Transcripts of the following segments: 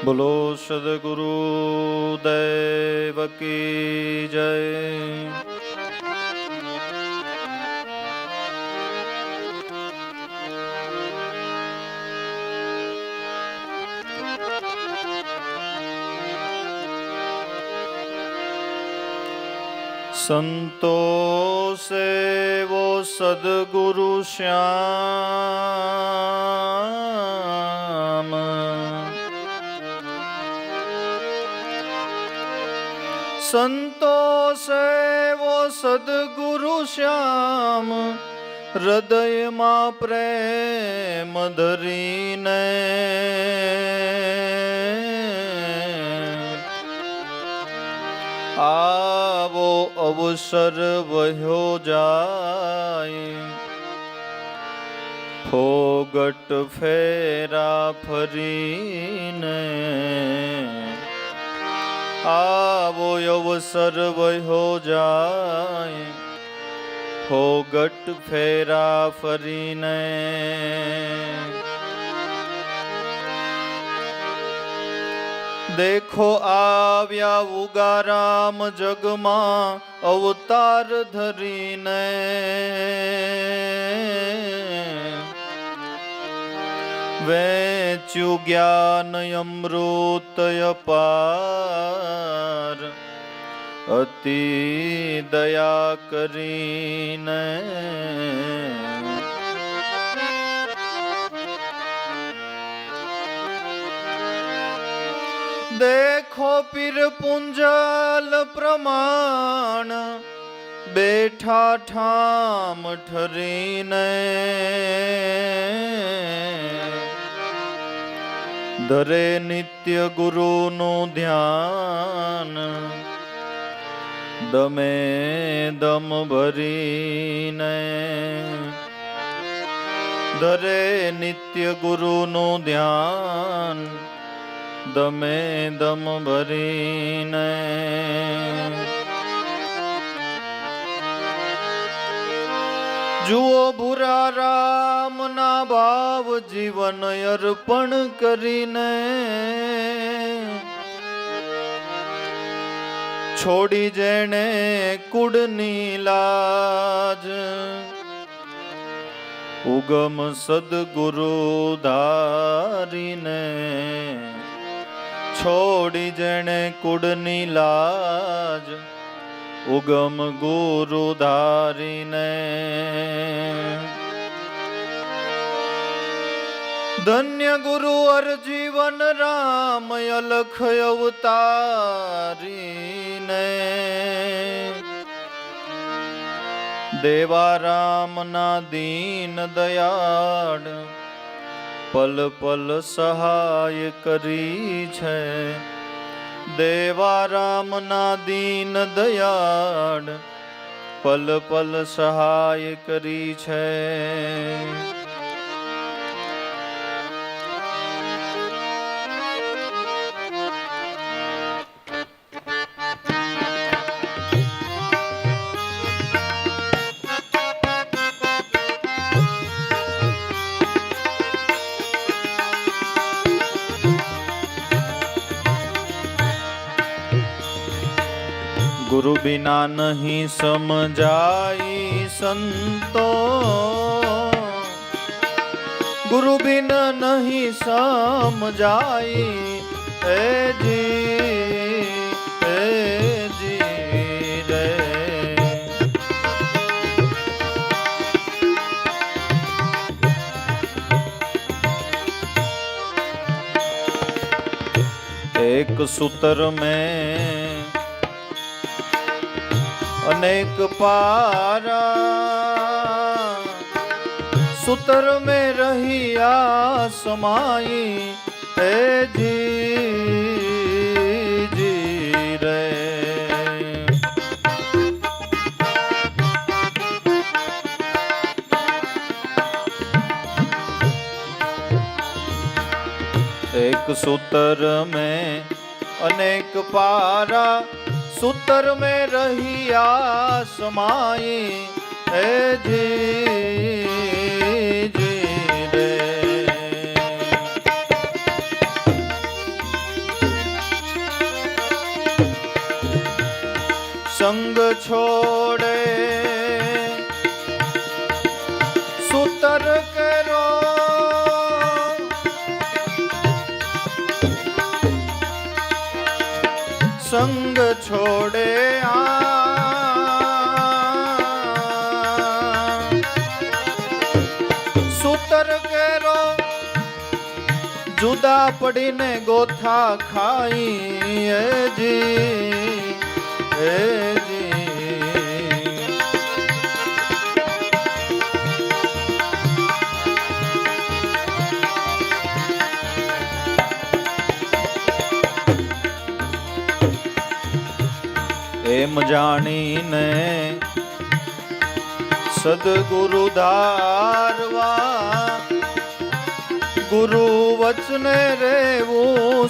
બોલો સદગુરુ દેવ કી જય। संतो से वो सदगुरु श्याम, संतो से वो सदगुरु श्याम, हृदय मां प्रेम धरीने आवो अवसर वह्यो जाए, फोगट फेरा फरीने आवो अवसर वह्यो जाए, फोगट फेरा फरीने। देखो आव्या उगाराम जगमा अवतार धरीने, वेच्यु ज्ञान अमृत अपार, अति दया करीने। देखो पीर पुंजल प्रमाण, बैठा ठाम ठरीने, धरे नित्य गुरु नु ध्यान, दमे दम भरीने, धरे नित्य गुरु नु ध्यान, दमे दम भरीने। जुओ भूरा राम ना भाव जीवन अर्पण करीने, छोड़ी जेने कुड़नी लाज, उगम सदगुरु धारीने, छोड़ी जेने कुड़नी लाज, उगम गुरु धारीने। धन्य गुरु अर जीवन राम अलख अवतारीने, देवा राम ना दीन दयाळ, पल पल सहाय करी छे, देवा राम ना दीन दयाळ, पल पल सहाय करी छे। गुरु बिना नहीं समझाई संतो, गुरु बिना नहीं समझाई ए जी रे। एक सूत्र में अनेक पारा, सूत्र में रहिया समाई ए जी रे। एक सूत्र में अनेक पारा, सूत्र में रहिया समाई ए जी रे। छोड़े सूतर करो संग छोड़े सूतर करो जुदा पड़ीने गोथा खाई ए जी ए जी एम जाणीने सदगुरु धारवा गुरु वचने रेवू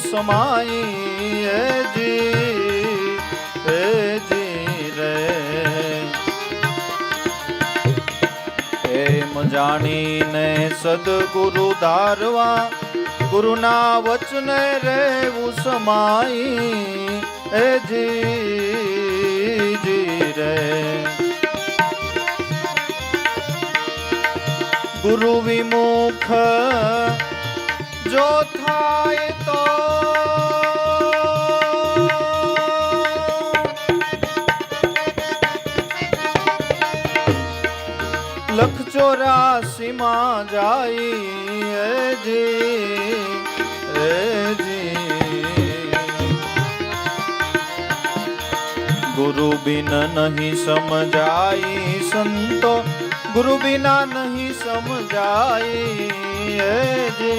समाई ए जी रे एम जाणीने सदगुरु धारवा गुरुना वचने रेवू समाई ए जी रे गुरु विमुख जो थाए तो लख 84 मां जाई ए जी गुरु बिन नहीं समझाई संतो गुरु बिना नहीं समझाई ए जी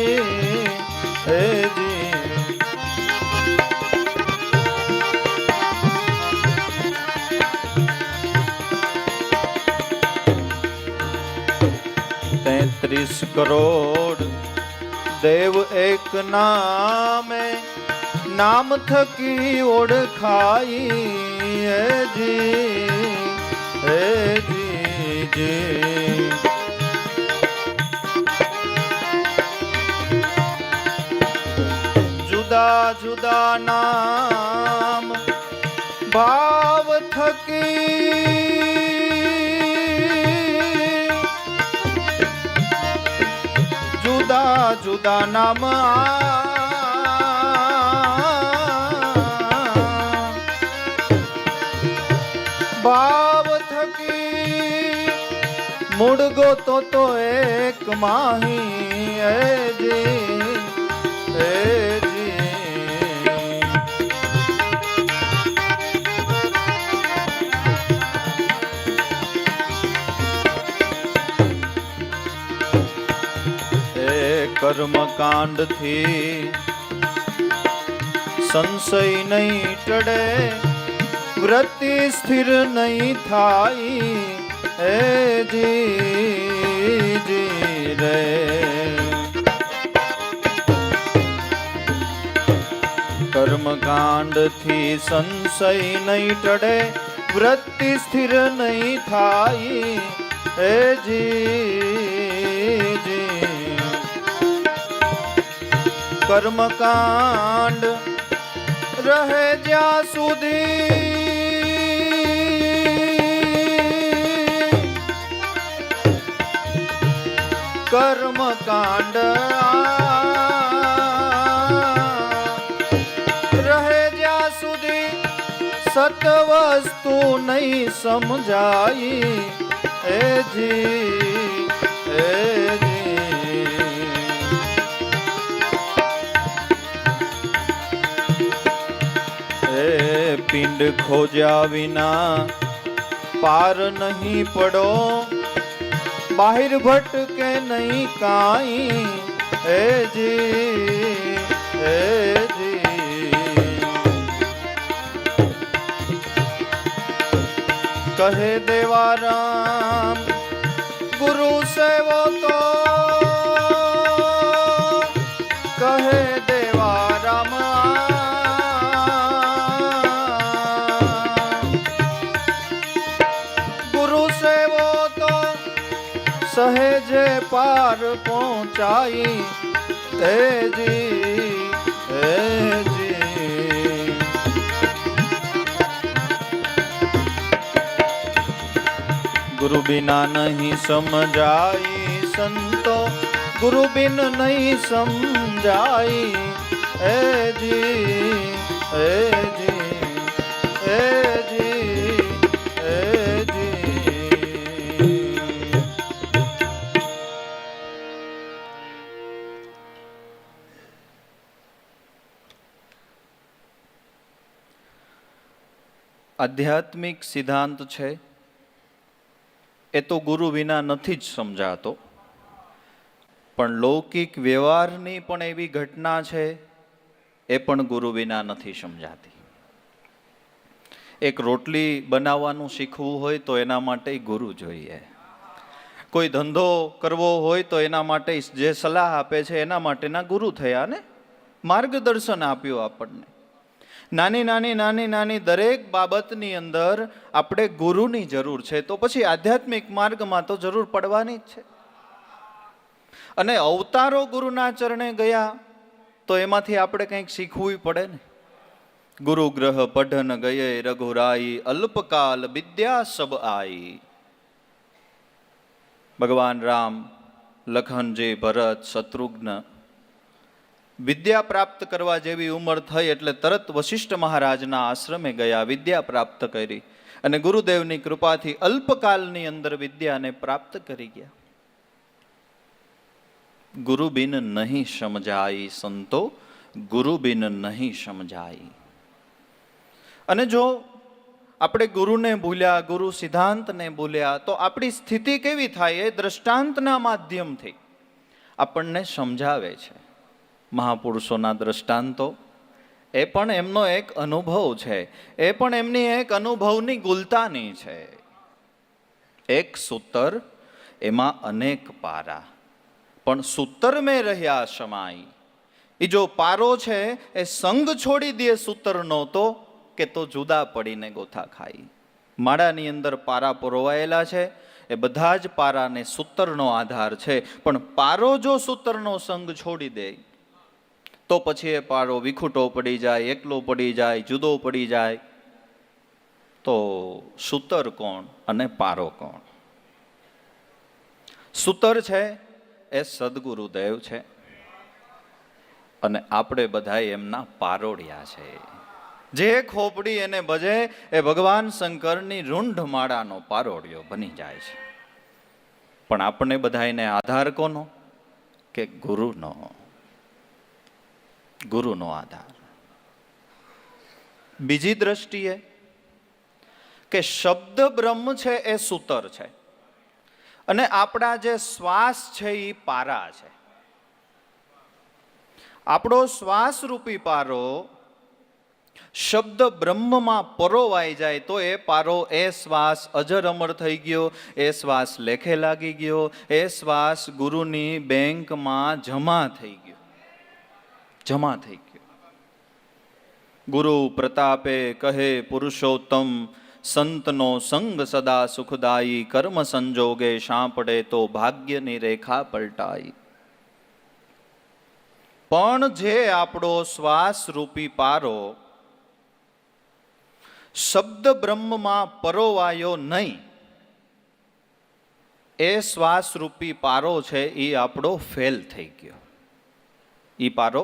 तैंतीस करोड़ देव एक नामे नाम थकी ओढ़खाई ए जी जुदा जुदा नाम भाव थकी जुदा जुदा नाम भाव थकी मुड़गो तो एक माही ए जी कर्म कांड थी संशय नहीं टड़े वृत्ति स्थिर नहीं थाई ए जी रे कर्म कांड थी संशय नहीं टड़े वृत्ति स्थिर नहीं थाई ए जी कर्म कांड रहे ज्या सुधी कर्म कांड रहे ज्या सुधी सत वस्तु नहीं समझाई ए जी पिंड खोजा विना पार नहीं पड़ो बाहिर भटके नहीं काई ए जी कहे देवाराम गुरु से वो तो कहे देवाराम सहेजे पार पहुंचाई तेजी ગુરુ બિના નહીં સમજાય સંતો, ગુરુ બિન નહીં સમજાય. એ જી એ જી એ જી એ જી. આધ્યાત્મિક સિદ્ધાંત છે એ તો ગુરુ વિના નથી જ સમજાતો, પણ લૌકિક વ્યવહારની પણ એવી ઘટના છે એ પણ ગુરુ વિના નથી સમજાતી. એક રોટલી બનાવવાનું શીખવું હોય તો એના માટે ગુરુ જોઈએ. કોઈ ધંધો કરવો હોય તો એના માટે જે સલાહ આપે છે એના માટેના ગુરુ થયા ને માર્ગદર્શન આપ્યું આપણને. નાની નાની નાની નાની દરેક બાબતની અંદર આપણે ગુરુની જરૂર છે, તો પછી આધ્યાત્મિક માર્ગમાં તો જરૂર પડવાની જ છે. અને અવતારો ગુરુના ચરણે ગયા તો એમાંથી આપણે કંઈક શીખવું પડે ને. ગુરુ ગ્રહ પઢન ગયે રઘુરાઈ, અલ્પકાલ વિદ્યા સબ આઈ. ભગવાન રામ, લખનજી, ભરત, શત્રુઘ્ન વિદ્યા પ્રાપ્ત કરવા જેવી ઉંમર થઈ એટલે તરત વશિષ્ઠ મહારાજના આશ્રમે ગયા, વિદ્યા પ્રાપ્ત કરી અને ગુરુદેવની કૃપાથી અલ્પકાલની અંદર વિદ્યાને પ્રાપ્ત કરી ગયા. ગુરુ બિન નહીં સમજાય સંતો, ગુરુ બિન નહીં સમજાય. અને જો આપણે ગુરુને ભૂલ્યા, ગુરુ સિદ્ધાંતને ભૂલ્યા તો આપણી સ્થિતિ કેવી થાય એ દ્રષ્ટાંતના માધ્યમથી આપણને સમજાવે છે. મહાપુરુષોના દ્રષ્ટાંતો એ પણ એમનો એક અનુભવ છે, એ પણ એમની એક અનુભવની ગુલતાની છે. એક સૂતર એમાં અનેક પારા, પણ સૂતર મેં રહ્યા સમાઈ. એ જો પારો છે એ સંગ છોડી દે સૂતરનો કે તો જુદા પડીને ગોથા ખાઈ. માળાની અંદર પારા પરોવાયેલા છે, એ બધા જ પારાને સૂતરનો આધાર છે, પણ પારો જો સૂતરનો સંગ છોડી દે તો પછી એ પારો વિખૂટો પડી જાય, એકલો પડી જાય, જુદો પડી જાય. તો સૂતર કોણ અને પારો કોણ? સૂતર છે એ સદગુરુદેવ છે અને આપણે બધા એમના પારોડિયા છે. જે ખોપડી એને ભજે એ ભગવાન શંકરની રૂંઢ માળાનો પારોડિયો બની જાય છે. પણ આપણે બધાને આધાર કોનો? કે ગુરુનો. ગુરુનો આધાર. બીજી દ્રષ્ટિએ કે શબ્દ બ્રહ્મ છે એ સૂતર છે અને આપણા જે શ્વાસ છે એ પારા છે. આપણો શ્વાસ રૂપી પારો શબ્દ બ્રહ્મમાં પરોવાઈ જાય તો એ પારો, એ શ્વાસ અજર અમર થઈ ગયો, એ શ્વાસ લેખે લાગી ગયો, એ શ્વાસ ગુરુની બેંકમાં જમા થઈ ગયો, જમા થઈ ગયો. ગુરુ પ્રતાપે કહે પુરુષોત્તમ, સંતનો સંગ સદા સુખદાયી, કર્મ સંજોગે સાંપડે તો ભાગ્યની રેખા પલટાઈ. પણ જે આપણો શ્વાસ રૂપી પારો શબ્દ બ્રહ્મમાં પરોવાયો નહીં, એ શ્વાસ રૂપી પારો છે એ આપણો ફેલ થઈ ગયો. એ પારો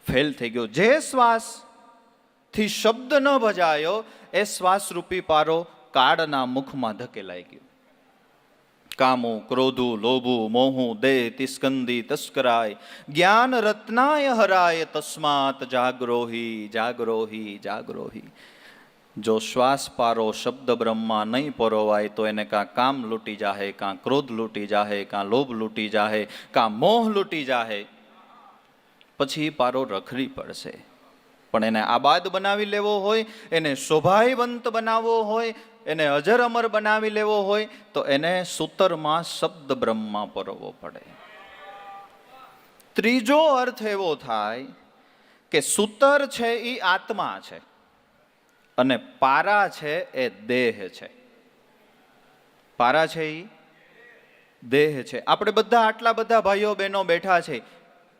ફેલ થઈ ગયો. જે શ્વાસ થી શબ્દ ન ભજાયો એ શ્વાસ રૂપી પારો કાળના મુખમાં ધકેલાઈ ગયો. કામું, ક્રોધું, લોભું, મોહું, દેહ તિસ્કંદી તસ્કરાય, જ્ઞાન રત્નાય હરાય, તસ્માત જાગરોહી જાગરોહી જાગરોહી. જો શ્વાસ પારો શબ્દ બ્રહ્મમાં નહીં પરોવાય તો એને કાં કામ લૂંટી જાહે, કાં ક્રોધ લૂંટી જાહે, કાં લોભ લૂંટી જાહે, કાં મોહ લૂંટી જાહે. પછી પારો રખડી પડશે. પણ એને આબાદ બનાવી લેવો હોય, એને શોભાયવંત બનાવવો હોય, એને અજર અમર બનાવી લેવો હોય તો એને સૂતરમાં શબ્દ બ્રહ્મમાં પરોવવો પડે. ત્રીજો અર્થ એવો થાય કે સૂતર છે એ આત્મા છે અને પારા છે એ દેહ છે. પારા છે એ દેહ છે. આપણે બધા આટલા બધા ભાઈઓ બહેનો બેઠા છે,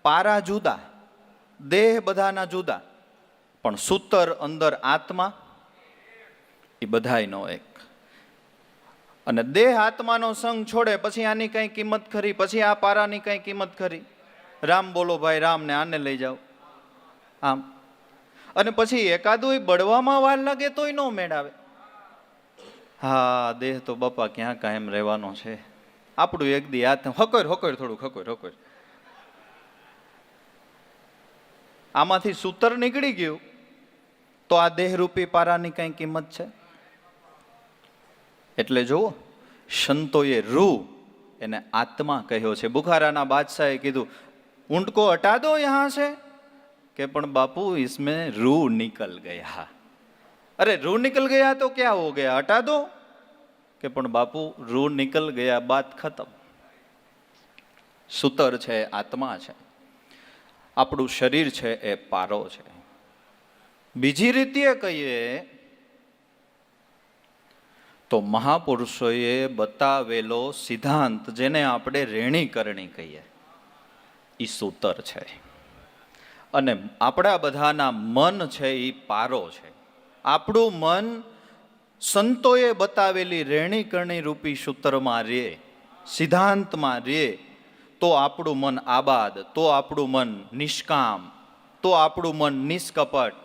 પારા જુદા, દેહ બધાના જુદા, પણ સૂતર અંદર આત્મા એ બધાયનો એક. અને દેહ આત્માનો સંગ છોડે પછી આની કઈ કિંમત ખરી? પછી આ પારાની કઈ કિંમત ખરી? રામ બોલો ભાઈ રામ, ને આને લઈ જાઓ આમ. અને પછી એકાદું બળવામાં વાર લાગે તોય ન મેળાવે. હા, દેહ તો બાપા ક્યાં કાયમ રહેવાનો છે. આપણું એક દી હાથ હકોર થોડુંક હકોર. આમાંથી સૂતર નીકળી ગયું તો આ દેહરૂપી પારાની કઈ કિંમત છે? એટલે જુઓ, સંતોએ રૂ એને આત્મા કહ્યો છે. બુખારાના બાદશાહે કીધું ઊંટ કો હટા દો યહાં સે, કે પણ બાપુ इसमें રૂ નિકલ ગયા. અરે રૂ નિકલ ગયા તો क्या हो गया, हटा दो. કે પણ બાપુ રૂ નિકલ ગયા, બાત ખતમ. સૂતર છે આત્મા છે, આપણું શરીર છે એ પારો છે. બીજી રીતે કહીએ તો મહાપુરુષોએ બતાવેલો સિદ્ધાંત, જેને આપણે રેણી કરણી કહીએ, એ સૂતર છે. અને આપણા બધાના મન છે એ પારો છે. આપણું મન સંતોએ બતાવેલી રેણી કરણી રૂપી સૂત્રમાં રે, સિદ્ધાંતમાં રે, તો આપણું મન આબાદ, તો આપણું મન નિષ્કામ, તો આપણું મન નિષ્કપટ.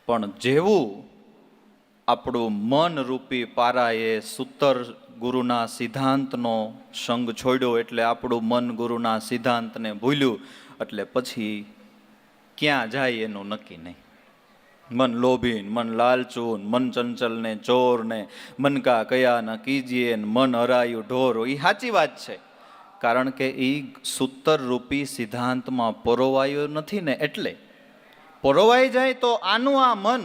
પણ જેવું આપણું મન રૂપી પારાએ સૂતર ગુરુના સિદ્ધાંતનો સંગ છોડ્યો, એટલે આપણું મન ગુરુના સિદ્ધાંતને ભૂલ્યું, એટલે પછી ક્યાં જાય એનું નક્કી નહીં. મન લોભીન, મન લાલચૂન, મન ચંચલ ને ચોર ને મન કા કયા ન કીજીએ, મન હરાયું ઢોર. એ સાચી વાત છે, કારણ કે એ સૂતર રૂપી સિદ્ધાંતમાં પરોવાયો નથી ને. એટલે પરોવાઈ જાય તો આનું આ મન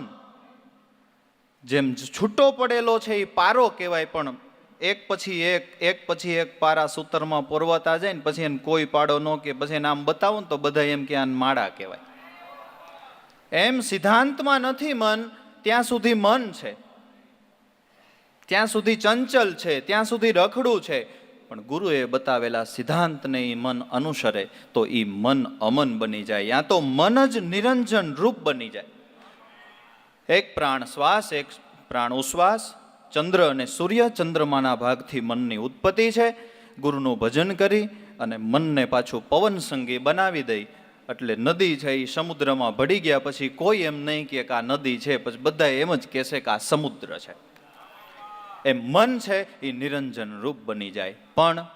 જેમ છૂટો પડેલો છે એ પારો કહેવાય. પણ એક પછી એક પારા સૂતરમાં પોરવાતા જાય ને પછી એને કોઈ પાડો ન કે, પછી એને આમ બતાવો ને તો બધા એમ કે આને માળા કહેવાય. એમ સિદ્ધાંતમાં નથી મન, ત્યાં સુધી મન છે, ત્યાં સુધી ચંચલ છે, ત્યાં સુધી રખડું છે. પણ ગુરુએ બતાવેલા સિદ્ધાંતને એ મન અનુસરે તો એ મન અમન બની જાય. યા તો મન જ નિરંજન રૂપ બની જાય. એક પ્રાણ શ્વાસ, એક પ્રાણ ઉશ્વાસ, ચંદ્ર અને સૂર્ય, ચંદ્રમાના ભાગથી મનની ઉત્પત્તિ છે. ગુરુનું ભજન કરી અને મનને પાછું પવન સંગી બનાવી દઈ એટલે નદી છે એ સમુદ્રમાં ભળી ગયા પછી કોઈ એમ નહીં કે આ નદી છે, પછી બધા એમ જ કહેશે કે આ સમુદ્ર છે. એ મન છે એ નિરંજન રૂપ બની જાય. પણ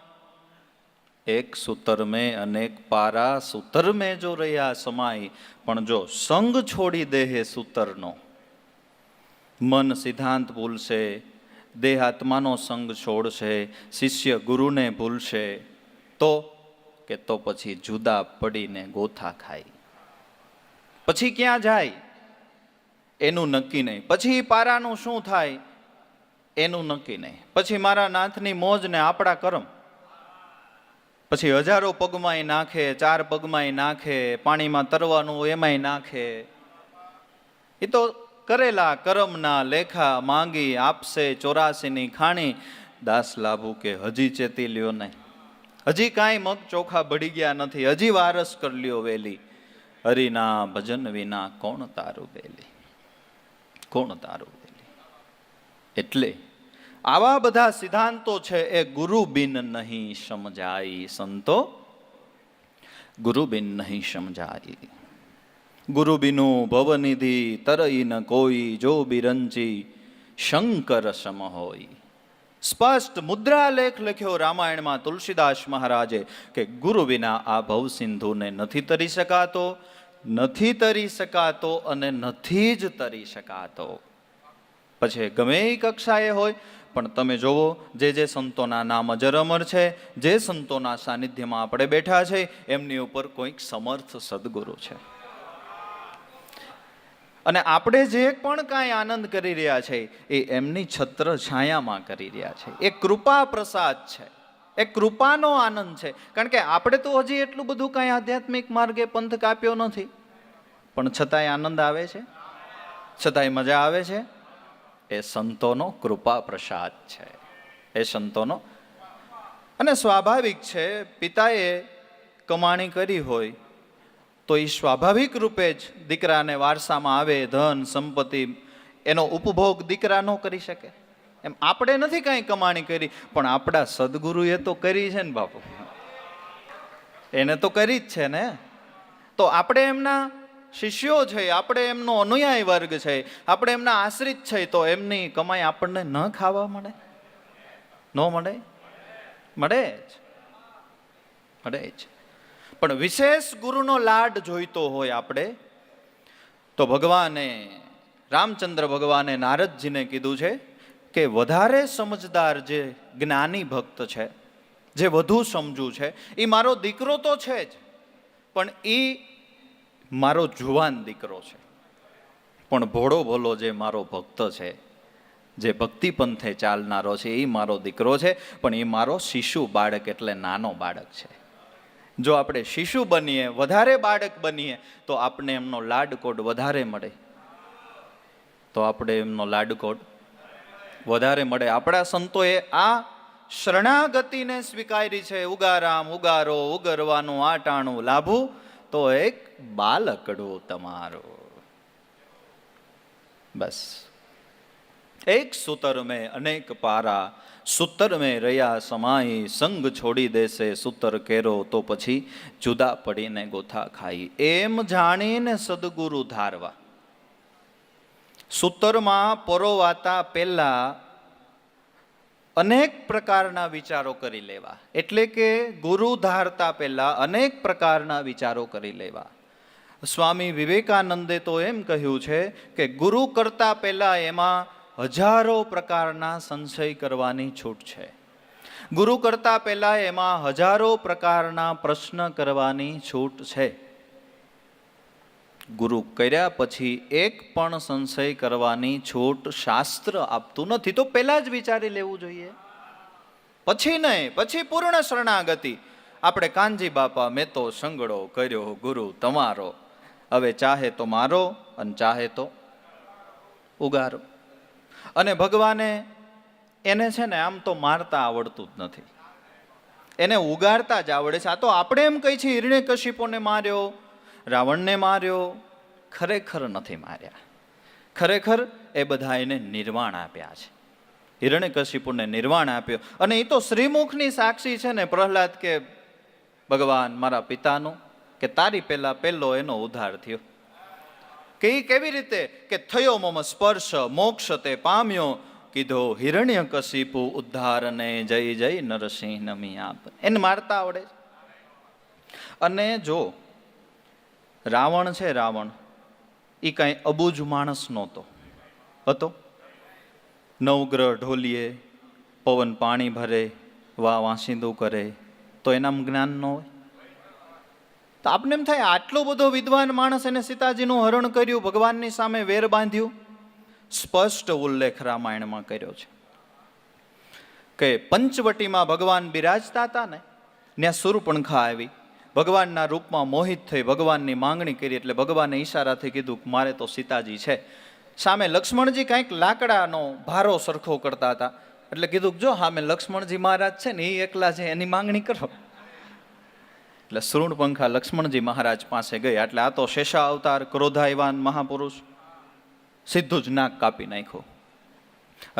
એક સૂતર મેં અનેક પારા, સૂતર મેં જો રહ્યા સમાય. પણ જો સંગ છોડી દે હે સૂતરનો, મન સિદ્ધાંત ભૂલશે, દેહ આત્માનો સંગ છોડશે, શિષ્ય ગુરુને ભૂલશે, તો પછી જુદા પડીને ગોથા ખાય. પછી ક્યાં જાય એનું નક્કી નહીં. પછી પારાનું શું થાય એનું નક્કી નહીં. પછી મારા નાથની મોજ ને આપણા કરમ. પછી હજારો પગમાંય નાખે, 4 પગમાંય નાખે, પાણીમાં તરવાનું એમાંય નાખે. એ તો કરેલા કર્મના લેખા માંગી આપશે 84ની ખાણી. દાસ લાભુ કે હજી ચેતી લ્યો નહીં, હજી કાંઈ મગ ચોખા બળી ગયા નથી, હજી વારસ કરી લ્યો વેલી. હરિના ભજન વિના કોણ તારું બેલી, કોણ તારું બેલી. એટલે આવા બધા સિદ્ધાંતો છે એ ગુરુ બિન નહીં સમજાય. સંતો ગુરુ બિન નહીં સમજાય. ગુરુ બિનુ ભવનિધિ તરઈ ન કોઈ, જો બિરંચી શંકર સમ હોય. સ્પષ્ટ મુદ્રાલેખ લખ્યો રામાયણમાં તુલસીદાસ મહારાજે કે ગુરુ વિના આ ભવ સિંધુને નથી તરી શકાતો, નથી તરી શકાતો અને નથી જ તરી શકાતો. પછી ગમે એ કક્ષાએ હોય, પણ તમે જોવો જે સંતોના નામ અજર અમર છે, જે સંતોના સાનિધ્યમાં આપણે બેઠા છે, એમની ઉપર કોઈક સમર્થ સદગુરુ છે. અને આપણે જે પણ કાંઈ આનંદ કરી રહ્યા છે એ એમની છત્ર છાયામાં કરી રહ્યા છે. એ કૃપા પ્રસાદ છે, એ કૃપાનો આનંદ છે. કારણ કે આપણે તો હજી એટલું બધું કાંઈ આધ્યાત્મિક માર્ગે પંથ કાપ્યો નથી, પણ છતાંય આનંદ આવે છે, છતાંય મજા આવે છે. એ સંતોનો કૃપા પ્રસાદ છે, એ સંતોનો. અને સ્વાભાવિક છે, પિતાએ કમાણી કરી હોય તો એ સ્વાભાવિક રૂપે જ દીકરાને વારસામાં આવે ધન સંપત્તિ, એનો ઉપભોગ દીકરા ન કરી શકે. એમ આપણે નથી કાંઈ કમાણી કરી, પણ આપણા સદગુરુએ તો કરી છે ને બાપુ, એને તો કરી જ છે ને. તો આપણે એમના શિષ્યો છે, આપણે એમનો અનુયાયી વર્ગ છે, આપણે એમના આશ્રિત છે, તો એમની કમાઈ આપણને ન ખાવા મળે? ન મળે? મળે જ, મળે જ. પણ વિશેષ ગુરુનો લાડ જોઈતો હોય આપણે, તો ભગવાને રામચંદ્ર ભગવાને નારદજીને કીધું છે કે વધારે સમજદાર જે જ્ઞાની ભક્ત છે, જે વધુ સમજુ છે, એ મારો દીકરો તો છે જ, પણ એ મારો જુવાન દીકરો છે. પણ ભોળો ભોલો જે મારો ભક્ત છે, જે ભક્તિ પંથે ચાલનારો છે, એ મારો દીકરો છે, પણ એ મારો શિશુ બાળક એટલે નાનો બાળક છે. જો આપણે શિશુ બનીએ, વધારે બાળક બનીએ, તો આપણે એમનો લાડકોડ વધારે મળે, તો આપણે એમનો લાડકોડ વધારે મળે. આપણા સંતોએ આ શરણાગતિને સ્વીકારી છે. ઉગારામ ઉગારો ઉગરવાનું આટાણું લાભું, તો એક બાલકડું તમારું. બસ એક સૂતર મેં અનેક પારા, સૂતર મેં રહ્યા સમાઈ, સંગ છોડી દેશે સૂતર કેરો, તો પછી જુદા પડીને ગોથા ખાઈ. એમ જાણીને સદગુરુ ધારવા. સૂતરમાં પરોવાતા પહેલા અનેક પ્રકારના વિચારો કરી લેવા, એટલે કે ગુરુ ધારતા પહેલા અનેક પ્રકારના વિચારો કરી લેવા. સ્વામી વિવેકાનંદે તો એમ કહ્યું છે કે ગુરુ કરતા પહેલા એમાં હજારો પ્રકારના સંશય કરવાની છૂટ છે. ગુરુ કરતા પહેલા એમાં હજારો પ્રકારના પ્રશ્ન કરવાની છૂટ છે. ગુરુ કર્યા પછી એક પણ સંશય કરવાની છૂટ શાસ્ત્ર આપતું નથી. તો પહેલા જ વિચારી લેવું જોઈએ, પછી નહીં. પછી પૂર્ણ શરણાગતિ. આપણે કાનજી બાપા મેં તો સંગડો કર્યો ગુરુ તમારો, હવે ચાહે તો મારો અને ચાહે તો ઉગારો. અને ભગવાને એને છે ને આમ તો મારતા આવડતું જ નથી, એને ઉગાડતા જ આવડે છે. આ તો આપણે એમ કહી છીએ હિરણ્યકશિપુને માર્યો, રાવણને માર્યો, ખરેખર નથી માર્યા. ખરેખર એ બધા એને નિર્વાણ આપ્યા છે. હિરણ્યકશિપુને નિર્વાણ આપ્યો. અને એ તો શ્રીમુખની સાક્ષી છે ને પ્રહલાદ, કે ભગવાન મારા પિતાનું, કે તારી પહેલા પહેલો એનો ઉદ્ધાર થયો. કે એ કેવી રીતે? કે થયો મમ સ્પર્શ મોક્ષ તે પામ્યો, કીધો હિરણ્યકશિપુ ઉદ્ધારને જય જય નરસિંહ નમી આપ. એને મારતા આવડે. અને જો રાવણ છે, રાવણ એ કાંઈ અબુજ માણસ નહોતો, હતો. નવગ્રહ ઢોલીએ, પવન પાણી ભરે, વાંસીદું કરે, તો એનામાં જ્ઞાન ન હોય? તો આપને એમ થાય આટલો બધો વિદ્વાન માણસ, એને સીતાજીનું હરણ કર્યું, ભગવાનની સામે વેર બાંધ્યું. સ્પષ્ટ ઉલ્લેખ રામાયણમાં કર્યો છે કે પંચવટીમાં ભગવાન બિરાજતા હતા ને, ત્યાં શૂર્પણખા આવી, ભગવાનના રૂપમાં મોહિત થઈ, ભગવાનની માંગણી કરી. એટલે ભગવાને ઈશારાથી કીધું કે મારે તો સીતાજી છે. સામે લક્ષ્મણજી કંઈક લાકડાનો ભારો સરખો કરતા હતા, એટલે કીધું જો સામે લક્ષ્મણજી મહારાજ છે ને, એ એકલા છે, એની માંગણી કરો. એટલે શૂર્પણખા લક્ષ્મણજી મહારાજ પાસે ગઈ. એટલે આ તો શેષા અવતાર ક્રોધાયવાન મહાપુરુષ, સીધું જ નાક કાપી નાખ્યું.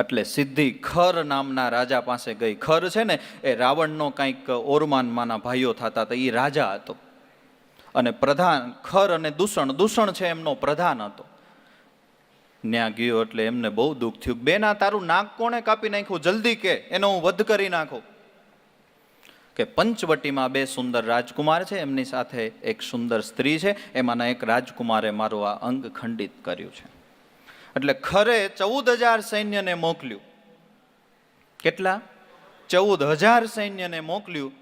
એટલે સીધી ખર નામના રાજા પાસે ગઈ. ખર છે ને એ રાવણનો કંઈક ઓરમાનમાંના ભાઈઓ થતા હતા, એ રાજા હતો. અને પ્રધાન ખર અને દૂષણ, દૂષણ છે એમનો પ્રધાન હતો. ન્યા ગયો એટલે એમને બહુ દુઃખ થયું. બેના તારું નાક કોણે કાપી નાખ્યું? જલ્દી કે એનો હું વધ કરી નાખું. કે પંચવટીમાં બે સુંદર રાજકુમાર છે, એમની સાથે એક સુંદર સ્ત્રી છે, એમાંના એક રાજકુમારે મારું આ અંગ ખંડિત કર્યું છે. એટલે ખરે 14,000 સૈન્યને મોકલ્યું. કેટલા? 14,000 સૈન્યને મોકલ્યું.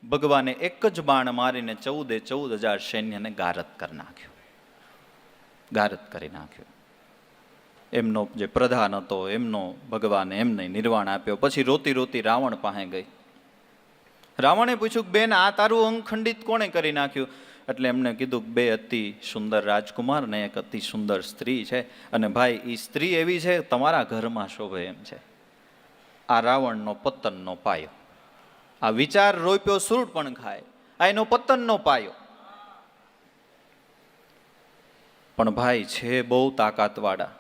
ભગવાને એક જ બાણ મારીને 14,000 સૈન્યને ગારત કરી નાખ્યું. ગારત કરી નાખ્યું. એમનો જે પ્રધાન હતો એમનો ભગવાને એમને નિર્વાણ આપ્યો. પછી રોતી રોતી રાવણ પાસે ગઈ. રાવણે પૂછ્યું કે બેન, આ તારું અંગ ખંડિત કોણે કરી નાખ્યું? એટલે એમને કીધું કે બે અતિ સુંદર રાજકુમાર ને એક અતિ સુંદર સ્ત્રી છે, અને ભાઈ એ સ્ત્રી એવી છે તમારા ઘરમાં શોભે એમ છે. આ રાવણનો પતનનો પાયો. આ વિચાર રોપ્યો શૂર્પણખાએ, આ એનો પતનનો પાયો. પણ ભાઈ છે બહુ તાકાતવાળા,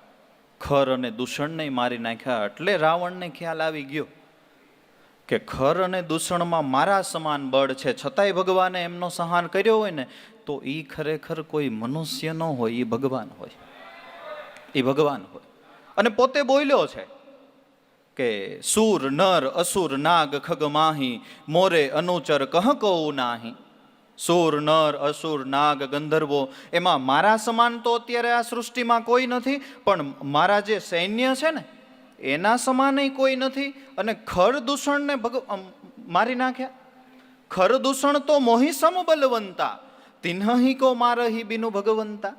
ખર અને દૂષણને મારી નાખ્યા. એટલે રાવણને ખ્યાલ આવી ગયો કે ખર અને દૂષણમાં મારા સમાન બળ છે, છતાંય ભગવાને એમનો સહાન કર્યો હોય ને તો એ ખરેખર કોઈ મનુષ્ય ન હોય, એ ભગવાન હોય, એ ભગવાન હોય. અને પોતે બોલ્યો છે કે સુર નર અસુર નાગ ખગ માહી મોરે અનુચર કહ કહું નાહી. સુર નર અસુર નાગ ગંધર્વો એમાં મારા સમાન તો અત્યારે આ સૃષ્ટિમાં કોઈ નથી, પણ મારા જે સૈન્ય છે ને એના સમાન કોઈ નથી. અને ખર દૂષણને મારી નાખ્યા. ખર દૂષણ તો મોહી સમ બલવંતા તિન્હી કો મારહી બિનુ ભગવંતા.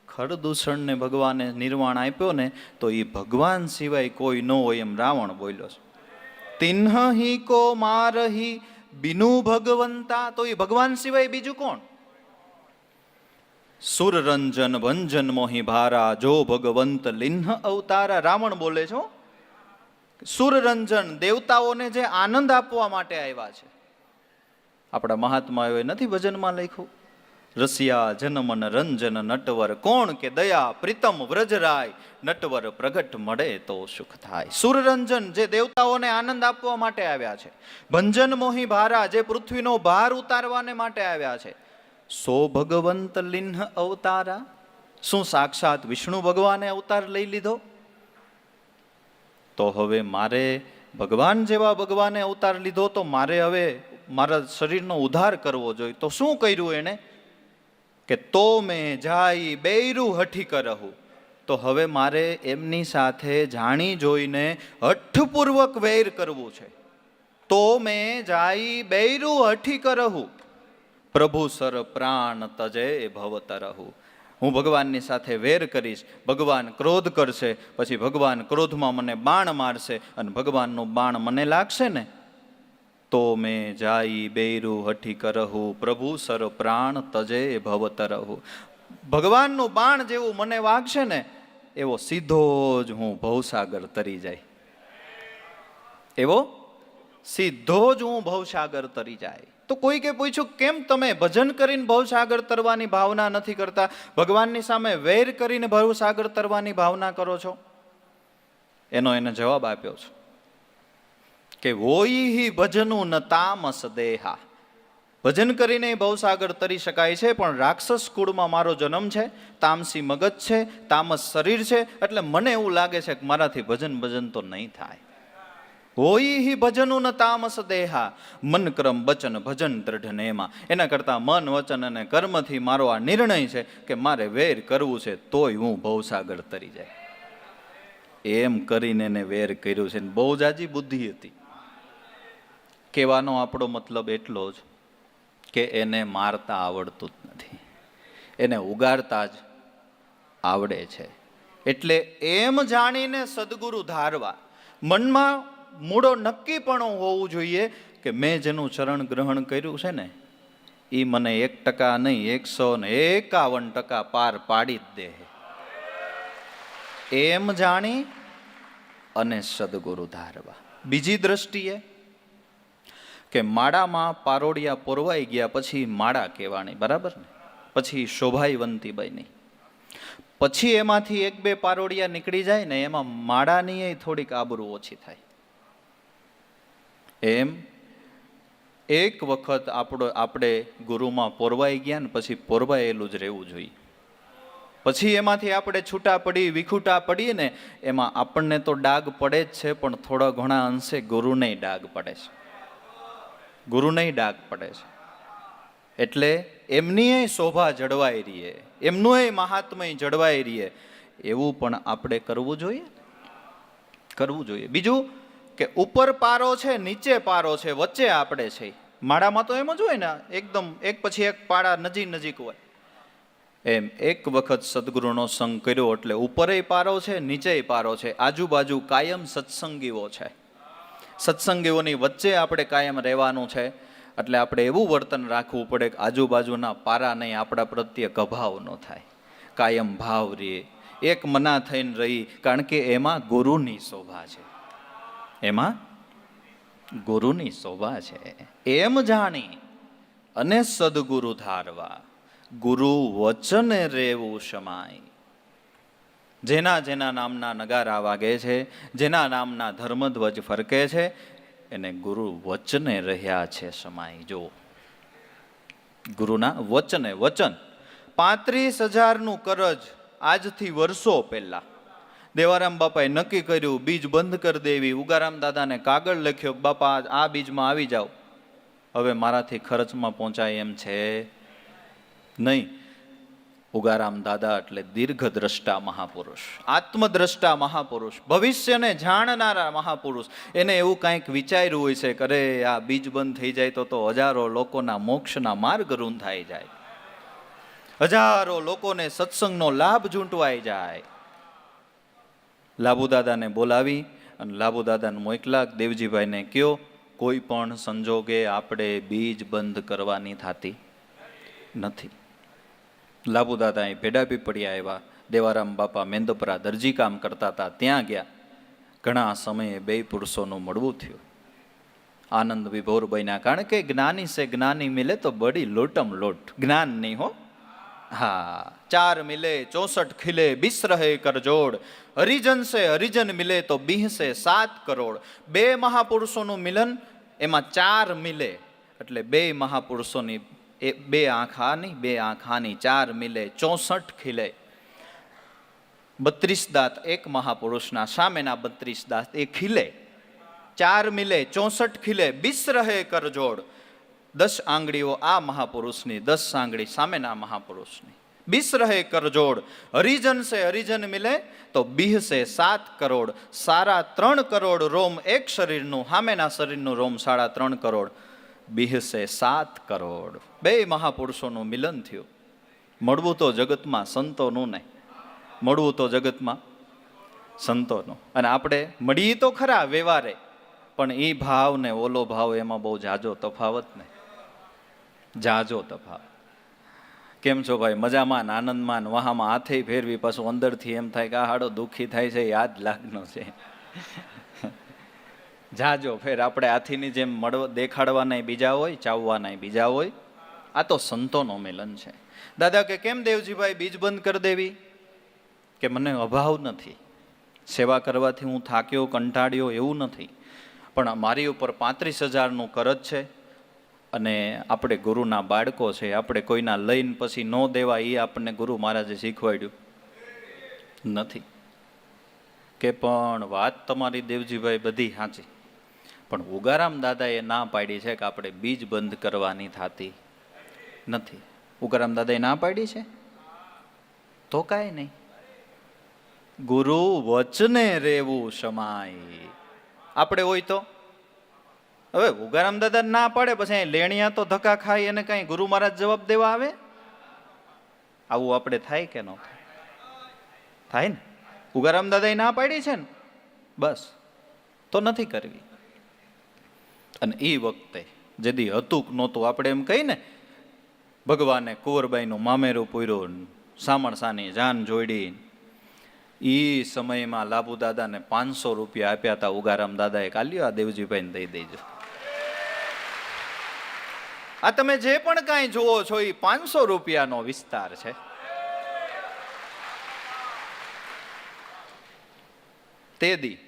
ખર દૂષણને ભગવાને નિર્વાણ આપ્યો ને તો એ ભગવાન સિવાય કોઈ ન હોય એમ રાવણ બોલ્યો છે. તિન્હી કો મારહી બિનુ ભગવંતા, તો એ ભગવાન સિવાય બીજું કોણ? સુરરંજન ભંજન મોહી ભારા જો ભગવંત લિન્હ અવતારા. રાવણ બોલે છો સુરરંજન, દેવતાઓને જે આનંદ આપવા માટે આવ્યા છે. આપણા મહાત્માઓએ નથી ભજનમાં લખ્યું, રસિયા જનમન રંજન નટવર કોણ કે દયા પ્રીતમ વ્રજરાય નટવર પ્રગટ મળે તો સુખ થાય. સુરરંજન જે દેવતાઓને આનંદ આપવા માટે આવ્યા છે. ભંજન મોહી ભારા જે પૃથ્વીનો ભાર ઉતારવાને માટે આવ્યા છે. સો ભગવંત લિન્હ અવતારા, શું સાક્ષાત વિષ્ણુ ભગવાને અવતાર લઈ લીધો? તો હવે મારે ભગવાન જેવા ભગવાને અવતાર લીધો તો મારે હવે મારા શરીરનો ઉદ્ધાર કરવો જોઈએ. તો શું કર્યું એને કે તો મેં જાય બેરું હઠી કરહું. તો હવે મારે એમની સાથે જાણી જોઈને હઠપૂર્વક વૈર કરવું છે. તો મેં જાય બેરું હઠી કરહું પ્રભુ સર પ્રાણ તજે ભવતરહુ. હું ભગવાનની સાથે વેર કરીશ, ભગવાન ક્રોધ કરશે, પછી ભગવાન ક્રોધમાં મને બાણ મારશે અને ભગવાનનું બાણ મને લાગશે ને તો મેં જાઈ બેરું હઠી કરહું પ્રભુ સર પ્રાણ તજે ભવતરહુ. ભગવાનનું બાણ જેવું મને વાગશે ને એવો સીધો જ હું ભવસાગર તરી જાય, એવો સીધો જ હું ભવસાગર તરી જાય. તો કોઈકે પૂછ્યું કેમ તમે ભજન કરીને ભવસાગર તરવાની ભાવના નથી કરતા, ભગવાનની સામે વેર કરીને ભવસાગર તરવાની ભાવના કરો છો? એનો એને જવાબ આપ્યો છે કે વોઈ ભજનું ન તામસ દેહા. ભજન કરીને ભવસાગર તરી શકાય છે, પણ રાક્ષસ કુળમાં મારો જન્મ છે, તામસી મગજ છે, તામસ શરીર છે, એટલે મને એવું લાગે છે કે મારાથી ભજન તો નહીં થાય. હોય ભજનું ન તામસ દેહા મન કર્મ વચન ભજન દ્રઢ નેમાં. એના કરતા મન વચન અને કર્મથી મારો આ નિર્ણય છે કે મારે વેર કરવું છે તોય હું ભવસાગર તરી જાય. એમ કરીને એને વેર કર્યું છે. બહુ જાજી બુદ્ધિ હતી. કહેવાનો આપણો મતલબ એટલો જ કે એને મારતા આવડતું જ નથી, એને ઉગાડતા જ આવડે છે. એટલે એમ જાણીને સદગુરુ ધારવા. મનમાં મૂળો નક્કીપણું હોવું જોઈએ કે મેં જેનું ચરણ ગ્રહણ કર્યું છે ને એ મને 1% નહીં 151% પાર પાડી જ દે. એમ જાણી અને સદગુરુ ધારવા. બીજી દ્રષ્ટિએ કે માળામાં પારોડિયા પોરવાઈ ગયા પછી માળા કહેવાની, બરાબર ને? પછી શોભાઈવંતી બની, પછી એમાંથી 1-2 પારોડિયા નીકળી જાય ને એમાં માળાની થોડીક આબરૂ ઓછી થાય. એમ એક વખત આપણે ગુરુમાં પોરવાઈ ગયા ને પછી પોરવાયેલું જ રહેવું જોઈએ. પછી એમાંથી આપણે છૂટા પડી વિખૂટા પડીએ ને એમાં આપણને તો ડાઘ પડે જ છે, પણ થોડા ઘણા અંશે ગુરુને ડાઘ પડે છે, ગુરુને ડાઘ પડે છે. એટલે એમની શોભા જળવાઈ રહીએ, એમનું મહાત્મય જળવાઈ રહીએ એવું પણ આપણે કરવું જોઈએ, કરવું જોઈએ. બીજું કે ઉપર પારો છે, નીચે પારો છે, વચ્ચે આપણે છે. માળામાં તો એમ જ હોય ને, એકદમ એક પછી એક પાડા નજીક હોય. એમ એક વખત સદગુરુનો સંગ કર્યો એટલે ઉપરે પારો છે, નીચે પારો છે, આજુબાજુ કાયમ સત્સંગીઓ છે. સત્સંગીઓની વચ્ચે આપણે કાયમ રહેવાનું છે. એટલે આપણે એવું વર્તન રાખવું પડે કે આજુબાજુના પારા નહીં આપણા પ્રત્યે ગભાવ ન થાય, કાયમ ભાવ રહે, એક મના થઈને રહી. કારણ કે એમાં ગુરુની શોભા છે, એમાં ગુરુની શોભા છે. એમ જાણી અને સદગુરુ ધારવા, ગુરુ વચન રેવું સમાય. જેના જેના નામના નગારા વાગે છે, જેના નામના ધર્મધ્વજ ફરકે છે, એને ગુરુ વચને રહ્યા છે સમાઈ. જો ગુરુના વચને, વચન 35,000નું કરજ આજથી વર્ષો પહેલા દેવારામ બાપાએ નક્કી કર્યું, બીજ બંધ કરી દેવી. ઉગારામ દાદાને કાગળ લખ્યો, બાપા આ બીજમાં આવી જાઓ. હવે મારાથી ખર્ચમાં પહોંચાય એમ છે નહીં. ઉગારામ દાદા એટલે દીર્ઘદ્રષ્ટા મહાપુરુષ, આત્મદ્રષ્ટા મહાપુરુષ, ભવિષ્યને જાણનારા મહાપુરુષ. એને એવું કાંઈક વિચાર્યું હોય છે કે અરે આ બીજ બંધ થઈ જાય તો હજારો લોકોના મોક્ષના માર્ગ રૂંધાઈ જાય, હજારો લોકોને સત્સંગનો લાભ ઝૂંટવાઈ જાય. લાભુદાદાને બોલાવી અને લાભુદાદાને મોકલા, દેવજીભાઈને કયો કોઈ પણ સંજોગે આપણે બીજ બંધ કરવાની થતી નથી. લાભુદાદા અહીં ભેડા પીપળિયા આવ્યા. દેવારામ બાપા મેંદપરા દરજી કામ કરતા હતા, ત્યાં ગયા. ઘણા સમયે બે પુરુષોનું મળવું થયું. આનંદ વિભોર બન્યા, કારણ કે જ્ઞાની સે જ્ઞાની મિલે તો બડી લોટમ લોટ. જ્ઞાન નહીં હો, હા. 4 મિલે 64 ખીલે, બીસ રહે કરજોડ. હરિજન સે હરિજન મિલે તો બીહસે 7 કરોડ. બે મહાપુરુષોનું મિલન, એમાં 4 મિલે એટલે બે મહાપુરુષોની બે આંખાની, બે આંખાની 4 મિલે 64 ખીલે. 32 દાંત એક મહાપુરુષના, સામેના 32 દાંત એ ખીલે. 4 મિલે 64 ખીલે, બીસ રહે કરજોડ. 10 આંગળીઓ આ મહાપુરુષની, 10 આંગળી સામેના મહાપુરુષની. બીસ રહે કરજોડ. હરિજન સે હરિજન મિલે તો બીહસે 7 કરોડ. 3.5 કરોડ રોમ એક શરીરનું, સામેના શરીરનું રોમ 3.5 કરોડ. બીહસે 7 કરોડ. બે મહાપુરુષોનું મિલન થયું. મળવું તો જગતમાં સંતોનું નહીં, મળવું તો જગતમાં સંતોનું. અને આપણે મળીએ તો ખરા વ્યવહારે, પણ એ ભાવ ને ઓલો ભાવ એમાં બહુ જાજો તફાવત ને, જાજો તફાવત. કેમ છો ભાઈ? મજામાં, આનંદમાં, વહામાં હાથે ફેરવી, પાછું અંદરથી એમ થાય કે આ હાડો દુઃખી થાય છે, યાદ લાગનો છે. જાજો ફેર. આપણે હાથીની જેમ દેખાડવાના બીજા હોય, ચાવવાના બીજા હોય. આ તો સંતોનો મિલન છે. દાદા કે કેમ દેવજીભાઈ બીજ બંધ કરી દેવી? કે મને અભાવ નથી, સેવા કરવાથી હું થાક્યો કંટાળ્યો એવું નથી, પણ મારી ઉપર 35,000નું કરજ છે અને આપણે ગુરુના બાળકો છે, આપણે કોઈના લઈને પછી ન દેવા એ આપણને ગુરુ મહારાજે શીખવાડ્યું નથી. કે પણ વાત તમારી દેવજીભાઈ બધી સાચી, પણ ઉગારામ દાદાએ ના પાડી છે કે આપણે બીજ બંધ કરવાની થતી નથી. ઉગારામ દાદાએ ના પાડી છે તો કાંઈ નહીં. ગુરુ વચને રેવું સમાય. આપણે હોય તો હવે ઉગારામ દાદા ના પાડે, પછી અહીં લેણિયા તો ધક્કા ખાય અને કઈ ગુરુ મહારાજ જવાબ દેવા આવે? આવું આપણે થાય કે ન થાય? થાય ને. ઉગારામ દાદાએ ના પાડી છે ને, બસ તો નથી કરવી. અને એ વખતે જેદી હતું નહોતું, આપણે એમ કહી ને, ભગવાને કુંવરબાઈનું મામેરું પૂર્યું, સામણસાની જાન જોડી. એ સમયમાં લાભુ દાદાને 500 રૂપિયા આપ્યા હતા. ઉગારામ દાદાએ કાલ્યો આ દેવજીભાઈને દઈ દેજો. આ તમે જે પણ કાંઈ જોવો છો એ 500 રૂપિયાનો વિસ્તાર છે. તે દી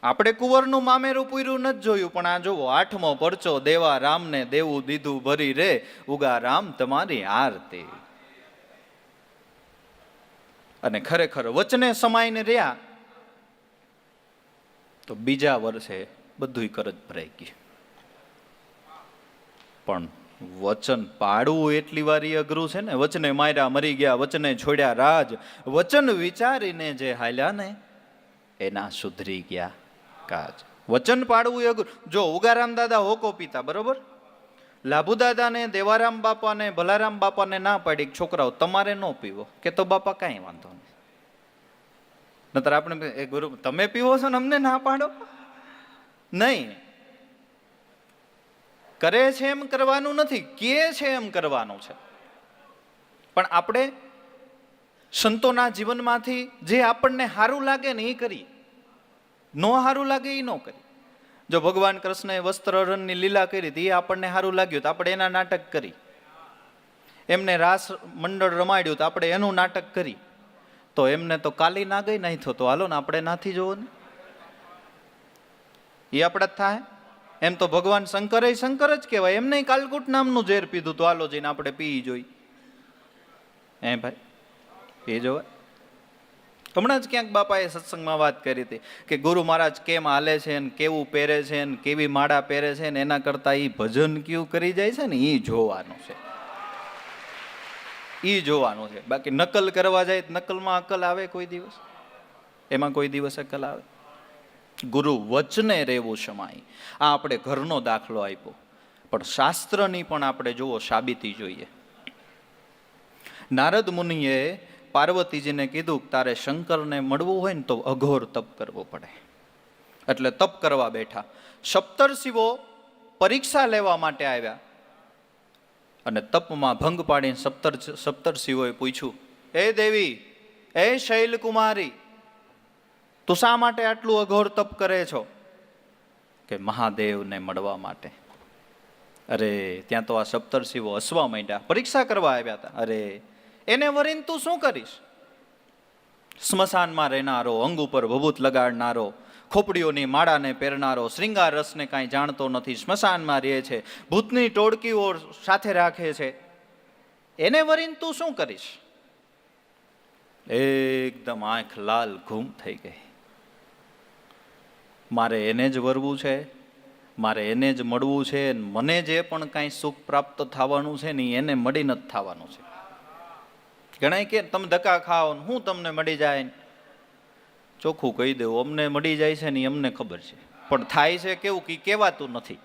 આપણે કુંવરનું મામેરું પૂર્યું નથી જોયું, પણ આ જોવો 8મો પરચો, દેવા રામને દેવું દીધું ભરી રે, ઉગારામ તમારી આરતી. અને ખરેખર વચને સમાઈને રહ્યા તો બીજા વર્ષે બધું કરજ ભરાઈ ગયું. પણ વચન પાડવું એટલી વાર અઘરું છે ને. વચને માર્યા મરી ગયા, વચને છોડ્યા રાજ, વચન વિચારીને જે હાલ્યા ને એના સુધરી ગયા કાજ. વચન પાડવું એ અઘરું. જો ઉગારામ દાદા હોકો પીતા, બરોબર, લાભુ દાદાને, દેવારામ બાપાને, ભલારામ બાપાને ના પાડી છોકરાઓ તમારે ન પીવો, કે તો બાપા કાંઈ વાંધો નહીં. નતર આપણે એ ગુરુ તમે પીવો છો ને અમને ના પાડો નહીં. કરે છે એમ કરવાનું નથી, કે છે એમ કરવાનું છે. પણ આપણે સંતોના જીવનમાંથી જે આપણને સારું લાગે ને એ કરી, ન સારું લાગે એ ન કરી. જો ભગવાન કૃષ્ણએ વસ્ત્રહરણની લીલા કરી હતી, એ આપણને સારું લાગ્યું તો આપણે એના નાટક કરી. એમને રાસ મંડળ રમાડ્યું તો આપણે એનું નાટક કરી. તો એમને તો કાલી ના ગઈ નહીં થતો, હાલો ને આપણે નાથી જોવો ને, એ આપણા જ થાય. એમ તો ભગવાન શંકર જ કહેવાય, એમને કાલકૂટ નામનું ઝેર પીધું તો હાલો જઈને આપણે પી જોઈ. ભાઈ એ જોવાય. હમણાં જ ક્યાંક બાપાએ સત્સંગમાં વાત કરી હતી કે ગુરુ મહારાજ કેમ હાલે છે ને કેવું પહેરે છે ને કેવી માળા પહેરે છે ને એના કરતા એ ભજન કેવું કરી જાય છે ને એ જોવાનું છે, એ જોવાનું છે. બાકી નકલ કરવા જાય નકલમાં અકલ આવે કોઈ દિવસ? એમાં કોઈ દિવસ અકલ આવે? ગુરુ વચને રહેવું સમાય. આ આપણે ઘરનો દાખલો આપ્યો, પણ શાસ્ત્રની પણ આપણે જુઓ સાબિતી જોઈએ. નારદ મુનિએ પાર્વતીજીને કીધું કે તારે શંકરને મળવું હોય ને તો અઘોર તપ કરવો પડે. એટલે તપ કરવા બેઠા. સપ્તર્ષિઓ પરીક્ષા લેવા માટે આવ્યા અને તપમાં ભંગ પાડીને સપ્તર્ષિઓએ પૂછ્યું, એ દેવી, એ શૈલકુમારી, તું શા માટે આટલું અઘોર તપ કરે છો? કે મહાદેવને મળવા માટે. અરે ત્યાં તો આ સપ્તર્ષિઓ હસવા માંડ્યા, પરીક્ષા કરવા આવ્યા હતા. અરે એને વરીને તું શું કરીશ? સ્મશાનમાં રહેનારો, અંગ ઉપર ભભૂત લગાડનારો, ખોપડીઓની માળાને પહેરનારો, શ્રૃંગાર રસને કાંઈ જાણતો નથી, સ્મશાનમાં રહે છે, ભૂતની ટોળકીઓ સાથે રાખે છે, એને વરીને તું શું કરીશ? એકદમ આંખ લાલ ઘૂમ થઈ ગઈ. મારે એને જ વરવું છે, મારે એને જ મળવું છે, મને જે પણ કાંઈ સુખ પ્રાપ્ત થવાનું છે ને એને મળી નથી થવાનું છે. ઘણા કે તમે ધક્કા ખાઓ ને હું તમને મળી જાય. ચોખ્ખું કહી દેવું, અમને મળી જાય છે ને અમને ખબર છે, પણ થાય છે કેવું કે કહેવાતું નથી.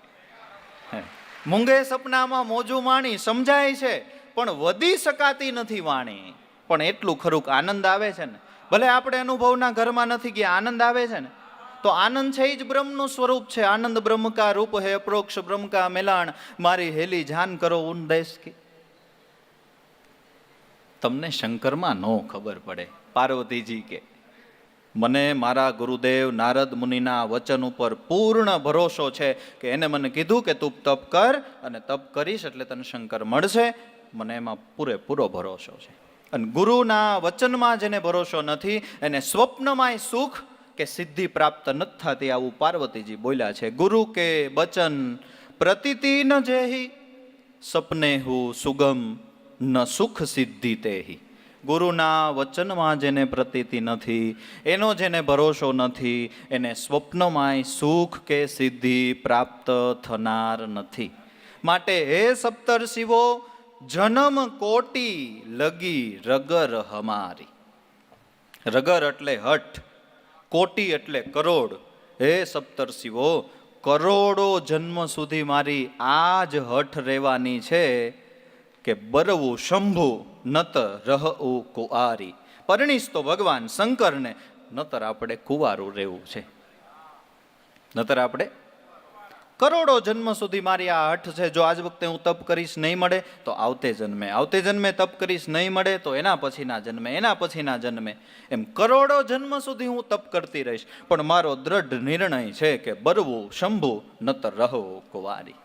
મૂંગે સપનામાં મોજું માણી સમજાય છે પણ વધી શકાતી નથી વાણી. પણ એટલું ખરું આનંદ આવે છે ને, ભલે આપણે અનુભવના ઘરમાં નથી ગયા, આનંદ આવે છે ને, તો આનંદ છે એ જ બ્રહ્મનું સ્વરૂપ છે. આનંદ બ્રહ્મ કા રૂપ હે અપરોક્ષ બ્રહ્મ કા મેલાણ, મારી હેલી જાન કરો ઉન દેશ કી. તમને શંકરમાં નો ખબર પડે. પાર્વતીજી કે મને મારા ગુરુદેવ નારદ મુનિના વચન ઉપર પૂર્ણ ભરોસો છે કે એને મને કીધું કે તું તપ કર અને તપ કરીશ એટલે તને શંકર મળશે. મને એમાં પૂરેપૂરો ભરોસો છે. અને ગુરુના વચનમાં જેને ભરોસો નથી એને સ્વપ્નમાંય સુખ કે સિદ્ધિ પ્રાપ્ત નથી થતી, આવું પાર્વતીજી બોલ્યા છે. ગુરુ કે બચન પ્રતીતિ ન જેહી, સપને હું સુગમ ન સુખ સિદ્ધિ તેહી. ગુરુના વચનમાં જેને પ્રતીતિ નથી, એનો જેને ભરોસો નથી, એને સ્વપ્નમાંય સુખ કે સિદ્ધિ પ્રાપ્ત થનાર નથી. માટે હે સપ્તર્ષિઓ, જન્મ કોટી લગી રગર હમારી. રગર એટલે હઠ, કોટી એટલે કરોડ. હે સપ્તર્ષિઓ, કરોડો જન્મ સુધી મારી આ જ હઠ રહેવાની છે કે બરવું શંભુ નત રહું કુંવારી. પરણીશ તો ભગવાન શંકરને, નતર આપણે કુંવારું રહેવું છે. નતર આપણે કરોડો જન્મ સુધી મારી આ હઠ છે. જો આજ વખતે હું તપ કરીશ નહીં મળે તો આવતે જન્મે તપ કરીશ નહીં મળે તો એના પછીના જન્મે, એના પછીના જન્મે, એમ કરોડો જન્મ સુધી હું તપ કરતી રહીશ. પણ મારો દ્રઢ નિર્ણય છે કે બરવું શંભુ નતર રહો કુંવારી.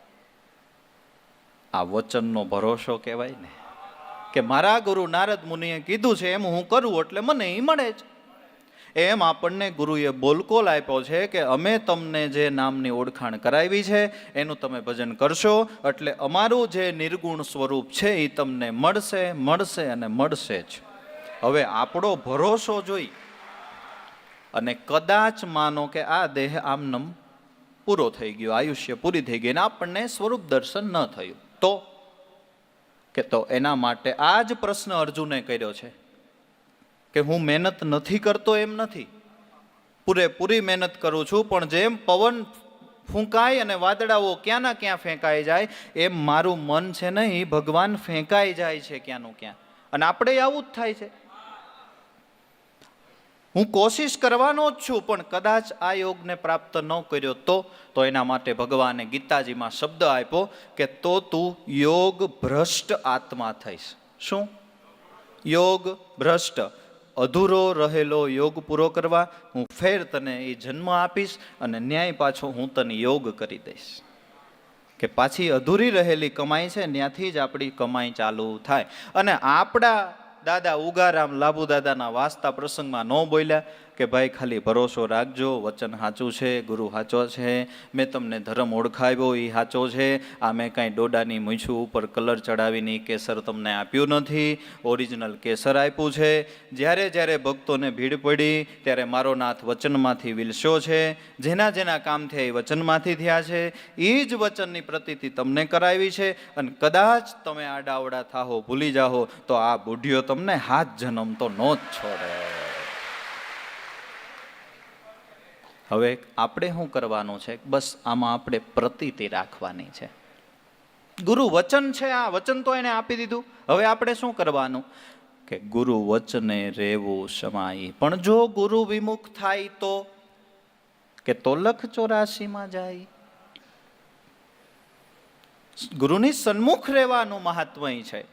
આ વચનનો ભરોસો કહેવાય ને, કે મારા ગુરુ નારદ મુનિએ કીધું છે એમ હું કરું એટલે મને એ મળે જ. એમ આપણને ગુરુએ બોલકોલ આપ્યો છે કે અમે તમને જે નામની ઓળખાણ કરાવી છે એનું તમે ભજન કરશો એટલે અમારું જે નિર્ગુણ સ્વરૂપ છે એ તમને મળશે, મળશે અને મળશે જ. હવે આપણો ભરોસો જોઈ અને કદાચ માનો કે આ દેહ આમનમ પૂરો થઈ ગયો, આયુષ્ય પૂરી થઈ ગઈ અને આપણને સ્વરૂપ દર્શન ન થયું તો એના માટે આ જ પ્રશ્ન અર્જુને કર્યો છે કે હું મહેનત નથી કરતો એમ નથી, પૂરેપૂરી મહેનત કરું છું, પણ જેમ પવન ફૂંકાય અને વાદળાઓ ક્યાંના ક્યાં ફેંકાઈ જાય એમ મારું મન છે ને એ ભગવાન ફેંકાઈ જાય છે ક્યાંનું ક્યાં. અને આપણે આવું જ થાય છે. હું કોશિશ કરવાનો જ છું પણ કદાચ આ યોગને પ્રાપ્ત ન કર્યો તો એના માટે ભગવાને ગીતાજીમાં શબ્દ આપ્યો કે તો તું યોગ ભ્રષ્ટ આત્મા થઈશ. શું? યોગ ભ્રષ્ટ, અધૂરો રહેલો યોગ પૂરો કરવા હું ફેર તને એ જન્મ આપીશ અને ન્યાય પાછો હું તને યોગ કરી દઈશ. કે પાછી અધૂરી રહેલી કમાઈ છે ત્યાંથી જ આપણી કમાઈ ચાલુ થાય. અને આપણા દાદા ઉગારામ લાભુ દાદાના વાસ્તા પ્રસંગમાં ન બોલ્યા કે ભાઈ ખાલી ભરોસો રાખજો, વચન સાચું છે, ગુરુ સાચો છે, મેં તમને ધર્મ ઓળખાવ્યો એ સાચો છે, આ મેં કાંઈ ડોડાની મૂછું ઉપર કલર ચડાવીને કેસર તમને આપ્યું નથી, ઓરિજિનલ કેસર આપ્યું છે. જ્યારે જ્યારે ભક્તોને ભીડ પડી ત્યારે મારો નાથ વચનમાંથી વિલસ્યો છે, જેના જેના કામ થયા એ વચનમાંથી થયા છે, એ જ વચનની પ્રતીતિ તમને કરાવી છે. અને કદાચ તમે આડાવડા થાહો, ભૂલી જાહો તો આ બુઢિયો તમને હાથ જન્મ તો નો જ છોડે. હવે આપણે શું કરવાનું છે? બસ આમાં આપણે પ્રતીતિ રાખવાની છે. ગુરુ વચન છે, આ વચન તો એને આપી દીધું. હવે આપણે શું કરવાનું કે ગુરુ વચને રેવું સમાઈ. પણ જો ગુરુ વિમુખ થાય તો કે તોલખ 84માં જાય. ગુરુની સન્મુખ રહેવાનું મહાત્મય છે.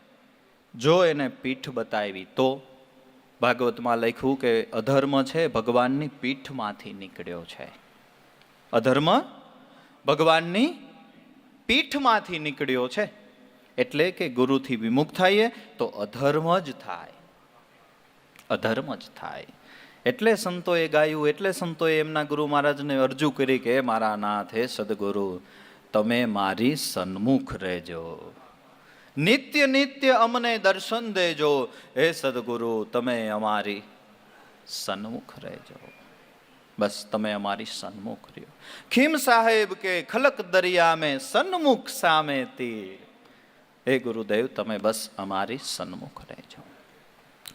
જો એને પીઠ બતાવી તો ભાગવતમાં લખ્યું કે અધર્મ છે ભગવાનની પીઠમાંથી નીકળ્યો છે. અધર્મ ભગવાનની પીઠમાંથી નીકળ્યો છે. એટલે કે ગુરુથી વિમુખ થાય તો અધર્મ જ થાય, અધર્મ જ થાય. એટલે સંતોએ ગાયું, એટલે સંતોએ એમના ગુરુ મહારાજને અરજુ કરી કે મારા નાથ હે સદગુરુ, તમે મારી સન્મુખ રહેજો, નિત્ય નિત્ય અમને દર્શન દેજો. હે સદગુરુ, તમે અમારી સન્મુખ રહેજો. બસ તમે અમારી સન્મુખ રહ્યો. ખીમ સાહેબ કે ખલક દરિયા મેં સન્મુખ સામે તીર. હે ગુરુદેવ, તમે બસ અમારી સન્મુખ રહેજો.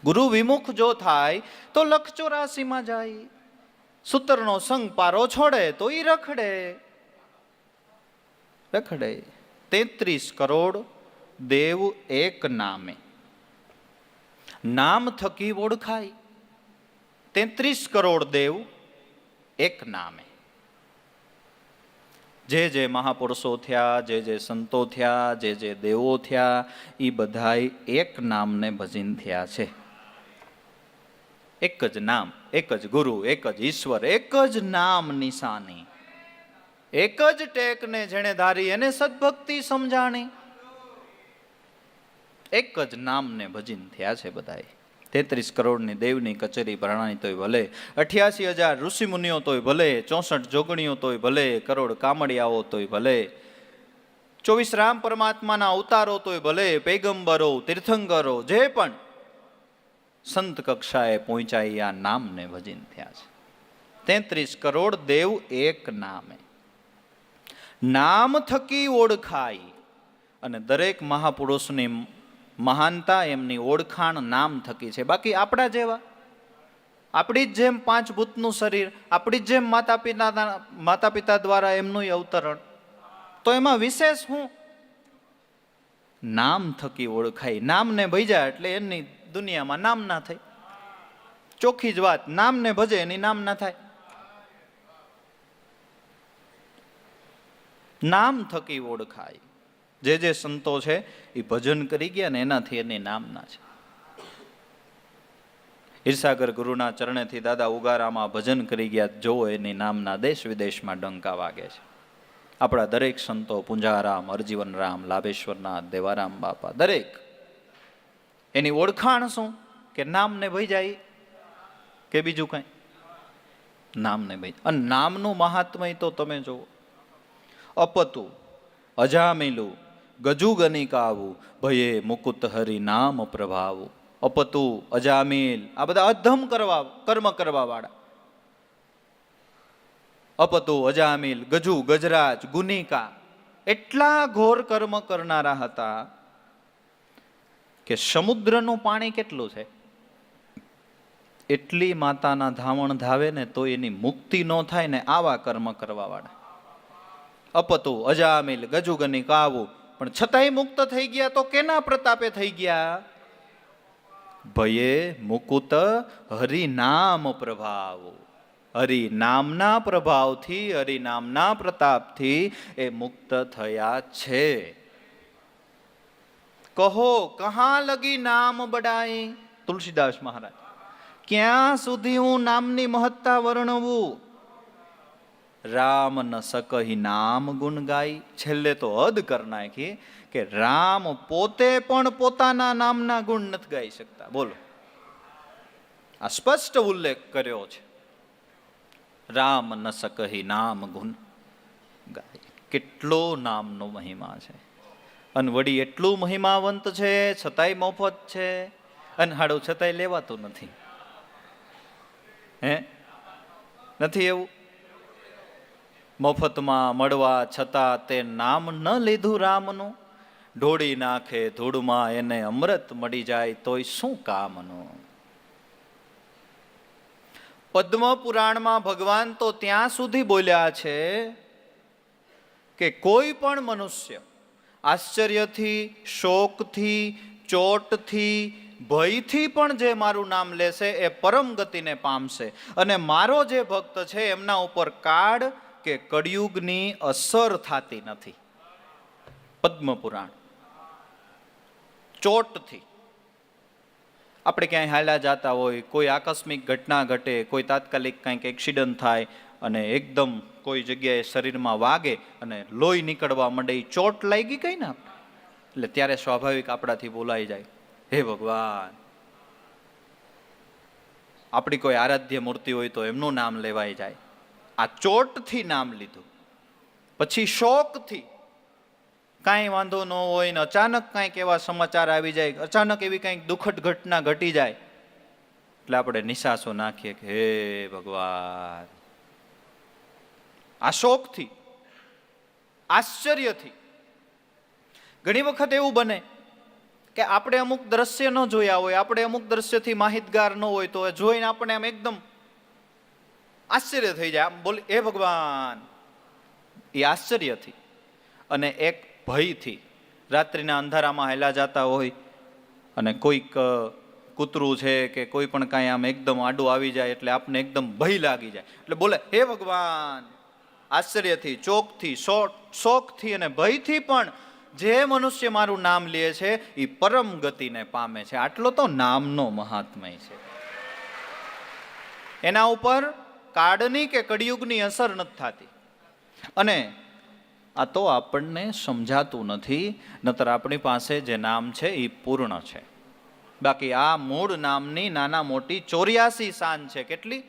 ગુરુ વિમુખ જો થાય તો લખ 84માં જાય. સૂતરનો સંગ પારો છોડે તો ઈ રખડે, રખડે. 33 કરોડ દેવ એક નામે, નામ થકી ઓળખાય. 33 કરોડ દેવ એક નામે. જે જે મહાપુરુષો થયા, જે જે સંતો થયા, જે જે દેવો થયા, એ બધાય એક નામને ભજીને થયા છે. એક જ નામ, એક જ ગુરુ, એક જ ઈશ્વર, એક જ નામ નિશાની, એક જ ટેકને જેણે ધારી એને સદભક્તિ સમજાણી. એક જ નામને ભજીને થયા છે બધાય. 33 કરોડની દેવની કચેરી ભરાણી તોય ભલે, 88,000 ઋષિ મુનિઓ તોય ભલે, 64 જોગણીઓ તોય ભલે, કરોડ કામડિયાઓ તોય ભલે, 24 રામ પરમાત્માના અવતારો તોય ભલે, પૈગંબરો, તીર્થંકરો, જે પણ સંત કક્ષાએ પહોંચાઈ આ નામને ભજીને થયા છે. 33 કરોડ દેવ એક નામે, નામ થકી ઓળખાય. અને દરેક મહાપુરુષની મહાનતા એમની ઓળખાણ નામ થકી છે. બાકી આપણા જેવા, આપણી જ જેમ 5 ભૂતનું શરીર, આપણી જ જેમ માતા પિતા દ્વારા એમનું અવતરણ, તો એમાં વિશેષ શું? નામ થકી ઓળખાય. નામને ભજ્યા એટલે એની દુનિયામાં નામ ના થાય. ચોખ્ખી જ વાત, નામને ભજે એની નામ ના થાય. નામ થકી ઓળખાય. જે જે સંતો છે એ ભજન કરી ગયા ને એનાથી એની નામના છે. ઈર્ષાગર ગુરુના ચરણેથી દાદા ઉગારામાં ભજન કરી ગયા, જોવો એની નામના દેશ વિદેશમાં ડંકા વાગે છે. આપણા દરેક સંતો, પુંજારામ, અરજીવનરામ, લાભેશ્વરનાથ, દેવારામ બાપા, દરેક એની ઓળખાણ શું? કે નામને ભઈ જાય કે બીજું કઈ? નામને ભઈ. અને નામનું મહાત્મય તો તમે જુઓ. અપતું, અજામિલું, ગજુગનિકાવું, ભયે મુકુત હરિ નામ પ્રભાવું. અપતું, અજામિલ, આ બધા અધમ કર્મ કરવા વાળા. અપતું, અજામિલ, ગજુ, ગજરાજ, ગુનિકા, એટલા ઘોર કર્મ કરનારા હતા કે સમુદ્રનું પાણી કેટલું છે, એટલી માતાના ધાવણ ધાવે ને તો એની મુક્તિ ન થાય ને આવા કર્મ કરવા વાળા. અપતું, અજામિલ, ગજુગનિકાવું, પણ છતાંય મુક્ત થઈ ગયા તો કેના પ્રતાપે થઈ ગયા? ભયે મુકુત હરિનામ પ્રભાવ. હરિનામના પ્રભાવથી, હરિનામના પ્રતાપથી એ મુક્ત થયા છે. કહો કહા લગી નામ બડાઈ. તુલસીદાસ મહારાજ, ક્યાં સુધી હું નામની મહત્તા વર્ણવું? રામ ન सकहि નામ ગુણ ગાય. છેલ્લે તો હદ કર નાખી કે રામ પોતે પણ પોતાના નામના ગુણ નથી ગાઈ શકતા. બોલો, આ સ્પષ્ટ ઉલ્લેખ કર્યો છે. રામ ન શકહી નામ ગુણ ગાય. કેટલો નામનો મહિમા છે, અને વળી એટલું મહિમાવંત છે છતાંય મફત છે, અને હાડું છતાંય લેવાતું નથી. હે, નથી એવું? મફતમાં મળવા છતાં તે નામ ન લીધું રામનું, ઢોળી નાખે ધૂળમાં એને અમૃત મળી જાય તોય શું કામનું. પદ્મ પુરાણમાં ભગવાન તો ત્યાં સુધી બોલ્યા છે કે કોઈ પણ મનુષ્ય આશ્ચર્યથી, શોકથી, ચોટથી, ભયથી પણ જે મારું નામ લેશે એ પરમ ગતિને પામશે, અને મારો જે ભક્ત છે એમના ઉપર કાળ કે કળિયુગની અસર થતી નથી. પદ્મ પુરાણ. ચોટથી આપણે ક્યાંય હાલ્યા જતા હોય, કોઈ આકસ્મિક ઘટના ઘટે, કોઈ તાત્કાલિક કંઈક એક્સિડન્ટ થાય અને એકદમ કોઈ જગ્યાએ શરીરમાં વાગે અને લોહી નીકળવા માંડે, ચોટ લાગી ગઈ ને એટલે ત્યારે સ્વાભાવિક આપણાથી બોલાઈ જાય, હે ભગવાન. આપણી કોઈ આરાધ્ય મૂર્તિ હોય તો એમનું નામ લેવાઈ જાય. આ ચોટથી નામ લીધું. પછી શોકથી, કાંઈ વાંધો ન હોય ને અચાનક કાંઈક એવા સમાચાર આવી જાય, અચાનક એવી કંઈક દુઃખદ ઘટના ઘટી જાય એટલે આપણે નિશાસો નાખીએ કે હે ભગવાન. આ શોકથી, આશ્ચર્યથી. ઘણી વખત એવું બને કે આપણે અમુક દ્રશ્ય ન જોયા હોય, આપણે અમુક દ્રશ્યથી માહિતગાર ન હોય, તો જોઈને આપણે આમ એકદમ આશ્ચર્ય થઈ જાય, આમ બોલી હે ભગવાન. એ આશ્ચર્યથી. અને એક ભયથી, રાત્રિના અંધારામાં હેલા જતા હોય અને કોઈક કૂતરું છે કે કોઈ પણ કાંઈ આમ એકદમ આડું આવી જાય એટલે આપને એકદમ ભય લાગી જાય એટલે બોલે હે ભગવાન. આશ્ચર્યથી, ચોકથી, શોકથી અને ભયથી પણ જે મનુષ્ય મારું નામ લે છે એ પરમ ગતિને પામે છે. આટલો તો નામનો મહાત્મય છે. એના ઉપર કાળની કે કળિયુગની અસર નથી થતી. અને આ તો આપણને સમજાતું નથી, નતર આપણી પાસે જે નામ છે એ પૂર્ણ છે. બાકી આ મૂળ નામની નાના મોટી 84 શાન છે. કેટલી?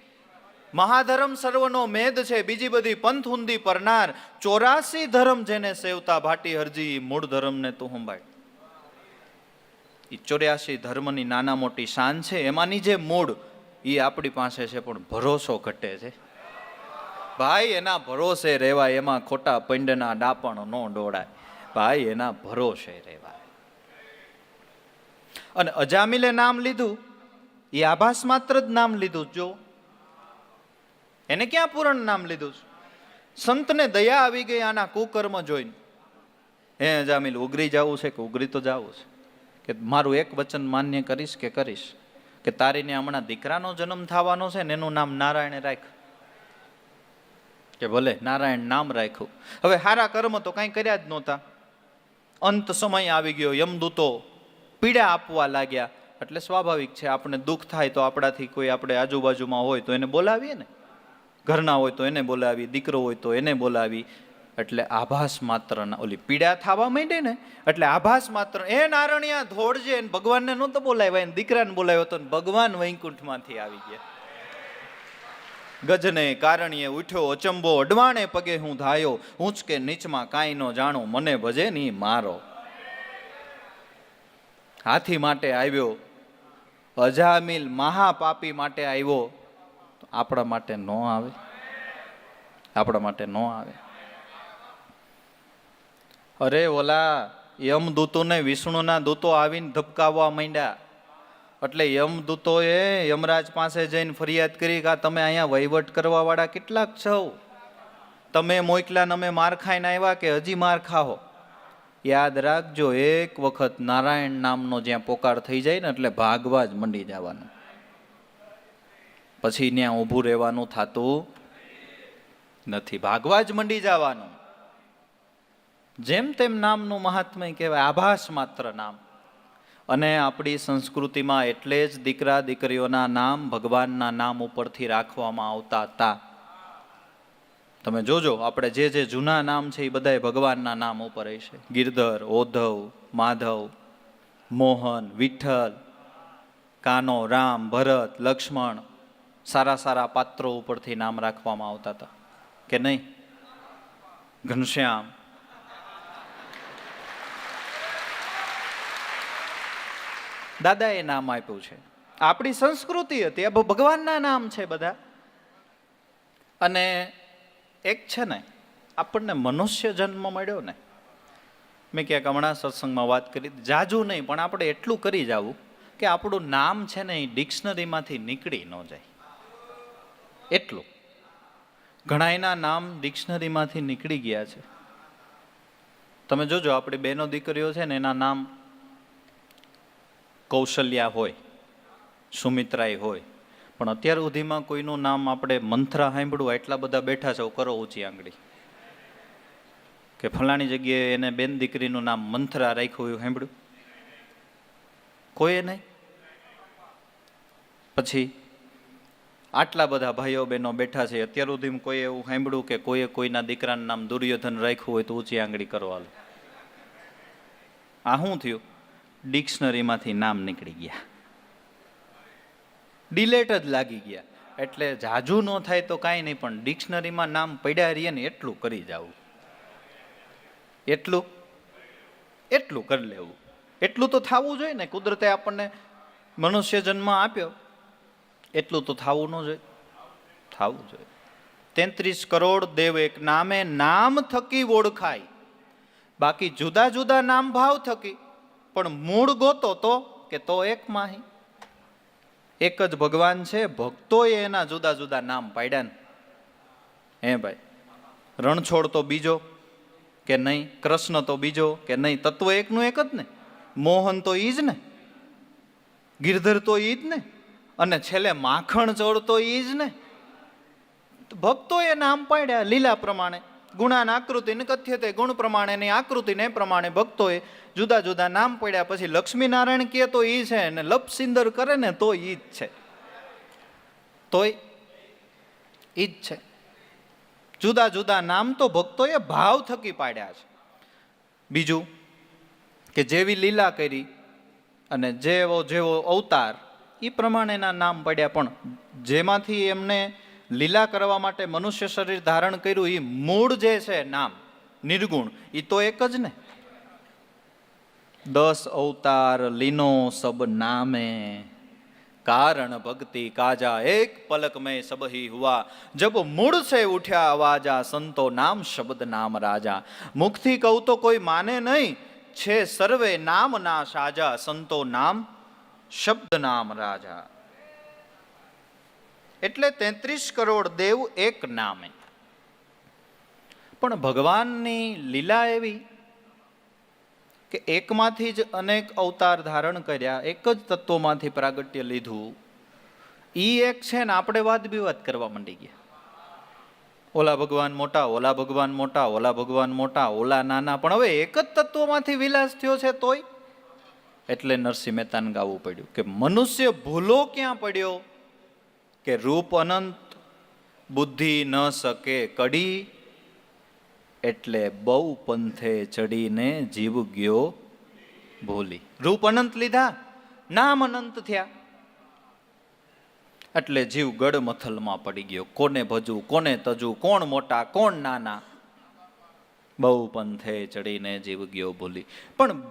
મહાધર્મ સર્વનો મેદ છે, બીજી બધી પંથ ઊંધી પરનાર, 84 ધર્મ જેને સેવતા ભાટી હરજી, મૂળ ધર્મને તું સંભાળ. એ 84 ધર્મની નાના મોટી શાન છે, એમાંની જે મૂળ એ આપણી પાસે છે, પણ ભરોસો ઘટે છે. ભાઈ એના ભરોસે રહેવાય, એમાં ખોટા પંડના ડાપણ ન ડોળાય. ભાઈ એના ભરોસે રહેવાય. અને અજામિલે નામ લીધું એ આભાસ માત્ર જ નામ લીધું. જો એને ક્યાં પૂર્ણ નામ લીધું છે? સંતને દયા આવી ગઈ આના કુકર્મ જોઈને. હે અજામિલ, ઉગરી જવું છે કે ઉગરી તો જવું છે, કે મારું એક વચન માન્ય કરીશ કે કરીશ, કે તારીને હમણાં દીકરાનો જન્મ થવાનો છે ને એનું નામ નારાયણે રાખ. કે ભલે નારાયણ નામ રાખ્યું. હવે હારા કર્મ તો કાંઈ કર્યા જ નહોતા. અંત સમય આવી ગયો, યમદૂતો પીડા આપવા લાગ્યા, એટલે સ્વાભાવિક છે આપણે દુઃખ થાય તો આપણાથી કોઈ આપણે આજુબાજુમાં હોય તો એને બોલાવીએ ને, ઘરના હોય તો એને બોલાવી, દીકરો હોય તો એને બોલાવી. એટલે આભાસ માત્ર ઓલી પીડા થવા માંડે ને એટલે આભાસ માત્ર એ નારણિયા ધોળજે, ભગવાનને નહોતો બોલાવ્યા, એને દીકરાને બોલાવ્યો તો ભગવાન વૈકુંઠમાંથી આવી ગયા. ગજને કારણીએ ઉઠ્યો અચંબો, અડવાણે પગે હું ધાયો, ઊંચ કે નીચમાં કાંઈ ન જાણું, મને ભજે ની મારો. હાથી માટે આવ્યો, અજામિલ મહાપાપી માટે આવ્યો, આપણા માટે ન આવે? આપણા માટે ન આવે? અરે ઓલા યમદૂતોને વિષ્ણુના દૂતો આવીને ધબકાવવા માંડ્યા, એટલે યમદૂતોએ યમરાજ પાસે જઈને ફરિયાદ કરી કે તમે અહીંયા વહીવટ કરવા વાળા કેટલાક છો? તમે મોકલા ને અમે માર ખાઈને આવ્યા કે હજી માર ખાઓ? યાદ રાખજો, એક વખત નારાયણ નામનો જ્યાં પોકાર થઈ જાય ને એટલે ભાગવા જ મંડી જવાનું, પછી ત્યાં ઊભું રહેવાનું થતું નથી, ભાગવા જ મંડી જવાનું. જેમ તેમ નામનું મહાત્મય કહેવાય, આભાસ માત્ર નામ. અને આપણી સંસ્કૃતિમાં એટલે જ દીકરા દીકરીઓના નામ ભગવાનના નામ ઉપરથી રાખવામાં આવતા હતા. તમે જોજો, આપણે જે જૂના નામ છે એ બધા ભગવાનના નામ ઉપર હશે. ગિરધર, ઓધવ, માધવ, મોહન, વિઠ્ઠલ, કાનો, રામ, ભરત, લક્ષ્મણ, સારા સારા પાત્રો ઉપરથી નામ રાખવામાં આવતા હતા કે નહીં? ઘનશ્યામ. દાદાએ નામ આપ્યું છે. આપણી સંસ્કૃતિ હતી, આ ભગવાનના નામ છે બધા. અને એક છે ને, આપણને મનુષ્ય જન્મ મળ્યો ને, મેં ક્યાંક હમણાં સત્સંગમાં વાત કરી, જાજુ નહીં પણ આપણે એટલું કરી જવું કે આપણું નામ છે ને એ ડિક્શનરીમાંથી નીકળી ન જાય. એટલું. ઘણાયના નામ ડિક્શનરીમાંથી નીકળી ગયા છે. તમે જોજો, આપણી બહેનો દીકરીઓ છે ને એના નામ કૌશલ્યા હોય, સુમિત્રાય હોય, પણ અત્યાર સુધીમાં કોઈનું નામ આપણે મંથરા સાંભળવું, એટલા બધા બેઠા છે, કરો ઊંચી આંગળી કે ફલાણી જગ્યાએ એને બેન દીકરીનું નામ મંથરા રાખ્યું એવું સાંભળ્યું? કોઈએ નહીં. પછી આટલા બધા ભાઈઓ બહેનો બેઠા છે, અત્યાર સુધીમાં કોઈ એવું સાંભળ્યું કે કોઈએ કોઈના દીકરાનું નામ દુર્યોધન રાખ્યું હોય તો ઊંચી આંગળી કરવા? આ શું થયું? ડિક્શનરીમાંથી નામ નીકળી ગયા, ડિલેટ જ લાગી ગયા. એટલે જાજુ ન થાય તો કાંઈ નહીં, પણ ડિક્શનરીમાં નામ પડ્યા રહીએ ને એટલું કરી જવું. એટલું કરી લેવું. એટલું તો થવું જોઈએ ને. કુદરતે આપણને મનુષ્ય જન્મ આપ્યો, એટલું તો થવું ન જોઈએ? થવું જોઈએ. 33 કરોડ દેવ એક નામે, નામ થકી ઓળખાય. બાકી જુદા જુદા નામ ભાવ થકી, પણ મૂળ ગોતો તો કે તો એક માહી. એક જ ભગવાન છે, ભક્તોએ એના જુદા જુદા નામ પાડ્યા ને. હે ભાઈ, રણછોડ તો બીજો કે નહીં? કૃષ્ણ તો બીજો કે નહીં? તત્વ એકનું એક જ ને. મોહન તો ઈ જ ને, ગિરધર તો ઈ જ ને, અને છેલ્લે માખણ ચોર તો ઈ જ ને. ભક્તોએ નામ પાડ્યા લીલા પ્રમાણે. ગુણાના આકૃતિને કથ્યતે, ગુણ પ્રમાણેની આકૃતિને પ્રમાણે ભક્તોએ જુદા જુદા નામ પડ્યા. પછી લક્ષ્મીનારાયણ કહે તો ઈ છે, ને લપસિંદર કરે ને તો ઈ જ છે, તોય ઈ જ છે. જુદા જુદા નામ તો ભક્તોએ ભાવ થકી પાડ્યા છે. બીજું કે જેવી લીલા કરી અને જેવો અવતાર એ પ્રમાણેના નામ પડ્યા. પણ જેમાંથી એમને લીલા કરવા માટે મનુષ્ય શરીર ધારણ કર્યું, એ મૂળ જે છે નામ નિર્ગુણ, એ તો એક જ ને. 10 અવતાર લીનો સબ નામે, કારણ ભક્તિ કાજા એક પલક મેં સબ ही हुआ, जब મૂળ से ઉઠ્યા અવાજા, સંતો નામ શબ્દ નામ રાજા. મુખથી કહું તો કોઈ માને નહીં, છે સર્વે નામ ના સાજા, સંતો નામ શબ્દ નામ રાજા. એટલે 33 કરોડ દેવ એક નામે. પણ ભગવાનની લીલા એવી કે એકમાંથી જ અનેક અવતાર ધારણ કર્યા, એક જ તત્વોમાંથી પ્રાગટ્ય લીધું. ઈ એક છે ને, આપણે વાદ વિવાદ કરવા માંડી ગયા. ઓલા ભગવાન મોટા, ઓલા ભગવાન મોટા, ઓલા ભગવાન મોટા, ઓલા નાના. પણ હવે એક જ તત્વમાંથી વિલાસ થયો છે તોય. એટલે નરસિંહ મહેતાને ગાવું પડ્યું કે મનુષ્ય ભૂલો ક્યાં પડ્યો, કે રૂપ અનંત બુદ્ધિ ન શકે કડી, એટલે બહુ પંથે ચડીને જીવ ગયો ભૂલી. રૂપ અનંત લીધા, નામ અનંત થયા, એટલે જીવ ગડમથલમાં પડી ગયો. કોને ભજવું, કોને તજવું, કોણ મોટા, કોણ નાના. બહુ પંથે ચડીને જીવ ગયો ભૂલી. પણ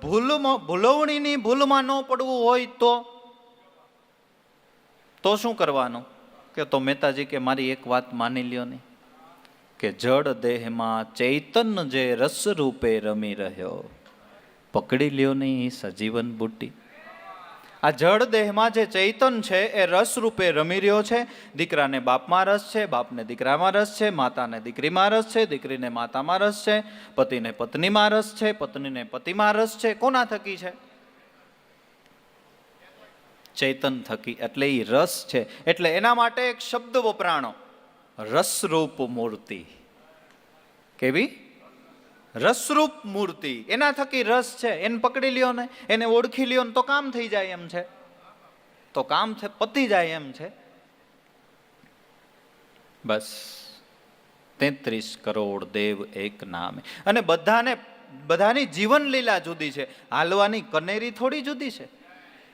ભૂલવણીની ભૂલમાં ન પડવું હોય તો શું કરવાનું? કે તો મહેતાજી કે મારી એક વાત માની લ્યો ને, કે જડ દેહમાં ચૈતન્ય જે રસ રૂપે રમી રહ્યો, પકડી લ્યો નહીં સજીવન બુટ્ટી. આ જડ દેહમાં જે ચૈતન છે એ રસ રૂપે રમી રહ્યો છે. દીકરાને બાપમાં રસ છે, બાપને દીકરામાં રસ છે, માતાને દીકરીમાં રસ છે, દીકરીને માતામાં રસ છે, પતિને પત્નીમાં રસ છે, પત્નીને પતિમાં રસ છે. કોના થકી છે? ચૈતન થકી. એટલે એ રસ છે. એટલે એના માટે એક શબ્દ વપરાણો, રસરૂપ મૂર્તિ. કેવી? રસરૂપ મૂર્તિ. એના થકી રસ છે, એને પકડી લ્યો ને, એને ઓળખી લ્યો ને તો કામ થઈ જાય એમ છે, તો કામ પતી જાય એમ છે. બસ 33 કરોડ દેવ એક નામે. અને બધાની જીવન લીલા જુદી છે, હાલવાની કનેરી થોડી જુદી છે.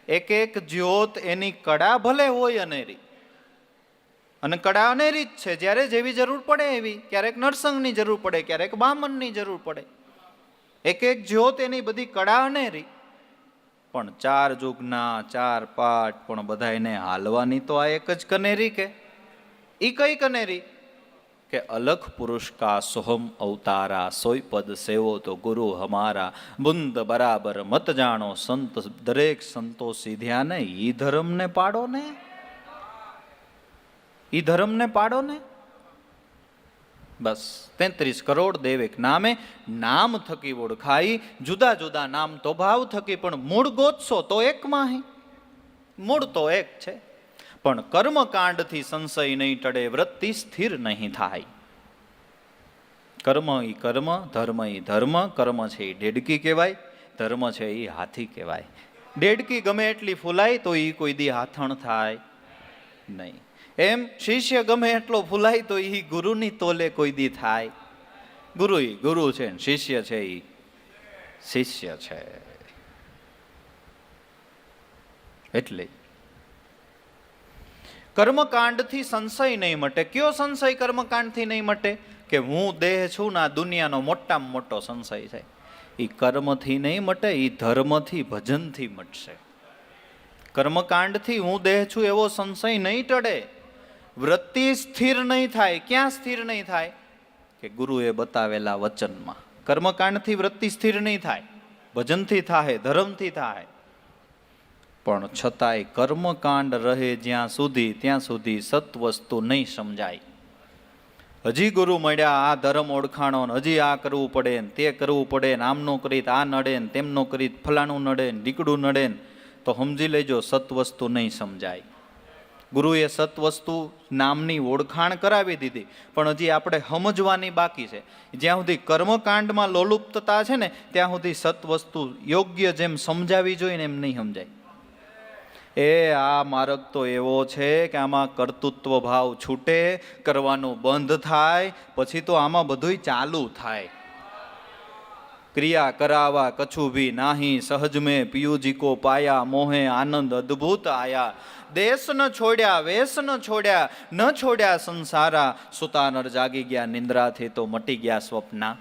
એક એક જ્યોત એની કડા ભલે હોય અનેરી, અને કડા અનેરી જ છે. જ્યારે જેવી જરૂર પડે એવી, ક્યારેક નરસંગની જરૂર પડે, ક્યારેક બામનની જરૂર પડે. એક એક જ્યોત એની બધી કડા અનેરી, પણ 4 જુગના 4 પાઠ, પણ બધા એને હાલવાની તો આ એક જ કનેરી. કે ઈ કઈ કનેરી? કે અલખ પુરુષ કા સોહમ અવતારા, સોય પદ સેવો તો ગુરુ હમારા, બુંદ બરાબર મત જાણો સંત, દરેક સંતો સીધ્યા ને ઈ ધર્મને પાડો ને, ઈ ધર્મને પાડો ને. બસ 33 કરોડ દેવ એક નામે, નામ થકી ઓળખાઈ. જુદા જુદા નામ તો ભાવ થકી, પણ મૂળ ગોતશો તો એક માહી. મૂળ તો એક છે, પણ કર્મકાંડથી સંશય નહીં ટળે, વૃત્તિ સ્થિર નહીં થાય. કર્મ ઈ કર્મ, ધર્મ ઈ ધર્મ. કર્મ છે એ ડેડકી કહેવાય, ધર્મ છે એ હાથી કહેવાય. ડેડકી ગમે એટલી ફૂલાય તો એ કોઈ દી હાથણ થાય નહીં. એમ શિષ્ય ગમે એટલો ફૂલાય તો એ ગુરુની તોલે કોઈ દી થાય. ગુરુ ઈ ગુરુ છે, શિષ્ય છે એ શિષ્ય છે. એટલે કર્મકાંડથી સંશય નહીં મટે. કયો સંશય કર્મકાંડથી નહીં મટે? કે હું દેહ છું ને આ દુનિયાનો મોટામાં મોટો સંશય છે. એ કર્મથી નહીં મટે, એ ધર્મથી ભજનથી મટશે. કર્મકાંડથી હું દેહ છું એવો સંશય નહીં ટળે, વૃત્તિ સ્થિર નહીં થાય. ક્યાં સ્થિર નહીં થાય? કે ગુરુએ બતાવેલા વચનમાં. કર્મકાંડથી વૃત્તિ સ્થિર નહીં થાય, ભજનથી થાય, ધર્મથી થાય. પણ છતાંય કર્મકાંડ રહે જ્યાં સુધી, ત્યાં સુધી સત્વસ્તુ નહીં સમજાય. હજી ગુરુ મળ્યા, આ ધર્મ ઓળખાણો, હજી આ કરવું પડે ને તે કરવું પડે ને, આમનો કરીત આ નડે ને તેમનો કરીત ફલાણું નડે ને ઢીકડું નડે ને, તો સમજી લેજો સત્વસ્તુ નહીં સમજાય. ગુરુએ સત્વસ્તુ નામની ઓળખાણ કરાવી દીધી, પણ હજી આપણે સમજવાની બાકી છે. જ્યાં સુધી કર્મકાંડમાં લોલુપ્તતા છે ને, ત્યાં સુધી સત્વસ્તુ યોગ્ય જેમ સમજાવી જોઈએ ને એમ નહીં સમજાય. આ માર્ગ તો એવો છે કે આમાં કર્તૃત્વ ભાવ છૂટે, કરવાનું બંધ થાય, પછી તો આમાં બધુંય ચાલુ થાય. ક્રિયા કરાવા કછું ભી નાહી, સહજ મેં પિયુજી કો પાયા, મોહે આનંદ અદ્ભુત આયા. દેશ ન છોડ્યા, વેશ ન છોડ્યા, ન છોડ્યા સંસારા, સુતા નર જાગી ગયા નિંદ્રાથી તો મટી ગયા સ્વપ્ના.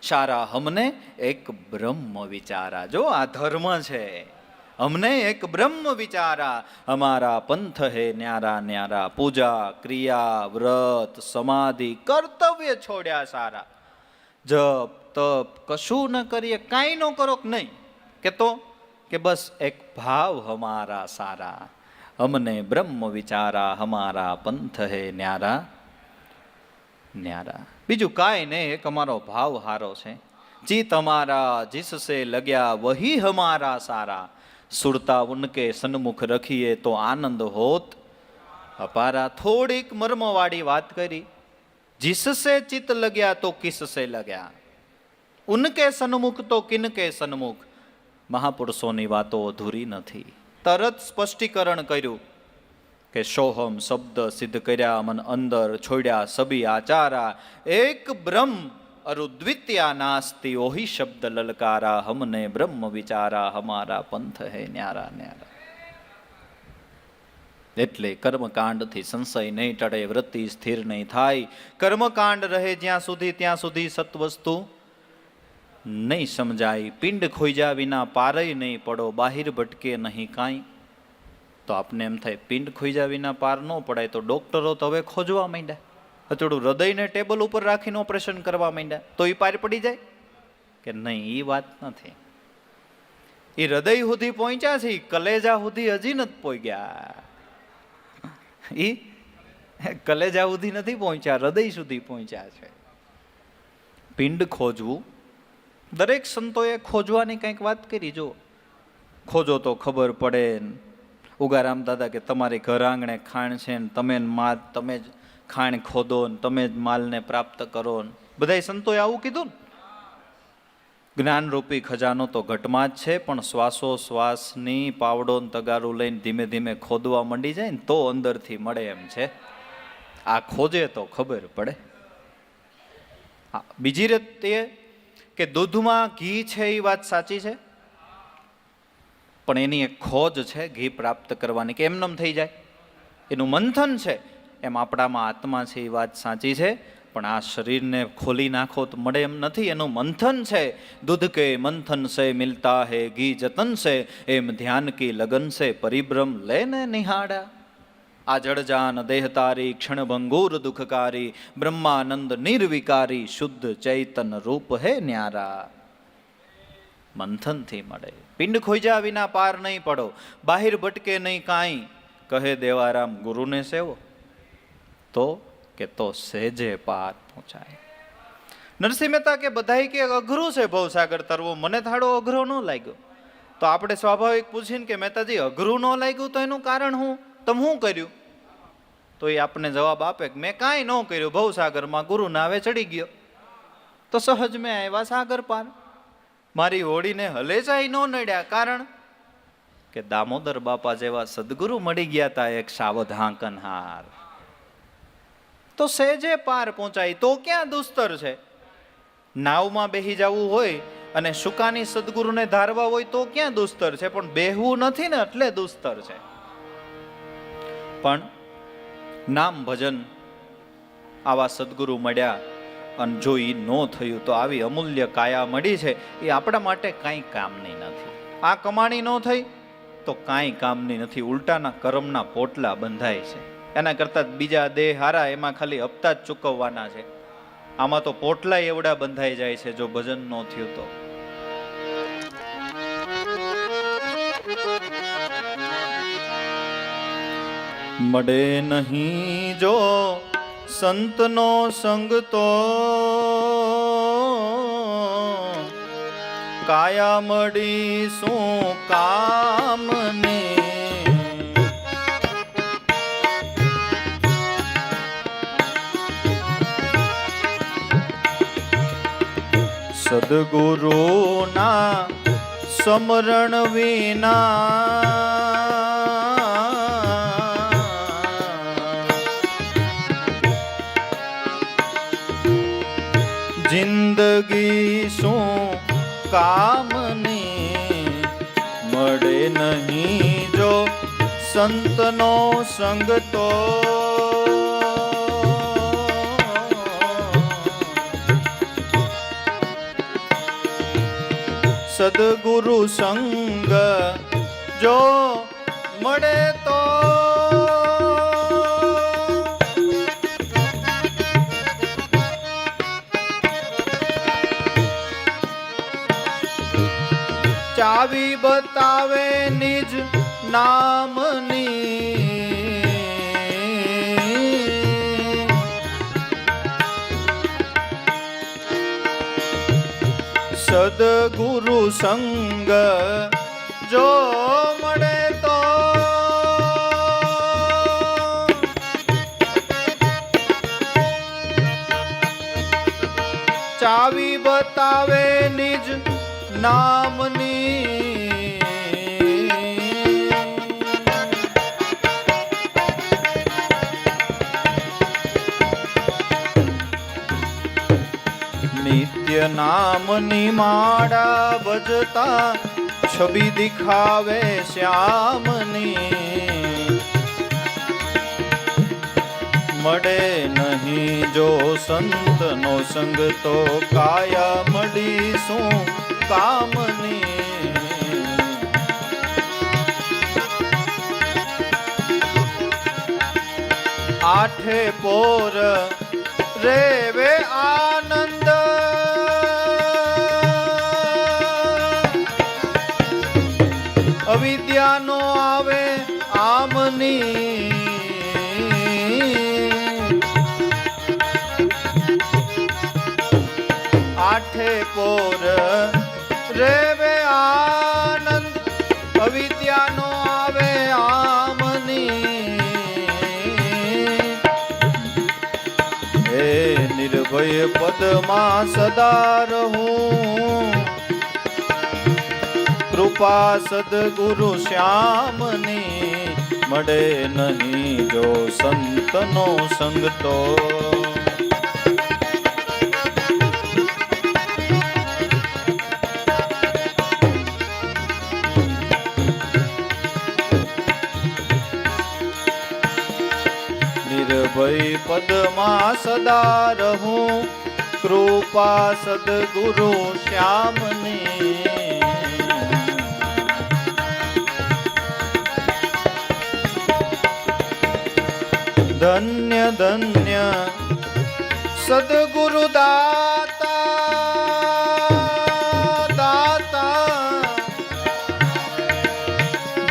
સારા હમને એક બ્રહ્મ વિચારા. જો આ ધર્મ છે, અમને એક બ્રહ્મ વિચારા, અમારા પંથ હે ન્યારા ન્યારા. પૂજા ક્રિયા વ્રત સમાધિ કર્તવ્ય છોડ્યા સારા. જપ તપ કશું ન કરીએ, કાંઈ ન કરો કે નહીં, કે તો કે બસ એક ભાવ હમારા સારા, અમને બ્રહ્મ વિચારા, હમારા પંથ હે ન્યારા ન્યારા. બીજું કાંઈ નહીં, એક અમારો ભાવ હારો છે. ચિત અમારા જીસસે લગ્યા, વહી હમારા સારા. સુરતા ઉનકે સન્મુખ રખીએ તો આનંદ હોત અપારા. થોડીક મર્મવાળી વાત કરી. જીસસે ચિત લગ્યા તો કિસસે લગ્યા, ઉનકે સન્મુખ તો કિનકે સન્મુખ. મહાપુરુષોની વાતો અધૂરી નથી. તરત સ્પષ્ટીકરણ કર્યું કે સોહમ શબ્દ સિદ્ધ કર્યા, મન અંદર છોડ્યા સબી આચારા. એક બ્રહ્મ અરુદ્વિત્યા નાસ્તિ, ઓહી શબ્દ લલકારા, હમને બ્રહ્મ વિચારા, હમારા પંથ હે ન્યારા ન્યારા. એટલે કર્મકાંડથી સંશય નહીં ટળે, વૃત્તિ સ્થિર નહીં થાય. કર્મકાંડ રહે જ્યાં સુધી, ત્યાં સુધી સત્વસ્તુ નહીં સમજાય. પિંડ ખોઈજા વિના પારય નહીં પડો, બાહિર ભટકે નહીં કાંઈ. તો આપને એમ થાય પિંડ ખોઈજા વિના પાર ન પડાય, તો ડોક્ટરો તો હવે ખોજવા માંડ્યા. થોડું હૃદયને ટેબલ ઉપર રાખીને ઓપરેશન કરવા માંડ્યા, તો એ પાર પડી જાય કે નહીં? એ વાત નથી. એ હૃદય સુધી પહોંચ્યા છે, કલેજા સુધી હજી નથી પહોંચ્યા. એ કલેજા સુધી નથી પહોંચ્યા, હૃદય સુધી પહોંચ્યા છે. પિંડ ખોજવું, દરેક સંતોએ ખોજવાની કંઈક વાત કરી. જો ખોજો તો ખબર પડે. ઉગારામ દાદા કે તમારી ઘર આંગણે ખાણ છે ને તમે જ ખાણ ખોદો ને તમે જ માલને પ્રાપ્ત કરો ને. બધા સંતોએ આવું કીધું ને. જ્ઞાનરૂપી ખજાનો તો ઘટમાં જ છે, પણ શ્વાસોશ્વાસની પાવડો તગારું લઈને ધીમે ધીમે ખોદવા માંડી જાય ને તો અંદરથી મળે એમ છે. આ ખોજે તો ખબર પડે. બીજી રીત એ કે દૂધમાં ઘી છે એ વાત સાચી છે, પણ એની એક ખોજ છે ઘી પ્રાપ્ત કરવાની, કે એમનેમ થઈ જાય, એનું મંથન છે. એમ આપણામાં આત્મા છે એ વાત સાચી છે, પણ આ શરીરને ખોલી નાખો તો મળે એમ નથી. એનું મંથન છે. દૂધ કે મંથન સે મિલતા હે ઘી જતન સે, એમ ધ્યાન કી લગન સે પરિભ્રમ લેને નિહાળા. આ જડજાન દેહતારી ક્ષણભંગુર દુઃખકારી, બ્રહ્માનંદ નિર્વિકારી શુદ્ધ ચૈતન રૂપ હે ન્યારા. મંથનથી મળે. પિંડ ખોજ્યા વિના પાર નહીં પડો, બાહિર ભટકે નહીં કાંઈ, કહે દેવારામ ગુરુને સેવો, તો કે તો સહેજે પાર પહોંચાય. નરસિંહ મહેતા કે બધાય કે અઘરું છે ભવસાગર તરવો, મને થાળો અઘરો ન લાગ્યો. તો આપણે સ્વાભાવિક પૂછીને કે મહેતાજી અઘરું ન લાગ્યું તો એનું કારણ શું, તમે શું કર્યું? તો એ આપણને જવાબ આપે કે મેં કાંઈ ન કર્યું, ભવસાગરમાં ગુરુ નાવે ચડી ગયો તો સહજ મેં આવ્યા સાગર પાર. મારી હોડીને હલેચાઈ ન નડ્યા, કારણ કે દામોદર બાપા જેવા સદગુરુ મળી ગયા હતા, એક સાવધ હાંકનહાર. તો સહેજે પાર પહોંચાય. તો ક્યાં દુસ્તર છે? નાવમાં બેહી જવું હોય અને શુકાની સદગુરુને ધારવા હોય તો ક્યાં દુસ્તર છે, પણ બેહવું નથી ને એટલે દુસ્તર છે. પણ નામ ભજન આવા સદગુરુ મળ્યા અને જો એ ન થયું તો આવી અમૂલ્ય કાયા મળી છે એ આપણા માટે કાંઈ કામની નથી. આ કમાણી ન થઈ તો કાંઈ કામની નથી, ઉલટાના કર્મના પોટલા બંધાય છે. એના કરતાં બીજા દેહ હારા, એમાં ખાલી હપ્તા જ ચૂકવવાના છે. આમાં તો પોટલા એવડા બંધાઈ જાય છે જો ભજન ન થયું તો. મળે નહીં જો સંતનો સંગ તો કાયા મળી શું કામને. સદગુરુના સમરણ વિના જિંદગી શું કામની. મળે નહીં જો સંતનો સંગ તો સદગુરુ સંગ જો મળે તો ચાવી બતાવે નિજ નામની. સદગુરુ સંગ જો મળે તો ચાવી બતાવે નિજ નામની. નિત્ય નામની માળા ભજતા છબી દિખાવે શ્યામની. મળે નહીં જો સંતનો સંગ તો કાયા મળી શું કામની. આઠે પોર રેવે આનંદ અવિદ્યાનો આવે આમની. આઠે પોર રેવે આનંદ અવિદ્યાનો આવે આમની. હે નિર્ભય પદમાં સદા રહું, કૃપા સદગુરુ શ્યામની. મળે નહીં જો સંતનો સંગ તો. નિર્ભય પદમાં સદા રહું, કૃપા સદગુરુ શ્યામની. ધન્ય ધન્ય સદગુરુ દાતા દાતા,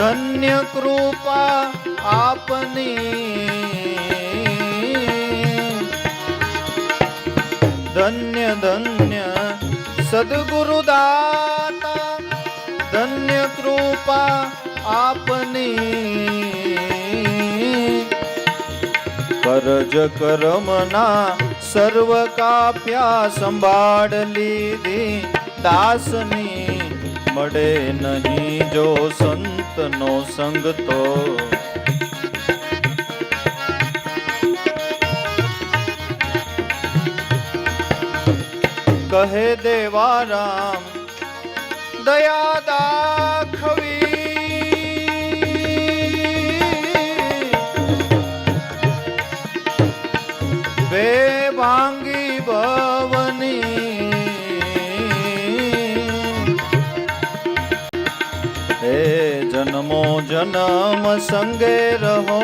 ધન્ય કૃપા આપની. ધન્ય ધન્ય સદગુરુ દાતા, ધન્ય કૃપા આપની. કરજ કરમના સર્વ કાપ્યા સંભાળ લીધી દાસની, મળે નહીં જો સંતનો સંગ તો. કહે દેવારામ દયા દાખવી, બે ભાંગી ભવની. હે જન્મો જન્મ સંગે રહો,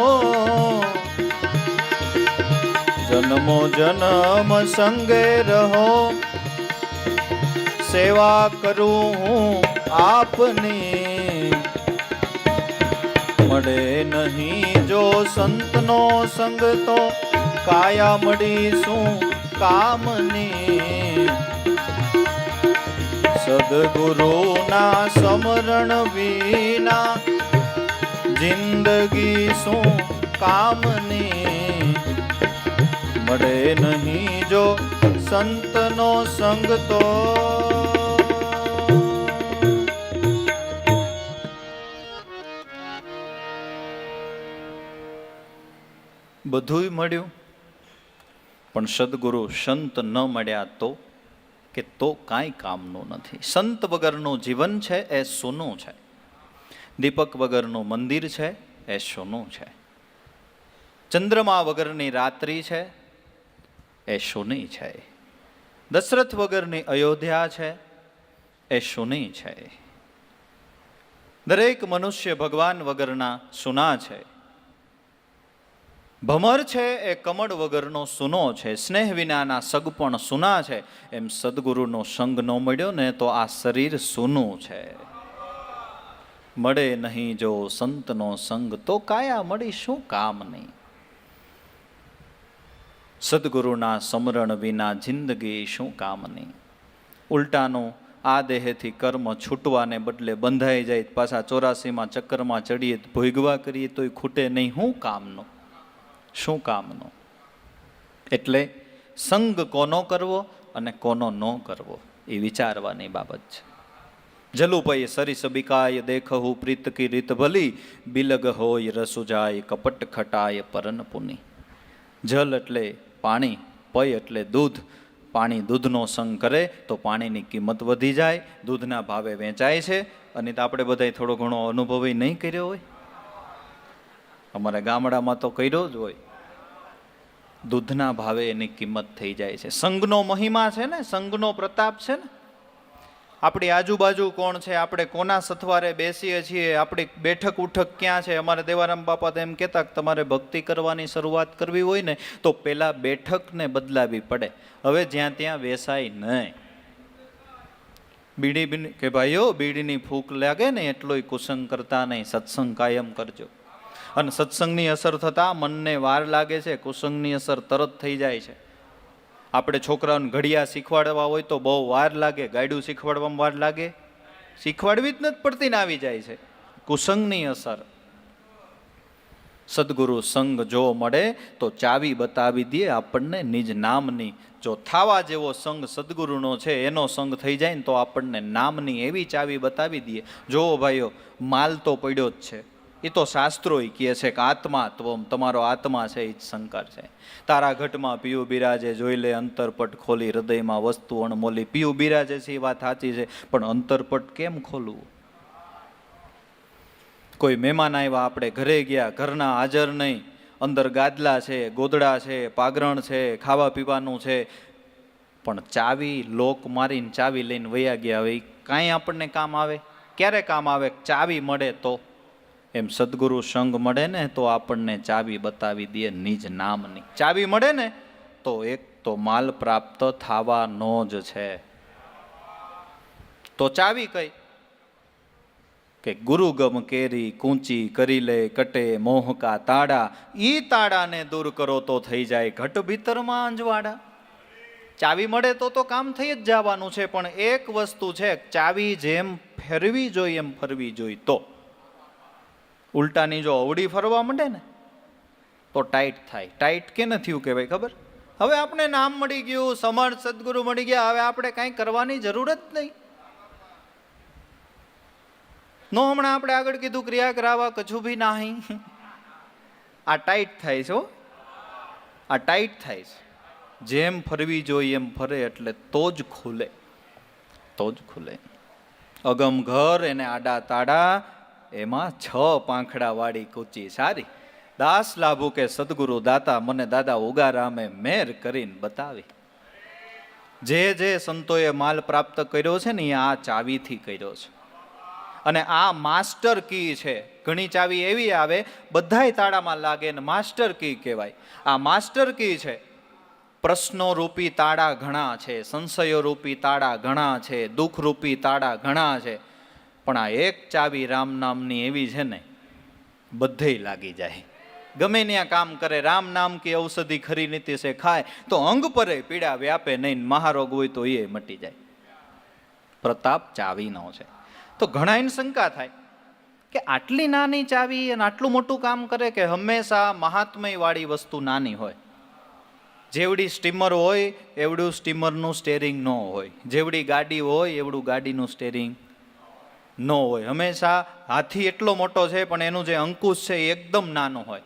જન્મો જન્મ સંગે રહો, સેવા કરું હું આપની. મળે નહીં જો સંતનો સંગ તો, કાયા મળીશું કામની. સદગુરુના સમરણ વિના જિંદગી શું કામની. મળે નહીં જો સંતનો સંગ તો. બધુંય મળ્યું પણ સદગુરુ સંત ન મળ્યા તો, કે તો કાંઈ કામનું નથી. સંત વગરનું જીવન છે એ સૂનું છે. દીપક વગરનું મંદિર છે એ સૂનું છે. ચંદ્રમા વગરની રાત્રિ છે એ સૂની છે. દશરથ વગરની અયોધ્યા છે એ સૂની છે. દરેક મનુષ્ય ભગવાન વગરના સૂના છે. ભમર છે એ કમળ વગરનો સૂનો છે. સ્નેહ વિનાના સગ પણ સૂના છે. એમ સદગુરુનો સંગ ન મળ્યો ને તો આ શરીર સૂનું છે. મળે નહીં જો સંતનો સંગ તો, કાયા મળી શું કામ નહીં. સદગુરુના સમરણ વિના જિંદગી શું કામની. ઉલટાનું આ દેહથી કર્મ છૂટવાને બદલે બંધાઈ જાય, પાછા 84માં ચક્કરમાં ચડીએ, ભોગવા કરીએ તોય ખૂટે નહીં. શું કામનો, શું કામનો. એટલે સંગ કોનો કરવો અને કોનો ન કરવો એ વિચારવાની બાબત છે. જલુપય સરિસ બિકાય દેખહુ પ્રીત કી રીત ભલી, બિલગ હોય રસુ જાય કપટ ખટાય પરન પુની. જલ એટલે પાણી, પય એટલે દૂધ. પાણી દૂધનો સંગ કરે તો પાણીની કિંમત વધી જાય, દૂધના ભાવે વેચાય છે. અને તો આપણે બધા થોડો ઘણો અનુભવ નહીં કર્યો હોય, અમારા ગામડામાં તો કર્યો જ હોય. દૂધના ભાવે એની કિંમત થઈ જાય છે. સંઘનો મહિમા છે ને, સંઘનો પ્રતાપ છે ને. આપણી આજુબાજુ કોણ છે, આપણે કોના સથવારે બેસીએ છીએ, આપણી બેઠક ઉઠક ક્યાં છે. અમારે દેવારામ બાપા તો એમ કહેતા કે તમારે ભક્તિ કરવાની શરૂઆત કરવી હોય ને તો પહેલાં બેઠકને બદલાવી પડે. હવે જ્યાં ત્યાં વેસાય નહીં. બીડી કે ભાઈઓ બીડીની ફૂંક લાગે ને એટલોય કુસંગ કરતા નહીં, સત્સંગ કાયમ કરજો. અને સત્સંગની અસર થતાં મનને વાર લાગે છે, કુસંગની અસર તરત થઈ જાય છે. આપણે છોકરાઓને ઘડિયા શીખવાડવા હોય તો બહુ વાર લાગે, ગાડું શીખવાડવામાં વાર લાગે, શીખવાડવી જ નથી પડતી ને આવી જાય છે. કુસંગની અસર. સદગુરુ સંગ જો મળે તો ચાવી બતાવી દે આપણને નિજ નામની. જો થાવા જેવો સંગ સદગુરુનો છે એનો સંગ થઈ જાય ને તો આપણને નામની એવી ચાવી બતાવી દે. જોવો ભાઈઓ, માલ તો પડ્યો જ છે, એ તો શાસ્ત્રોય કહે છે કે આત્મા ત્વમ, તમારો આત્મા છે એ જ શંકર છે. તારા ઘટમાં પિયું બિરાજે, જોઈ લે અંતરપટ ખોલી, હૃદયમાં વસ્તુ અણમોલી. પિયું બિરાજે છે એ વાત સાચી છે, પણ અંતરપટ કેમ ખોલવું? કોઈ મહેમાન આવ્યા, આપણે ઘરે ગયા, ઘરના હાજર નહીં, અંદર ગાદલા છે, ગોદડા છે, પાગરણ છે, ખાવા પીવાનું છે, પણ ચાવી લોક મારીને ચાવી લઈને વયા ગયા. હવે કાંઈ આપણને કામ આવે? ક્યારે કામ આવે? ચાવી મળે તો. એમ સદગુરુ સંગ મળે ને તો આપણને ચાવી બતાવી દે નિજ નામની. ચાવી મળે ને તો એક તો માલ પ્રાપ્ત થવાનો જ છે. તો ચાવી કઈ? કે ગુરુ ગમ કેરી કૂંચી કરી લે કટે મોહકા તાડા, ઈ તાડાને દૂર કરો તો થઈ જાય ઘટ ભીતરમાં અંજવાડા. ચાવી મળે તો કામ થઈ જ જવાનું છે, પણ એક વસ્તુ છે, ચાવી જેમ ફેરવી જોઈએ એમ ફરવી જોઈએ. તો ઉલટાની જો અવળી ફરવા માંડે ને તો ટાઈટ થાય. ટાઈટ કેને થયું કહેવાય ખબર? હવે આપણે નામ મળી ગયું, સમર્થ સદગુરુ મળી ગયા, હવે આપણે કાંઈ કરવાની જરૂર જ નહીં. નો હમણાં આપણે આગળ કીધું ક્રિયા કરાવવા કછું ભી નહીં. આ ટાઈટ થાય છે, આ ટાઈટ થાય છે. જેમ ફરવી જોઈએ એમ ફરે એટલે તો જ ખુલે, તો જ ખુલે. અગમ ઘર એને આડા તાડા, એમાં 6 પાંખડા વાળી કૂચી સારી. દાસ લાભુ કે સદગુરુ દાતા, મને દાદા ઉગારામે મેર કરીને બતાવી. જે જે સંતોએ માલ પ્રાપ્ત કર્યો છે ને એ આ ચાવીથી કર્યો છે. અને આ માસ્ટર કી છે. ઘણી ચાવી એવી આવે બધાય તાળામાં લાગે ને માસ્ટર કી કહેવાય. આ માસ્ટર કી છે. પ્રશ્નો રૂપી તાળા ઘણા છે, સંશયો રૂપી તાળા ઘણા છે, દુઃખ રૂપી તાળા ઘણા છે, પણ આ એક ચાવી રામ નામની એવી છે ને બધેય લાગી જાય. ગમે ત્યાં કામ કરે. રામ નામ કી ઔષધિ ખરી નીતિ સે ખાય, તો અંગ પરે પીડા વ્યાપે નહીં, મહારોગ હોય તો એ મટી જાય. પ્રતાપ ચાવીનો છે. તો ઘણા એને શંકા થાય કે આટલી નાની ચાવી અને આટલું મોટું કામ કરે, કે હંમેશા મહાત્મય વાળી વસ્તુ નાની હોય. જેવડી સ્ટીમર હોય એવડું સ્ટીમરનું સ્ટેરિંગ ન હોય, જેવડી ગાડી હોય એવડું ગાડીનું સ્ટેરિંગ ન હોય. હંમેશા હાથી એટલો મોટો છે પણ એનું જે અંકુશ છે એ એકદમ નાનું હોય,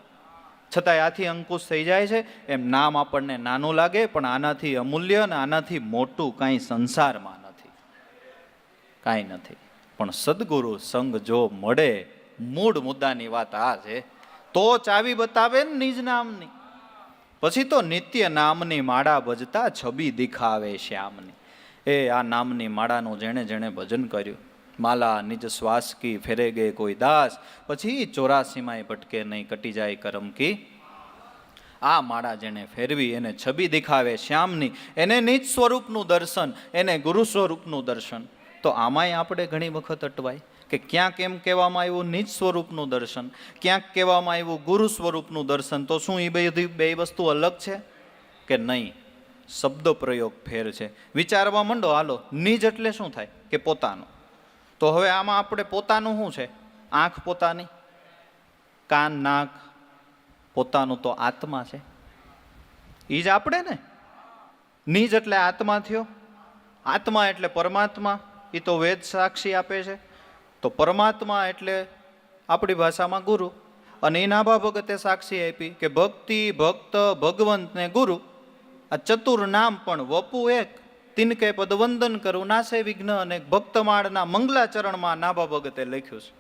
છતાંય હાથી અંકુશ થઈ જાય છે. એમ નામ આપણને નાનું લાગે, પણ આનાથી અમૂલ્ય અને આનાથી મોટું કાંઈ સંસારમાં નથી, કાંઈ નથી. પણ સદગુરુ સંગ જો મળે, મૂળ મુદ્દાની વાત આ છે, તો ચાવી બતાવે ને નિજ નામની. પછી તો નિત્ય નામની માળા ભજતા છબી દિખાવે શ્યામની. એ આ નામની માળાનું જેણે જેણે ભજન કર્યું, માલા નિજ શ્વાસ કી ફેરે ગે કોઈ દાસ, પછી 84 ભટકે નહીં કટી જાય કરમ કી. આ માળા જેને ફેરવી એને છબી દિખાવે શ્યામની, એને નિજ સ્વરૂપનું દર્શન, એને ગુરુ સ્વરૂપનું દર્શન. તો આમાંય આપણે ઘણી વખત અટવાય કે ક્યાંક એમ કહેવામાં આવ્યું નિજ સ્વરૂપનું દર્શન, ક્યાંક કહેવામાં આવ્યું ગુરુ સ્વરૂપનું દર્શન. તો શું એ બધી બે વસ્તુ અલગ છે કે નહીં? શબ્દ પ્રયોગ ફેર છે. વિચારવા માંડો. હાલો, નિજ એટલે શું થાય? કે પોતાનું. તો હવે આમાં આપણે પોતાનું શું છે? આંખ પોતાની, કાન નાક પોતાનું, તો આત્મા છે એ જ આપણે ને. નિજ એટલે આત્મા થયો. આત્મા એટલે પરમાત્મા, એ તો વેદ સાક્ષી આપે છે. તો પરમાત્મા એટલે આપણી ભાષામાં ગુરુ. અને એ નાભા ભગતે સાક્ષી આપી કે ભક્તિ, ભક્ત, ભગવંત ને ગુરુ, આ ચતુર નામ પણ વપુ એક, તિનકે પદ વંદન કરું નાશે વિઘ્ન. અને ભક્તમાળના મંગલાચરણમાં નાભા ભગતે લખ્યું છે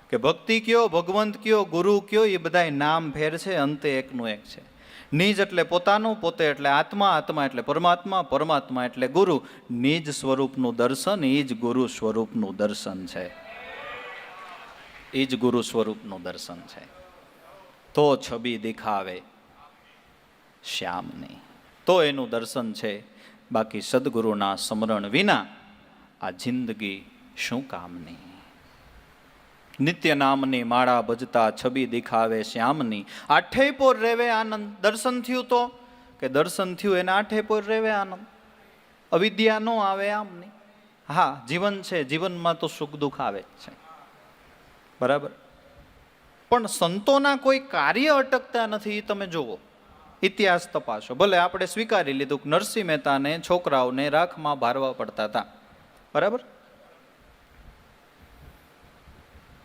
કે ભક્તિ કયો, ભગવંત કયો, ગુરુ કયો, એ બધાય નામ ફેર છે, અંતે એકનું એક છે. નિજ એટલે પોતાનું, પોતે એટલે આત્મા, આત્મા એટલે પરમાત્મા, પરમાત્મા એટલે ગુરુ. નિજ સ્વરૂપનું દર્શન એ જ ગુરુ સ્વરૂપનું દર્શન છે, એ જ ગુરુ સ્વરૂપનું દર્શન છે. તો છબી દેખાવે શ્યામની, તો એનું દર્શન છે. બાકી સદગુરુના સ્મરણ વિના આ જિંદગી શું કામની. નિત્ય નામની માળા ભજતા છબી દેખાવે શ્યામની, આઠે પોર રેવે આનંદ. દર્શન થયું તો કે દર્શન થયું એને આઠે પોર રેવે આનંદ. અવિદ્યા નો આવે આમની. હા, જીવન છે, જીવનમાં તો સુખ દુઃખ આવે જ છે, બરાબર. પણ સંતોના કોઈ કાર્ય અટકતા નથી. એ તમે જુઓ, ઇતિહાસ તપાસો. ભલે આપણે સ્વીકારી લીધું કે નરસિંહ મહેતાને છોકરાઓને રાખમાં ભારવા પડતા હતા, બરાબર.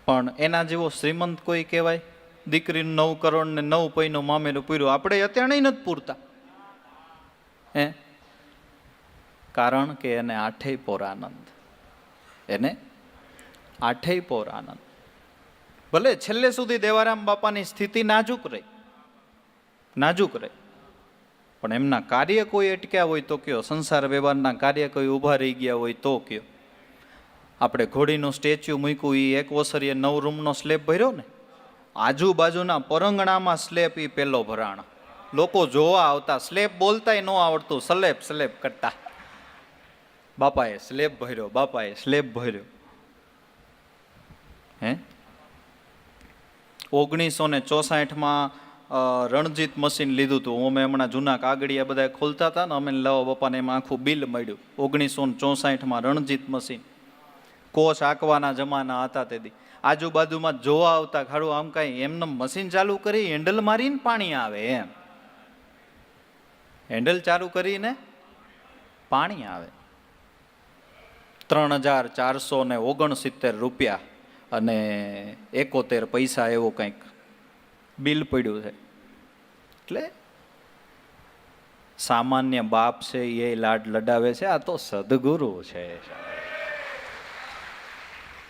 પણ એના જેવો શ્રીમંત કોઈ કહેવાય? દીકરીનું 9 કરોડ ને 9 પૈનું મામેરું પૂર્યું. આપણે અત્યારે નથી પૂરતા હે. કારણ કે એને આઠેય પોર આનંદ, એને આઠેય પોર આનંદ. ભલે છેલ્લે સુધી દેવારામ બાપાની સ્થિતિ નાજુક રહી, નાજુક રહી, પણ એમના કાર્ય કોઈ અટક્યા હોય તો કયો, સંસાર વ્યવહારના કાર્ય કોઈ ઊભા રહી ગયા હોય તો કયો. આપણે ઘોડીનું સ્ટેચ્યુ મૂક્યું, એ 1 ઓસરીએ 9 રૂમનો સ્લેબ ભર્યો ને, આજુબાજુના પરંગણામાં સ્લેબ એ પેલો ભરાણ. લોકો જોવા આવતા, સ્લેબ બોલતાય ન આવડતું, સ્લેબ સ્લેબ કરતા. બાપાએ સ્લેબ ભર્યો, બાપાએ સ્લેબ ભર્યો. હે 1964માં રણજીત મશીન લીધું હતું. અમે હમણાં જૂના કાગળિયા બધા ખોલતા હતા ને, અમે લાવો બાપાને એમાં આખું બિલ મળ્યું. 1964માં રણજીત મશીન, કોષ આંકવાના જમાના હતા તેથી. આજુબાજુમાં જોવા આવતા, ખાડું આમ કાંઈ એમને મશીન ચાલુ કરી હેન્ડલ મારીને પાણી આવે એમ, હેન્ડલ ચાલુ કરીને પાણી આવે. 3469 રૂપિયા અને 71 પૈસા એવો કંઈક બિલ પડ્યું છે. એટલે સામાન્ય બાપ છે એ લાડ લડાવે છે, આ તો સદગુરુ છે.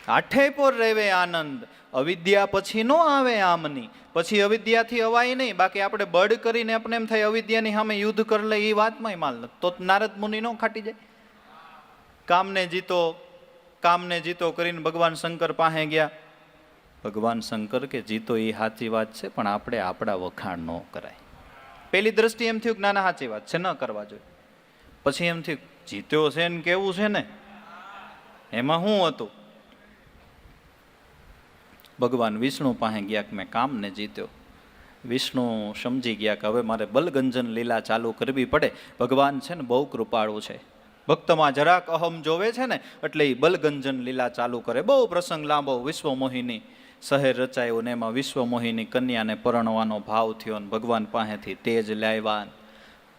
આઠે પોર રેવે આનંદ. અવિદ્યા પછી નો આવે આમની, પછી અવિદ્યાથી અવાય નહીં. બાકી આપણે બળ કરીને આપણે એમ થાય અવિદ્યાની સામે યુદ્ધ કરી લે, એ વાતમાં માલ નથી. તો નારદ મુનિ નો ખાટી જાય. કામને જીતો કરીને ભગવાન શંકર પાસે ગયા. ભગવાન શંકર કે જીતો એ સાચી વાત છે, પણ આપણે આપણા વખાણ ન કરાય. પેલી દ્રષ્ટિ એમ થયું કે ના ના સાચી વાત છે, ન કરવા જોઈએ. પછી એમ થયું જીત્યો છે ને કેવું છે ને, એમાં શું હતું? ભગવાન વિષ્ણુ પાસે ગયા કે મેં કામને જીત્યો. વિષ્ણુ સમજી ગયા કે હવે મારે બલગંજન લીલા ચાલુ કરવી પડે. ભગવાન છે ને બહુ કૃપાળુ છે, ભક્તમાં જરાક અહમ જોવે છે ને એટલે એ બલગંજન લીલા ચાલુ કરે. બહુ પ્રસંગ લાંબો, વિશ્વમોહિની શહેર રચાયું ને એમાં વિશ્વમોહિની કન્યાને પરણવાનો ભાવ થયો ને ભગવાન પાસેથી તેજ લાવ્યા,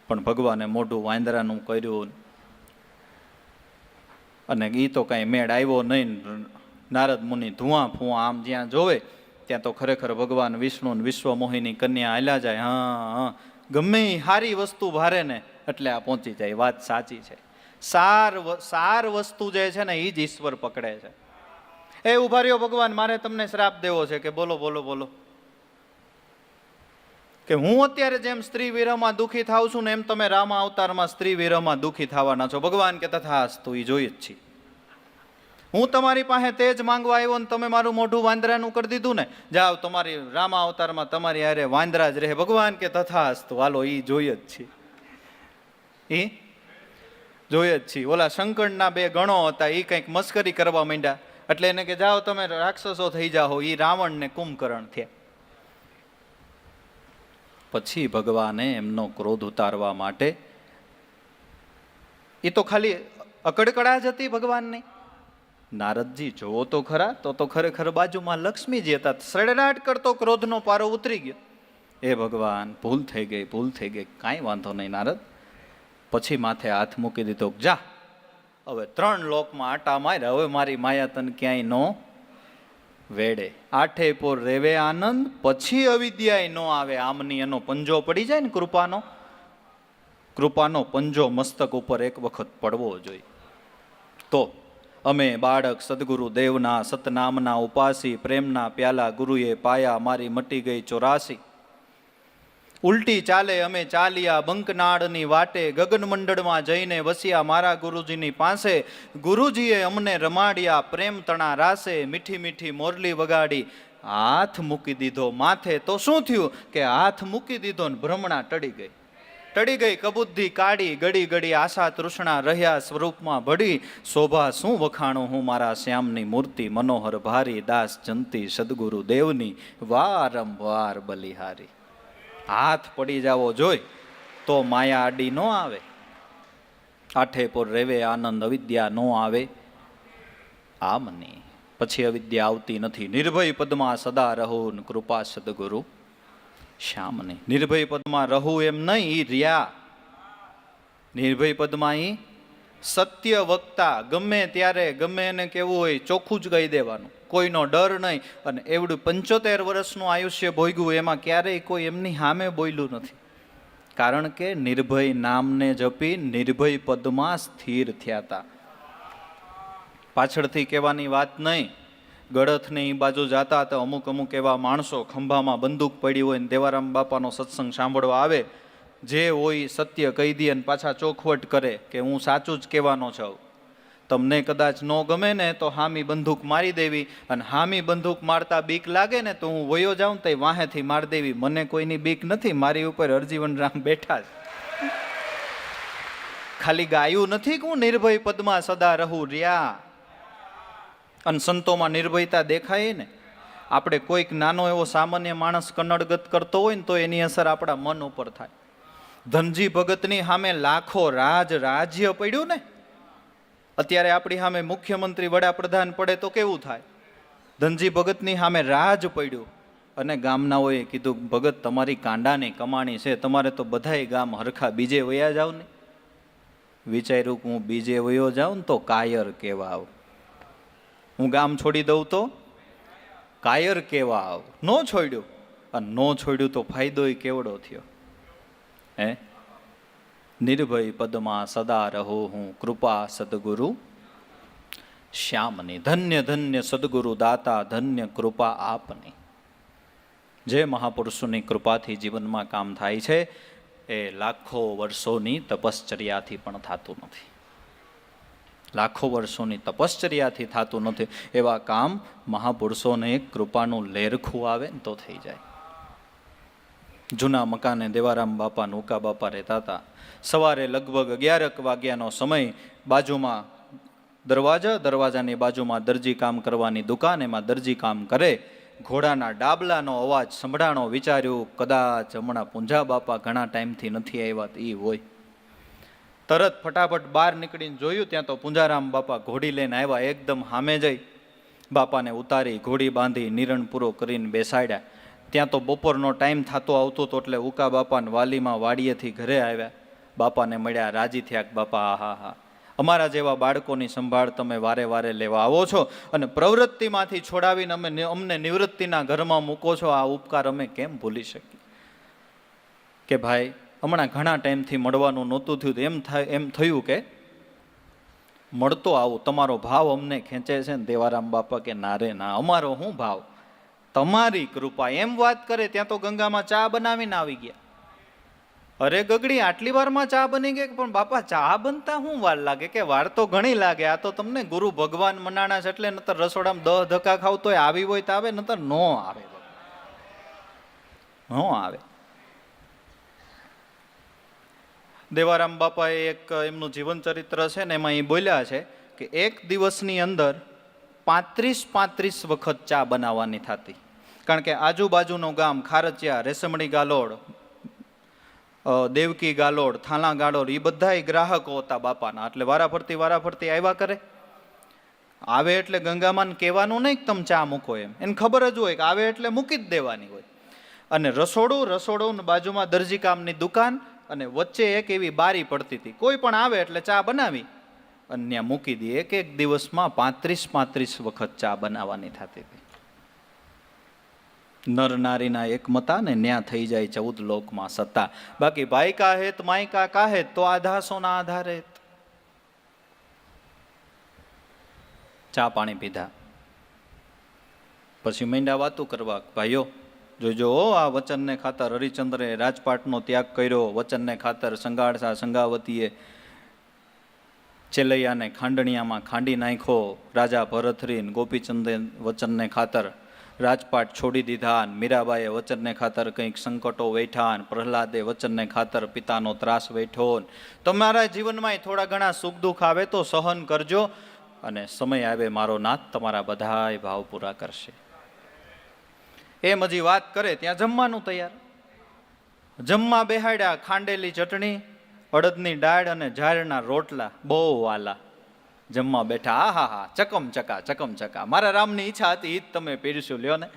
પણ ભગવાને મોઢું વાંદરાનું કર્યું અને એ તો કાંઈ મેળ આવ્યો નહીં. નારદ મુનિ ધુઆ ફુઆ આમ જ્યાં જોવે ત્યાં તો ખરેખર ભગવાન વિષ્ણુ ને વિશ્વમોહિની કન્યા હાલ્યા જાય. હા, ગમે એ સારી વસ્તુ ભારે ને એટલે આ પહોંચી જાય. વાત સાચી છે. સાર વસ્તુ જે છે ને એ જ ઈશ્વર પકડે છે. એ ઉભા રહ્યો ભગવાન, મારે તમને શ્રાપ દેવો છે. કે બોલો બોલો બોલો. કે હું અત્યારે જેમ સ્ત્રી વિરહમાં દુઃખી થાવ છું ને એમ તમે રામા અવતારમાં સ્ત્રી વિરહમાં દુઃખી થવાના છો. ભગવાન કે તથાસ્તુ, એ જોઈએ જ છીએ. હું તમારી પાસે તેજ માંગવા આવ્યો ને તમે મારું મોઢું વાંદરાનું કરી દીધું ને, જાઓ તમારી રામા અવતારમાં તમારી હારે વાંદરા જ રહે. ભગવાન કે તથાસ્તુ, હાલો એ જોઈએ જ છીએ, એ જોઈએ જ છીએ. ઓલા શંકરના 2 ગણો હતા, એ કંઈક મસ્કરી કરવા માંડ્યા એટલે એને કે જાઓ તમે રાક્ષસો થઈ જાઓ. એ રાવણ ને કુંભકર્ણ થયા. પછી ભગવાને એમનો ક્રોધ ઉતારવા માટે, એ તો ખાલી અકડકડા જ હતી ભગવાનની. નારદજી જોવો તો ખરા, તો ખરેખર બાજુમાં લક્ષ્મીજી હતા. સડેડાટ કરતો ક્રોધનો પારો ઉતરી ગયો. એ ભગવાન ભૂલ થઈ ગઈ, ભૂલ થઈ ગઈ, કાંઈ વાંધો નહીં નારદ. પછી માથે હાથ મૂકી દીધો. જા હવે 3 લોકમાં આટા માર, હવે મારી માયા તને ક્યાંય નો વેડે. આઠે પોર રેવે આનંદ, પછી અવિદ્યાય નો આવે આમની. એનો પંજો પડી જાય ને, કૃપાનો પંજો મસ્તક ઉપર એક વખત પડવો જોઈએ. તો અમે બાળક સદગુરુ દેવના સતનામના ઉપાસી, પ્રેમના પ્યાલા ગુરુએ પાયા, મારી મટી ગઈ 84. ઉલટી ચાલે અમે ચાલ્યા બંકનાળની વાટે, ગગન મંડળમાં જઈને વસ્યા મારા ગુરુજીની પાસે. ગુરુજીએ અમને રમાડ્યા પ્રેમ તણા રાસે, મીઠી મીઠી મોરલી વગાડી, હાથ મૂકી દીધો માથે. તો શું થયું કે હાથ મૂકી દીધો ને ભ્રમણા ટળી ગઈ. કબુદ્ધિ કાઢી, ગડી ગડી આશા તૃષ્ણા રહ્યા સ્વરૂપમાં ભળી. શોભા શું વખાણું હું મારા શ્યામની મૂર્તિ, મનોહર ભારી દાસ જંતી સદગુરુ દેવની, વારંવાર બલિહારી. હાથ પડી જાવો જોઈ તો માયા આડી નો આવે. આઠે પોર રેવે આનંદ, અવિદ્યા નો આવે આમની. પછી અવિદ્યા આવતી નથી. નિર્ભય પદમાં સદા રહું, કૃપા સદગુરુ શ્યામની. નિર્ભય પદમાં રહું એમ નહીં, ઈ રહ્યા. નિર્ભય પદમાં ઈ સત્ય વક્તા, ગમે ત્યારે ગમે એને કેવું હોય ચોખ્ખું જ કહી દેવાનું. કોઈનો ડર નહીં. અને એવડું 75 વર્ષનું આયુષ્ય ભોગવ્યું, એમાં ક્યારેય કોઈ એમની સામે બોલ્યું નથી. કારણ કે નિર્ભય નામને જપી નિર્ભય પદમાં સ્થિર થયા હતા. પાછળથી કહેવાની વાત નહીં. ગળથને એ બાજુ જાતા તો અમુક એવા માણસો ખંભામાં બંદૂક પડી હોય ને દેવારામ બાપાનો સત્સંગ સાંભળવા આવે, જે હોય સત્ય કહી દે અને પાછા ચોખવટ કરે કે હું સાચું જ કહેવાનો છું. તમને કદાચ ન ગમે ને તો હામી બંદૂક મારી દેવી, અને હામી બંદૂક મારતા બીક લાગે ને તો હું વયો જાઉં તો વાહેથી મારી દેવી. મને કોઈની બીક નથી, મારી ઉપર હરજીવન રામ બેઠા જ. ખાલી ગાયું નથી કે હું નિર્ભય પદમાં સદા રહું રહ્યા. અને સંતોમાં નિર્ભયતા દેખાય ને. આપણે કોઈક નાનો એવો સામાન્ય માણસ કન્નડગત કરતો હોય ને તો એની અસર આપણા મન ઉપર થાય. ધનજી ભગતની સામે લાખો રાજ્ય પડ્યું ને. અત્યારે આપણી સામે મુખ્યમંત્રી વડાપ્રધાન પડે તો કેવું થાય? ધનજી ભગતની સામે રાજ પડ્યું અને ગામનાઓએ કીધું, ભગત તમારી કાંડાની કમાણી છે, તમારે તો બધાય ગામ હરખા બીજે વયા જાવ ને. વિચાર્યું કે હું બીજે વયો જાઉં ને તો કાયર કેવા આવ, હું ગામ છોડી દઉં તો કાયર કેવા આવ. ન છોડ્યું, અને ન છોડ્યું તો ફાયદો કેવડો થયો. હે, નિર્ભય પદમાં સદા રહો હું, કૃપા સદગુરુ શ્યામની. ધન્ય ધન્ય સદગુરુ દાતા, ધન્ય કૃપા આપની. જે મહાપુરુષોની કૃપાથી જીવનમાં કામ થાય છે એ લાખો વર્ષોની તપશ્ચર્યાથી પણ થતું નથી. લાખો વર્ષોની તપશ્ચર્યાથી થતું નથી. એવા કામ મહાપુરુષોને કૃપાનું લેરખું આવે ને તો થઈ જાય. જૂના મકાને દેવારામ બાપા ઉકા બાપા રહેતા હતા. સવારે લગભગ 11 વાગ્યાનો સમય. બાજુમાં દરવાજાની બાજુમાં દરજી કામ કરવાની દુકાન, એમાં દરજી કામ કરે. ઘોડાના ડાબલાનો અવાજ સંભળાણો. વિચાર્યું કદાચ હમણાં પૂંજા બાપા ઘણા ટાઈમથી નથી આવ્યા એ હોય. તરત ફટાફટ બહાર નીકળીને જોયું, ત્યાં તો પૂંજારામ બાપા ઘોડી લઈને આવ્યા. એકદમ સામે જઈ બાપાને ઉતારી, ઘોડી બાંધી, નિરણ પૂરો કરીને બેસાડ્યા. ત્યાં તો બપોરનો ટાઈમ થતો આવતો હતો એટલે ઉકા બાપાને વાલીમાં વાડીએથી ઘરે આવ્યા. બાપાને મળ્યા, રાજી થયા. બાપા હા, અમારા જેવા બાળકોની સંભાળ તમે વારે વારે લેવા આવો છો અને પ્રવૃત્તિમાંથી છોડાવીને અમને નિવૃત્તિના ઘરમાં મૂકો છો. આ ઉપકાર અમે કેમ ભૂલી શકીએ. કે ભાઈ હમણાં ઘણા ટાઈમથી મળવાનું નહોતું થયું, એમ થયું કે મળતો આવું. તમારો ભાવ અમને ખેંચે છે ને. દેવારામ બાપા કે ના રે ના, અમારો શું ભાવ, તમારી કૃપા. એમ વાત કરે ત્યાં તો ગંગામાં ચા બનાવીને આવી ગયા. અરે ગગડી, આટલી વારમાં ચા બની ગઈ? પણ બાપા ચા બનતા શું વાર લાગે? કે વાર તો ઘણી લાગે. આ તો તમને ગુરુ ભગવાન મનાણા છે એટલે નતર રસોડામાં 10 ધક્કા ખાવ તોય આવી હોય તો આવે, નતર ન આવે. ન આવે. દેવારામ બાપાએ એક એમનું જીવન ચરિત્ર છે ને, એમાં એ બોલ્યા છે કે એક દિવસની અંદર 35 વખત ચા બનાવવાની થતી. કારણ કે આજુબાજુનું ગામ ખારચિયા, રેશમડી ગાલોડ, દેવકી ગાલોડ, થાલા ગાલોડ, એ બધાય ગ્રાહકો હતા બાપાના. એટલે વારાફરતી આવ્યા કરે. આવે એટલે ગંગામાન કહેવાનું નહીં કે તમે ચા મૂકો એમ, એને ખબર જ હોય કે આવે એટલે મૂકી જ દેવાની હોય. અને રસોડું બાજુમાં દરજી કામની દુકાન, અને વચ્ચે એક એવી બારી પડતી હતી. કોઈ પણ આવે એટલે ચા બનાવી અને ત્યાં મૂકી દે. એક દિવસમાં 35 વખત ચા બનાવવાની થતી હતી. નર નારીના એકમતા ને ન્યા થઈ જાય 14 લોકમાં સત્તા. બાકી ભાઈ કા હેત માયકા કાહેત તો આધાસોના આધારે. ચા પાણી પીધા પછી માંડ્યા વાતું કરવા. ભાઈઓ જોજો, આ વચનને ખાતર હરિચંદ્રે રાજપાટનો ત્યાગ કર્યો. વચનને ખાતર સંગાળસા સંગાવતીએ ચેલૈયાને ખાંડણિયામાં ખાંડી નાખ્યો. રાજા ભરથરીન ગોપીચંદે વચનને ખાતર રાજપાટ છોડી દીધા. મીરાબાઈએ વચનને ખાતર કંઈક સંકટો વેઠા. પ્રહલાદે વચનને ખાતર પિતાનો ત્રાસ વેઠો. તમારા જીવનમાં થોડા ઘણા સુખ દુઃખ આવે તો સહન કરજો, અને સમય આવે મારો નાથ તમારા બધાય ભાવ પૂરા કરશે. એમ હજી વાત કરે ત્યાં જમવાનું તૈયાર. જમવા બેહાડ્યા. ખાંડેલી ચટણી, અડદની દાળ અને ઝાડના રોટલા બહુ વાલા. જમવા બેઠા. હા, ચકમચકા. મારા રામની ઈચ્છા હતી ઈ જ તમે પીરસ્યું, લ્યો ને.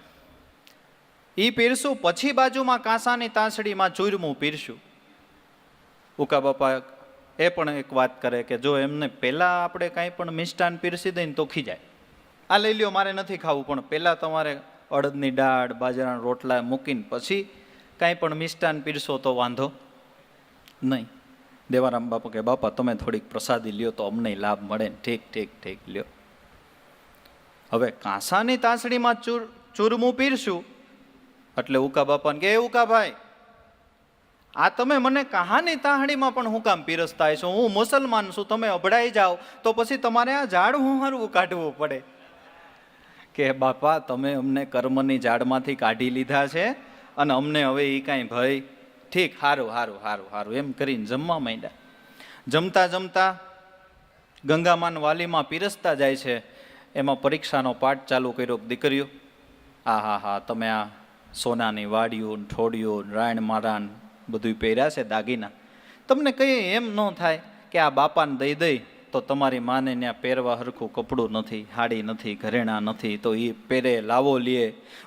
ઈ પીરસું, પછી બાજુમાં કાંસાની તાંસડીમાં ચૂરમું પીરસ્યું. ઉકા બાપા એ પણ એક વાત કરે કે જો એમને પહેલા આપણે કાંઈ પણ મિષ્ટાન પીરસી દઈએ તો ખીજાય. આ લઈ લ્યો, મારે નથી ખાવું. પણ પહેલાં તમારે અડદની દાળ, બાજરાના રોટલા મૂકીને પછી કાંઈ પણ મિષ્ટાન પીરસો તો વાંધો નહીં. દેવારામ બાપા કે બાપા તમે થોડીક પ્રસાદી લ્યો તો અમને લાભ મળે ને. ઠીક ઠીક ઠીક લ્યો. હવે કાંસાની તાંસડીમાં ચૂરમું પીરશું એટલે ઉકા બાપાને કે ઉકા ભાઈ, આ તમે મને કહાની તાહડીમાં પણ હું કામ પીરસતા છો? હું મુસલમાન છું, તમે અભડાઈ જાઓ તો પછી તમારે આ ઝાડ હું હરવું કાઢવું પડે. કે બાપા તમે અમને કર્મની ઝાડમાંથી કાઢી લીધા છે અને અમને હવે એ કાંઈ ભય. ઠીક, સારું સારું સારું સારું એમ કરીને જમવા માંડ્યા. જમતા જમતા ગંગામાન વાલીમાં પીરસતા જાય છે. એમાં પરીક્ષાનો પાઠ ચાલુ કર્યો. દીકરીઓ, હા તમે આ સોનાની વાડીઓ, ઠોડીઓ, રાયણ મારાન બધું પહેર્યા છે દાગીના, તમને કઈ એમ ન થાય કે આ બાપાને દઈ દઈ તો તમારી માને ત્યાં પહેરવા હરખું કપડું નથી, હાડી નથી, ઘરેણા નથી, તો એ પહેરે, લાવો લે,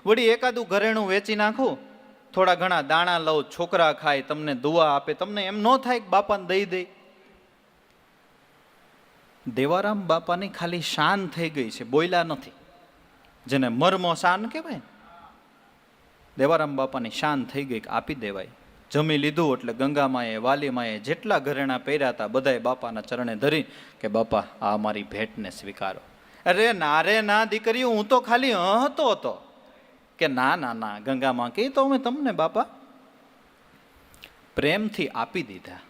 વળી એકાદું ઘરેણું વેચી નાખું, થોડા ઘણા દાણા લઉં, છોકરા ખાય, તમને દુઆ આપે, તમને એમ ન થાય કે બાપાને દઈ દઈ? દેવારામ બાપાની ખાલી શાન થઈ ગઈ છે, બોલ્યા નથી. જેને મર્મ શાન કહેવાય. દેવારામ બાપાની શાન થઈ ગઈ કે આપી દેવાય. જમી લીધું એટલે ગંગામાએ, વાલીમાએ જેટલા ઘરેણા પહેર્યા હતા બધાએ બાપાના ચરણે ધરી કે બાપા આ અમારી ભેટને સ્વીકારો. અરે ના રે ના દીકરી, હું તો ખાલી હતો. કે ના ના ના ગંગામાં કે તો અમે તમને બાપા પ્રેમથી આપી દીધા.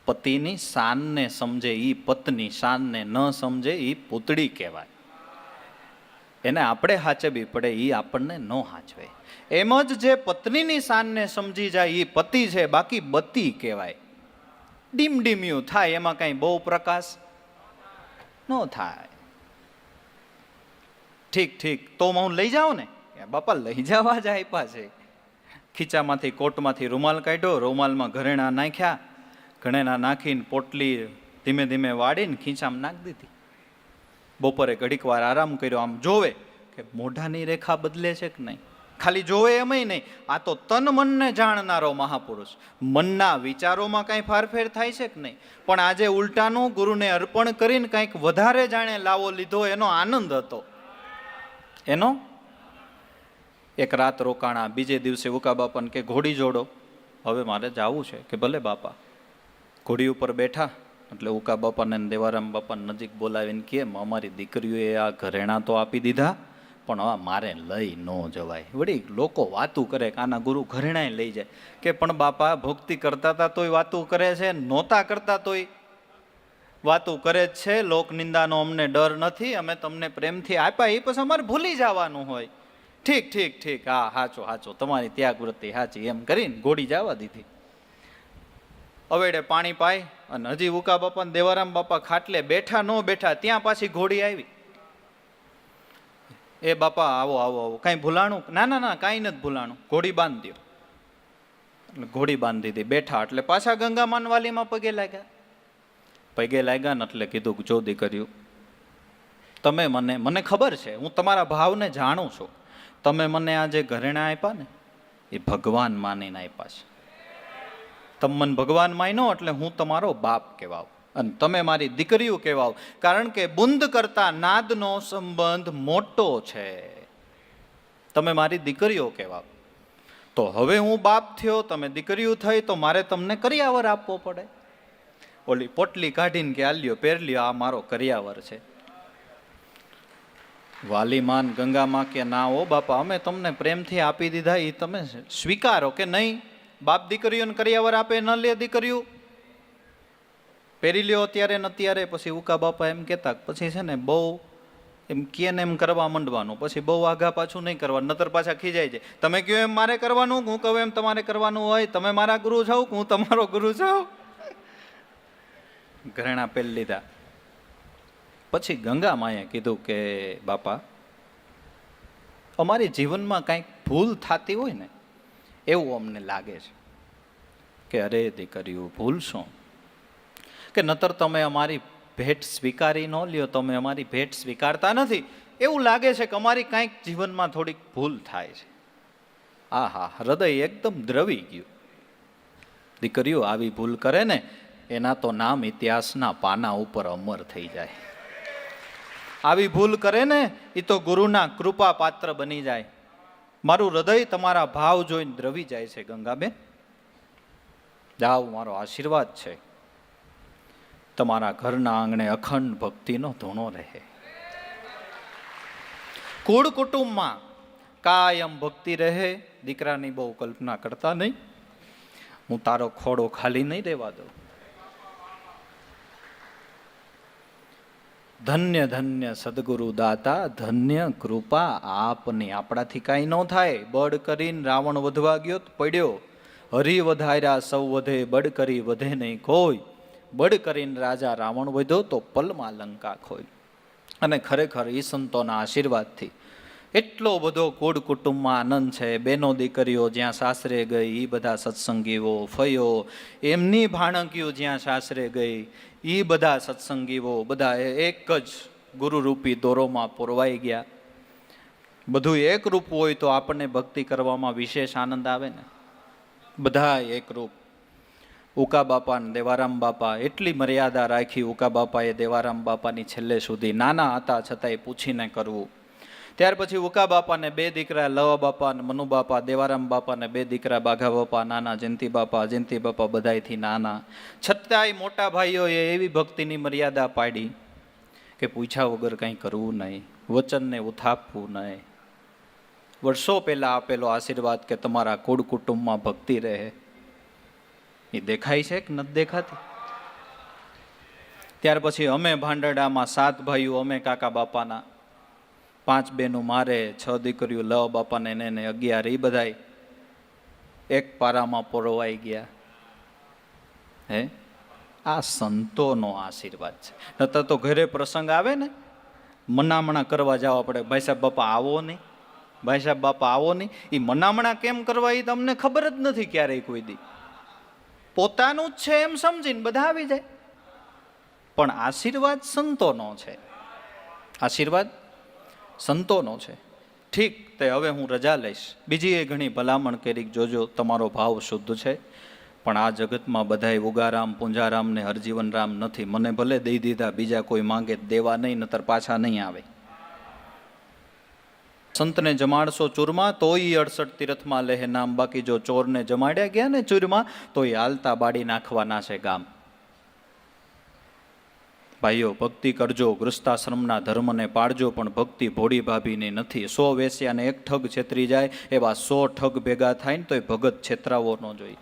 પતિની શાનને સમજે ઈ પત્ની, શાનને ન સમજે ઈ પૂતળી કહેવાય. એને આપણે હાચવી પડે, ઈ આપણને ન હાચવે. એમ જ જે પત્નીની શાનને સમજી જાય ઈ પતિ છે, બાકી બતી કહેવાય. ડીમડીમ્યું થાય, એમાં કાંઈ બહુ પ્રકાશ ન થાય. ઠીક ઠીક, તો હું લઈ જાઉં ને? બાપા લઈ જવા જ આપ્યા છે. ખીચામાંથી કોટમાંથી રૂમાલ કાઢ્યો, રૂમાલમાં ઘરેણા નાખ્યા, ઘરેણા નાખીને પોટલી ધીમે ધીમે વાળીને ખીચામાં નાખી દીધી. બપોરે ઘડીક વાર આરામ કર્યો. આમ જોવે કે મોઢાની રેખા બદલે છે કે નહીં. ખાલી જોવે એમય નહીં, આ તો તન મનને જાણનારો મહાપુરુષ. મનના વિચારોમાં કાંઈ ફારફેર થાય છે કે નહીં. પણ આજે ઉલટાનું ગુરુને અર્પણ કરીને કાંઈક વધારે જાણે લાવો લીધો, એનો આનંદ હતો. એનો એક રાત રોકાણા. બીજે દિવસે ઉકા બાપાને કે ઘોડી જોડો, હવે મારે જવું છે. કે ભલે બાપા. ઘોડી ઉપર બેઠા એટલે ઉકા બાપાને દેવારામ બાપાને નજીક બોલાવીને કેમ અમારી દીકરીઓએ આ ઘરેણા તો આપી દીધા પણ હવે મારે લઈ ન જવાય. વળી લોકો વાતું કરે કે આના ગુરુ ઘરેણાય લઈ જાય. કે પણ બાપા ભક્તિ કરતા હતા તોય વાતું કરે છે, નહોતા કરતા તોય વાતું કરે જ છે. લોક નિંદાનો અમને ડર નથી, અમે તમને પ્રેમથી આપ્યા એ પછી અમારે ભૂલી જવાનું હોય. ઠીક ઠીક ઠીક, હા હાચો તમારી ત્યાગ વૃત્તિ સાચી, એમ કરીને ઘોડી જવા દીધી. અવેડે પાણી પાય અને હજી ઉકા બાપા દેવારામ બાપા ખાટલે બેઠા ન બેઠા ત્યાં પાછી ઘોડી આવી. એ બાપા આવો આવો આવો, કાંઈ ભૂલાણું? ના ના ના કાંઈ નથી ભૂલાણું, ઘોડી બાંધી દો. એટલે ઘોડી બાંધી દીધી. બેઠા એટલે પાછા ગંગામાન વાલીમાં પગે લાગ્યા ને એટલે કીધું જો દીકરીઓ, તમે મને ખબર છે, હું તમારા ભાવને જાણું છું. તમે મને આ જે ઘરેણા આપ્યા ને એ ભગવાન માનીને આપ્યા છે. તમે મને ભગવાન માનો એટલે હું તમારો બાપ કહેવાવ અને તમે મારી દીકરીઓ કહેવાવ. કારણ કે બુંદ કરતા નાદનો સંબંધ મોટો છે. તમે મારી દીકરીઓ કહેવાવ. તો હવે હું બાપ થયો, તમે દીકરીઓ થઈ, તો મારે તમને કરિયાવર આપવો પડે. ઓલી પોટલી કાઢીને કે આલ્યો પહેરલ્યો, આ મારો કરિયાવર છે. વાલીમાન ગંગામાં કે ના ઓ બાપા, અમે તમને પ્રેમથી આપી દીધા, એ તમે સ્વીકારો. કે નહીં, બાપ દીકરીઓને કરિયાવર આપે ન લે દીકરીઓ, પહેરી લ્યો અત્યારે ને અત્યારે. પછી ઉકા બાપા એમ કહેતા પછી છે ને બહુ એમ કે ને એમ કરવા માંડવાનું, પછી બહુ આઘા પાછું નહીં કરવાનું, નતર પાછા ખીજાય છે. તમે કહો એમ મારે કરવાનું, હું કહું એમ તમારે કરવાનું હોય. તમે મારા ગુરુ છો, હું તમારો ગુરુ છું. ઘરેણા પહેરી લીધા. પછી ગંગામાએ કીધું કે બાપા, અમારી જીવનમાં કાંઈક ભૂલ થતી હોય ને એવું અમને લાગે છે. કે અરે દીકરીઓ, ભૂલ શું? કે નતર તમે અમારી ભેટ સ્વીકારી ન લ્યો, તમે અમારી ભેટ સ્વીકારતા નથી, એવું લાગે છે કે અમારી કાંઈક જીવનમાં થોડીક ભૂલ થાય છે. આહા, હૃદય એકદમ દ્રવી ગયું. દીકરીઓ આવી ભૂલ કરે ને એના તો નામ ઇતિહાસના પાના ઉપર અમર થઈ જાય. આવી ભૂલ કરે ને એ તો ગુરુના કૃપા પાત્ર બની જાય. મારું હૃદય તમારા ભાવ જોઈને દ્રવી જાય છે ગંગાબેન. જાઓ, મારો આશીર્વાદ છે. તમારા ઘરના આંગણે અખંડ ભક્તિનો ધૂણો રહે. કુળ કુટુંબમાં કાયમ ભક્તિ રહે. દીકરાની બહુ કલ્પના કરતા નહીં. હું તારો ખોડો ખાલી નહીં રહેવા દઉં. ધન્ય ધન્ય સદગુરુ દાતા, ધન્ય કૃપા આપની. આપણાથી કાંઈ ન થાય. બળ કરીને રાવણ વધવા ગયો તો પડ્યો. હરિ વધાર્યા સૌ વધે, બળ કરી વધે નહીં કોઈ. બળ કરીને રાજા રાવણ વધ્યો તો પલમાં લંકા ખોઈ. અને ખરેખર એ સંતોના આશીર્વાદથી એટલો બધો કુળ કુટુંબમાં આનંદ છે. બેનો દીકરીઓ જ્યાં સાસરે ગઈ એ બધા સત્સંગીઓ, ફયો એમની ભાણકીઓ જ્યાં સાસરે ગઈ એ બધા સત્સંગીઓ બધા એક જ ગુરુરૂપી દોરોમાં પોરવાઈ ગયા. બધું એક રૂપ હોય તો આપણને ભક્તિ કરવામાં વિશેષ આનંદ આવે ને. બધા એક રૂપ. ઉકા બાપા ને દેવારામ બાપા એટલી મર્યાદા રાખી. ઉકા બાપાએ દેવારામ બાપાની છેલ્લે સુધી નાના હતા છતાંય પૂછીને કરવું. ત્યાર પછી ઉકા બાપાને બે દીકરા, લવા બાપા ને મનુ બાપા. દેવારામ બાપાને બે દીકરા, બાઘા બાપા નાના, જયંતિ બાપા બધાયથી નાના. છતાંય મોટા ભાઈઓએ એવી ભક્તિની મર્યાદા પાડી કે પૂછ્યા વગર કંઈ કરવું નહીં, વચનને ઉથાપવું નહીં. વર્ષો પહેલા આપેલો આશીર્વાદ કે તમારા કુળ કુટુંબમાં ભક્તિ રહે, એ દેખાય છે કે નથી દેખાતી? ત્યાર પછી અમે ભાંડરડામાં 7 ભાઈઓ, અમે કાકા બાપાના, 5 બહેનો મારે, 6 દીકરીઓ લવ બાપાને ને 11. એ બધાય એક પારામાં પોરવાઈ ગયા. હે, આ સંતોનો આશીર્વાદ છે. નતર તો ઘરે પ્રસંગ આવે ને, મનામણા કરવા જવા પડે. ભાઈ સાહેબ બાપા આવો નહીં, ભાઈ સાહેબ બાપા આવો નહીં. એ મનામણા કેમ કરવા એ તમને ખબર જ નથી ક્યારેય કોઈ દી. પોતાનું જ છે એમ સમજીને બધા આવી જાય. પણ આશીર્વાદ સંતોનો છે. આશીર્વાદ સંતોનો છે. ઠીક, તે હવે હું રજા લઈશ. બીજી એ ઘણી ભલામણ કરી, જોજો તમારો ભાવ શુદ્ધ છે. પણ આ જગતમાં બધાય ઉગારામ, પૂંજારામ ને હરજીવનરામ નથી. મને ભલે દઈ દીધા, બીજા કોઈ માંગે દેવા નહીં, નતર પાછા નહીં આવે. સંતને જમાડશો ચૂરમાં તોય 68 તીર્થમાં લેહે નામ. બાકી જો ચોરને જમાડ્યા ગયા ને ચૂરમાં તો એ હાલતા બાળી નાખવાના છે ગામ. ભાઈઓ, ભક્તિ કરજો, ગૃહસ્થાશ્રમના ધર્મને પાડજો, પણ ભક્તિ ભોળી ભાભીની નથી. 100 વેશ્યાને એક ઠગ છેતરી જાય એવા 100 ઠગ ભેગા થાય ને તો એ ભગત છેતરાવો ન જોઈએ.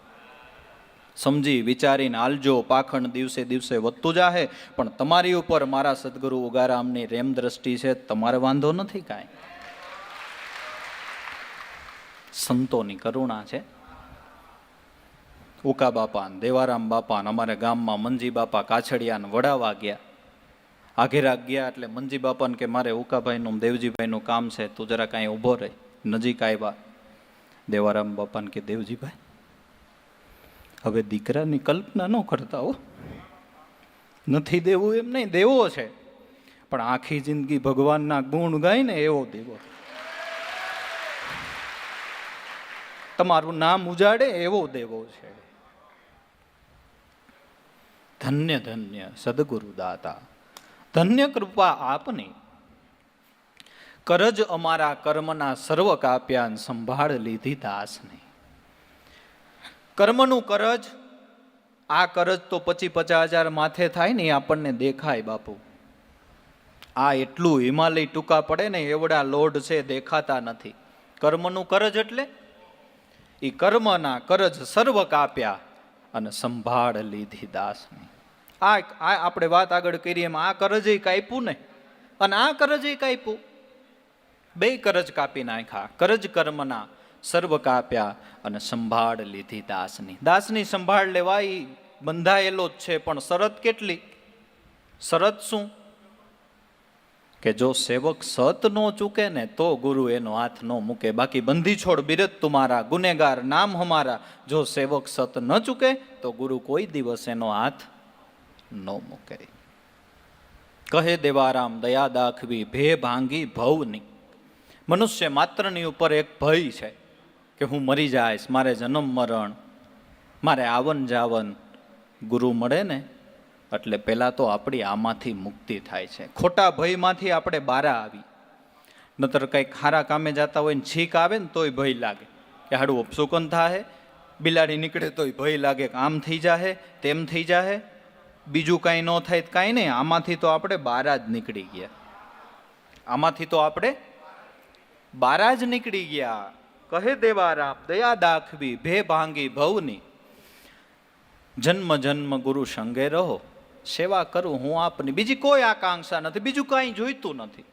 સમજી વિચારીને હાલજો. પાખંડ દિવસે દિવસે વધતું જાહે, પણ તમારી ઉપર મારા સદગુરુ ઉગારામની રેમ દ્રષ્ટિ છે. તમારે વાંધો નથી કાંઈ. સંતોની કરુણા છે. ઉકા બાપા, દેવારામ બાપા, અમારે ગામમાં મંજી બાપા કાછડિયાને વડાવા ગયા. આઘેરા ગયા એટલે મંજી બાપાને કે મારે ઉકાભાઈનું દેવજીભાઈનું કામ છે, તું જરા કાંઈ ઊભો રહે. નજીક આવ્યા. દેવારામ બાપાને કે દેવજીભાઈ, હવે દીકરાની કલ્પના ન કરતા હો. નથી દેવું એમ નહીં, દેવો છે, પણ આખી જિંદગી ભગવાનના ગુણ ગાય ને એવો દેવો. તમારું નામ ઉજાડે એવો દેવો છે. ધન્ય ધન્ય સદગુરુ દાતા, ધન્ય કૃપા આપની. કરજ અમારા કર્મના સર્વ કાપ્યાન, સંભાળ લીધી દાસની. કર્મનું કરજ, આ કરજ તો 50,000 માથે થાય ને એ આપણને દેખાય બાપુ. આ એટલું હિમાલય ટૂંકા પડે ને એવડા લોડ છે, દેખાતા નથી. કર્મનું કરજ એટલે એ કર્મના કરજ સર્વ કાપ્યા અને સંભાળ લીધી દાસની. આ આપણે વાત આગળ કરી એમ આ કરજ કાપ્યું ને અને આ કરજ કાપ્યું, બે કરજ કાપી નાખ્યા. કરજ કર્મના સર્વ કાપ્યા અને સંભાળ લીધી દાસની. દાસની સંભાળ લેવા એ બંધાયેલો જ છે, પણ શરત કેટલી? શરત શું? કે જો સેવક સત નો ચૂકે ને તો ગુરુ એનો હાથ ન મૂકે. બાકી બંધી છોડ બિરત તુમારા, ગુનેગાર નામ હમારા. જો સેવક સત ન ચૂકે તો ગુરુ કોઈ દિવસ એનો હાથ ન મૂકે. કહે દેવારામ દયા દાખવી ભે ભાંગી ભવની. મનુષ્ય માત્રની ઉપર એક ભય છે કે હું મરી જાઈશ, મારે જન્મ મરણ, મારે આવન જાવન. ગુરુ મળે ને એટલે પહેલાં તો આપણી આમાંથી મુક્તિ થાય છે. ખોટા ભયમાંથી આપણે બહાર આવી. નતર કંઈક ખારા કામે જતા હોય ને છીક આવે ને તોય ભય લાગે કે હાડું અપસુકન થાય, બિલાડી નીકળે તોય ભય લાગે કે આમ થઈ જાહે તેમ થઈ જાહે, બીજું કાંઈ ન થાય તો કાંઈ નહીં. આમાંથી તો આપણે બહાર જ નીકળી ગયા. આમાંથી તો આપણે બહાર જ નીકળી ગયા. કહે દેવારામ દયા દાખવી ભે ભાંગી ભવની, જન્મ જન્મ ગુરુ સંગે રહો, સેવા કરું હું આપની. બીજી કોઈ આકાંક્ષા નથી, બીજું કાંઈ જોઈતું નથી.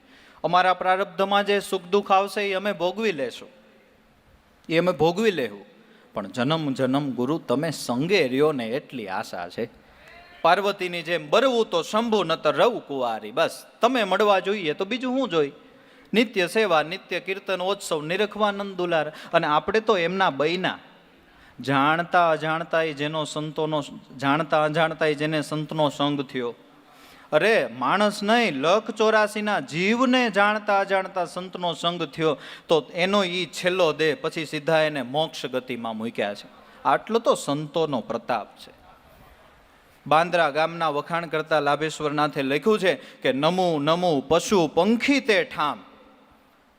અમારા પ્રારબ્ધમાં જે સુખ દુઃખ આવશે એ અમે ભોગવી લેશું, એ અમે ભોગવી લેવું, પણ જન્મ જન્મ ગુરુ તમે સંગે રહ્યો ને એટલી આશા છે. પાર્વતીની જેમ બરવું તો શંભુ નતર રવ કુંવારી, બસ તમે મળવા જોઈએ તો બીજું શું જોઈ. નિત્ય સેવા, નિત્ય કીર્તન, ઓત્સવ, નિરખવાનંદ દુલાર. અને આપણે તો એમના બૈના, જાણતા અજાણતા જેનો સંતોનો, જાણતા અજાણતા જેને સંતનો સંગ થયો. અરે માણસ નહીં, 1,84,000 જીવને જાણતા અજાણતા સંતનો સંગ થયો તો એનો ઈ છેલ્લો દેહ પછી સીધા એને મોક્ષ ગતિમાં મૂક્યા છે. આટલો તો સંતોનો પ્રતાપ છે. બાંદ્રા ગામના વખાણ કરતા લાભેશ્વરનાથે લખ્યું છે કે નમુ નમુ પશુ પંખી તે ઠામ.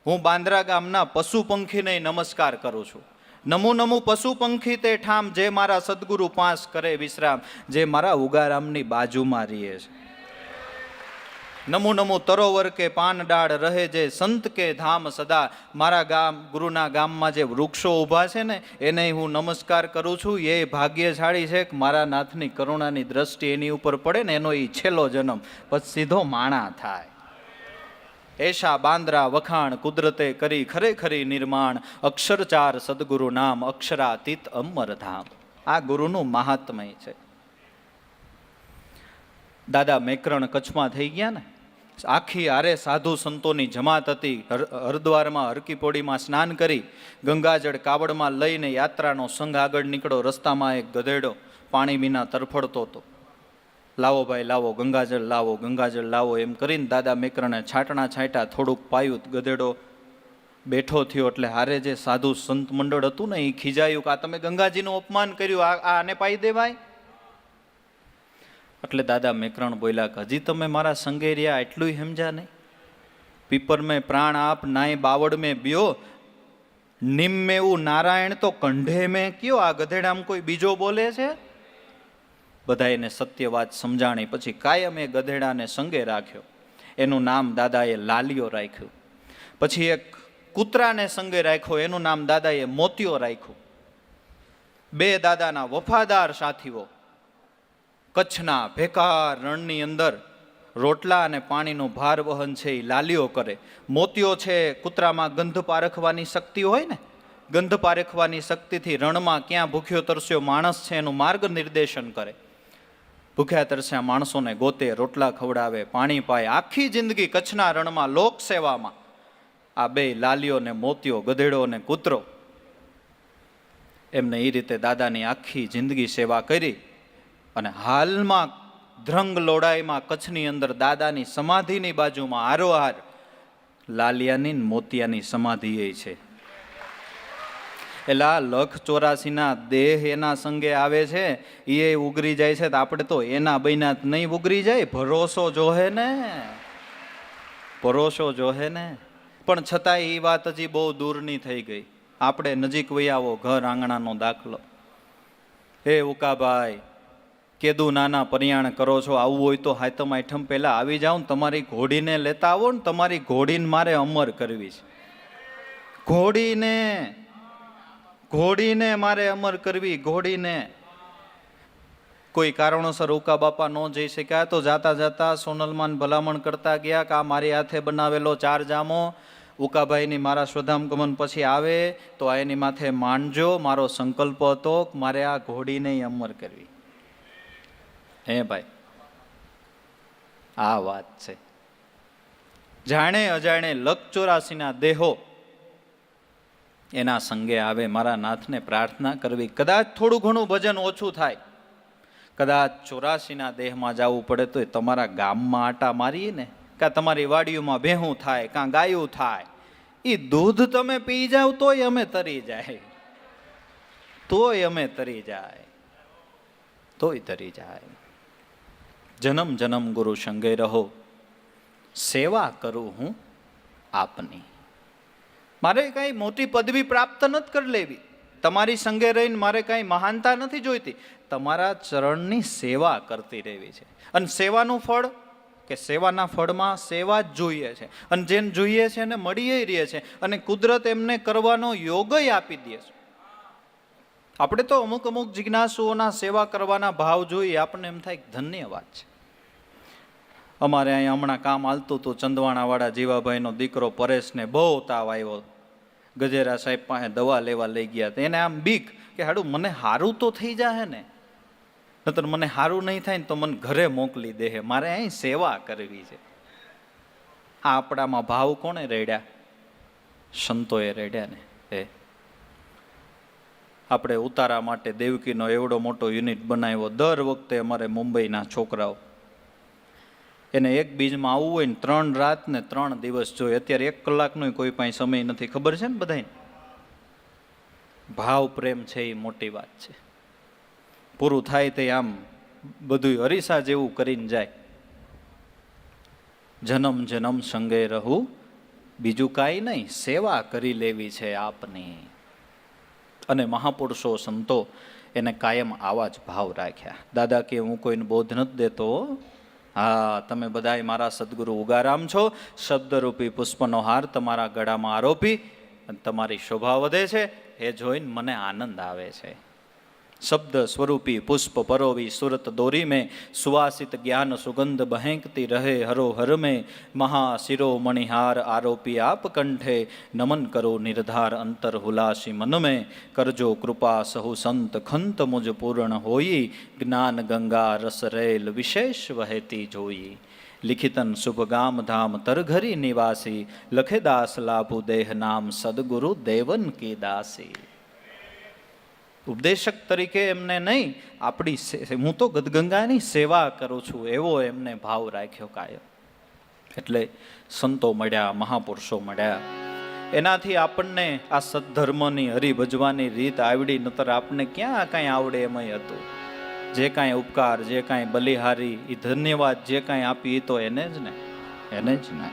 હું બાંદ્રા ગામના પશુ પંખીને નમસ્કાર કરું છું. નમુ નમુ પશુ પંખી તે ઠામ, જે મારા સદગુરુ પાંચ કરે વિશ્રામ, જે મારા ઉગારામની બાજુમાં રહે છે. નમુ નમુ તરોવર કે પાન ડાળ રહે જે સંત કે ધામ સદા. મારા ગામ ગુરુના ગામમાં જે વૃક્ષો ઊભા છે ને એને હું નમસ્કાર કરું છું. એ ભાગ્યશાળી છે કે મારા નાથની કરુણાની દ્રષ્ટિ એની ઉપર પડે ને એનો એ છેલ્લો જન્મ પછી સીધો માણા થાય. એશા બાંદ્રા વખાણ કુદરતે કરી ખરેખરી નિર્માણ, અક્ષરચાર સદગુરુ નામ અક્ષરાતીત અમર ધામ. આ ગુરુનું મહાત્મય છે. દાદા મેકરણ કચ્છમાં થઈ ગયા ને, આખી આરે સાધુ સંતોની જમાત હતી. હરદ્વારમાં હરકી પોડીમાં સ્નાન કરી ગંગાજળ કાવડમાં લઈને યાત્રાનો સંઘ આગળ નીકળો. રસ્તામાં એક ગધેડો પાણી વિના તરફડતો હતો. લાવો ભાઈ લાવો, ગંગાજળ લાવો, ગંગાજળ લાવો એમ કરીને દાદા મેકરણે છાંટણા છાંટ્યા, થોડુંક પાયું. ગધેડો બેઠો થયો એટલે હારે જે સાધુ સંત મંડળ હતું ને એ ખીજાયું કે આ તમે ગંગાજીનું અપમાન કર્યું, આને પાઈ દેવાય. એટલે દાદા મેકરણ બોલ્યા કે હજી તમે મારા સંગે રહ્યા એટલું સમજ્યા નહીં. પીપર મેં પ્રાણ આપ નાય બાવડ મેં બ્યો, નિમ મેં એવું નારાયણ તો કંઢે મેં કયો. આ ગધેડામ કોઈ બીજો બોલે છે? બધા એને સત્ય વાત સમજાણી. પછી કાયમ એ ગધેડાને સંગે રાખ્યો. એનું નામ દાદાએ લાલિયો રાખ્યું. પછી એક કૂતરાને સંગે રાખ્યો, એનું નામ દાદાએ મોતિયો રાખ્યું. બે દાદાના વફાદાર સાથીઓ કચ્છના ભેકાર રણની અંદર રોટલા અને પાણીનું ભાર વહન છે એ લાલીઓ કરે. મોતિયો છે કૂતરામાં ગંધ પારખવાની શક્તિ હોય ને, ગંધ પારખવાની શક્તિથી રણમાં ક્યાં ભૂખ્યો તરસ્યો માણસ છે એનું માર્ગ નિર્દેશન કરે. ભૂખ્યા તરસ્યા માણસોને ગોતે, રોટલા ખવડાવે, પાણી પાય. આખી જિંદગી કચ્છના રણમાં લોક સેવામાં આ બે લાલીઓ ને મોતિયો, ગધેડો ને કૂતરો, એમને એ રીતે દાદાની આખી જિંદગી સેવા કરી. અને હાલમાં ધ્રંગ લોડાઈમાં કચ્છની અંદર દાદાની સમાધિની બાજુમાં હારોહાર લાલિયાની મોતિયાની સમાધિ એ છે. એટલે 1,84,000 દેહ એના સંગે આવે છે, એ ઉગરી જાય છે. તો આપણે તો એના બૈના નહીં ઉગરી જાય. ભરોસો જોહે ને, ભરોસો જોહે ને. પણ છતાંય એ વાત હજી બહુ દૂરની થઈ ગઈ. આપણે નજીક વહી આવો, ઘર આંગણાનો દાખલો. હે ઉકાભાઈ, કેદું નાના પરિયાણ કરો છો, આવવું હોય તો હાતમ આઠમ પહેલા આવી જાઓ ને તમારી ઘોડીને લેતા આવો ને. તમારી ઘોડીને મારે અમર કરવી છે. ઘોડીને મારે અમર કરવી. ઘોડીને કોઈ કારણોસર ઉકા બાપા ન જઈ શક્યા તો જાતા જાતા સોનલમાન ભલામણ કરતા ગયા કે આ મારી હાથે બનાવેલો 4 જામો ઉકાભાઈની મારા સ્વધામગમન પછી આવે તો આ એની માથે માંડજો. મારો સંકલ્પ હતો કે મારે આ ઘોડીને અમર કરવી. હે ભાઈ, આ વાત છે. જાણે અજાણે 1,84,000 દેહો એના સંગે આવે. મારા નાથને પ્રાર્થના કરવી. કદાચ થોડું ઘણું ભજન ઓછું થાય, કદાચ 84ના દેહમાં જવું પડે તો તમારા ગામમાં આટા મારીએ ને, કાં તમારી વાડીઓમાં ભેહું થાય, કાં ગાયું થાય, એ દૂધ તમે પી જાવ તોય અમે તરી જાય, તોય અમે તરી જાય, તોય તરી જાય. જન્મ જન્મ ગુરુ સંગે રહો, સેવા કરું હું આપની. મારે કાંઈ મોટી પદવી પ્રાપ્ત નથી કરી લેવી, તમારી સંગે રહીને મારે કાંઈ મહાનતા નથી જોઈતી, તમારા ચરણની સેવા કરતી રહેવી છે. અને સેવાનું ફળ કે સેવાના ફળમાં સેવા જ જોઈએ છે, અને જેને જોઈએ છે એને મળીએ રહે છે, અને કુદરત એમને કરવાનો યોગય આપી દે છે. આપણે તો અમુક અમુક જિજ્ઞાસુઓના સેવા કરવાના ભાવ જોઈએ, આપણને એમ થાય ધન્યવાદ છે. અમારે અહીંયા હમણાં કામ હાલતું હતું, ચંદવાણાવાળા જીવાભાઈનો દીકરો પરેશને બહુ તાવ આવ્યો, ગજેરા સાહેબ પાસે દવા લેવા લઈ ગયા. એને આમ બીક કે હાડું મને હારું તો થઈ જાય ને, નતર મને હારું નહીં થાય ને તો મને ઘરે મોકલી દે, મારે અહીં સેવા કરવી છે. આ આપણામાં ભાવ કોણે રેડ્યા? સંતોએ રેડ્યા ને. આપણે ઉતારા માટે દેવકીનો એવડો મોટો યુનિટ બનાવ્યો. દર વખતે અમારે મુંબઈના છોકરાઓ એને એક બીજમાં આવવું હોય ને 3 રાત ને 3 દિવસ જોઈએ. અત્યારે 1 કલાકનો કોઈ પાસે સમય નથી, ખબર છે ને બધાને. ભાવ પ્રેમ છે એ મોટી વાત છે. પૂરું થાય તે આમ બધું અરીસા જેવું કરીને જાય. જન્મ જન્મ સંગે રહું, બીજું કાંઈ નહીં, સેવા કરી લેવી છે આપની. અને મહાપુરુષો સંતો એને કાયમ આવા જ ભાવ રાખ્યા. દાદા કે હું કોઈને બોધ નથી દેતો, હા તમે બધાય મારા સદગુરુ ઉગારામ છો, શબ્દરૂપી પુષ્પનો હાર તમારા ગળામાં આરોપી અને તમારી શોભા વધે છે એ જોઈને મને આનંદ આવે છે. શબ્દ સ્વરૂપી પુષ્પ પરોવી સુરત દોરી में सुवासित ज्ञान सुगंध बहेंकती रहे हरोहर में महाशिरो मणिहार आरोपी आप कंठे नमन करो निर्धार अंतर हुलासी मन में करजो कृपा सहु संत खंत मुझ पूर्ण होई ज्ञान गंगा रस रेल विशेष वहती जोई लिखितन शुभ गाम धाम तरघरी निवासी लखेदास लाभु देह नाम सदगुरु देवन की दासी. ઉપદેશક તરીકે એમને નહીં, આપણી હું તો ગદગંગાની સેવા કરું છું એવો એમને ભાવ રાખ્યો કાયમ. એટલે સંતો મળ્યા, મહાપુરુષો મળ્યા, એનાથી આપણને આ સદ્ધર્મની હરિભજવાની રીત આવડી, નતર આપણને ક્યાં કાંઈ આવડે એમાંય હતું. જે કાંઈ ઉપકાર, જે કાંઈ બલિહારી, એ ધન્યવાદ જે કાંઈ આપી તો એને જ ને, એને જ ને.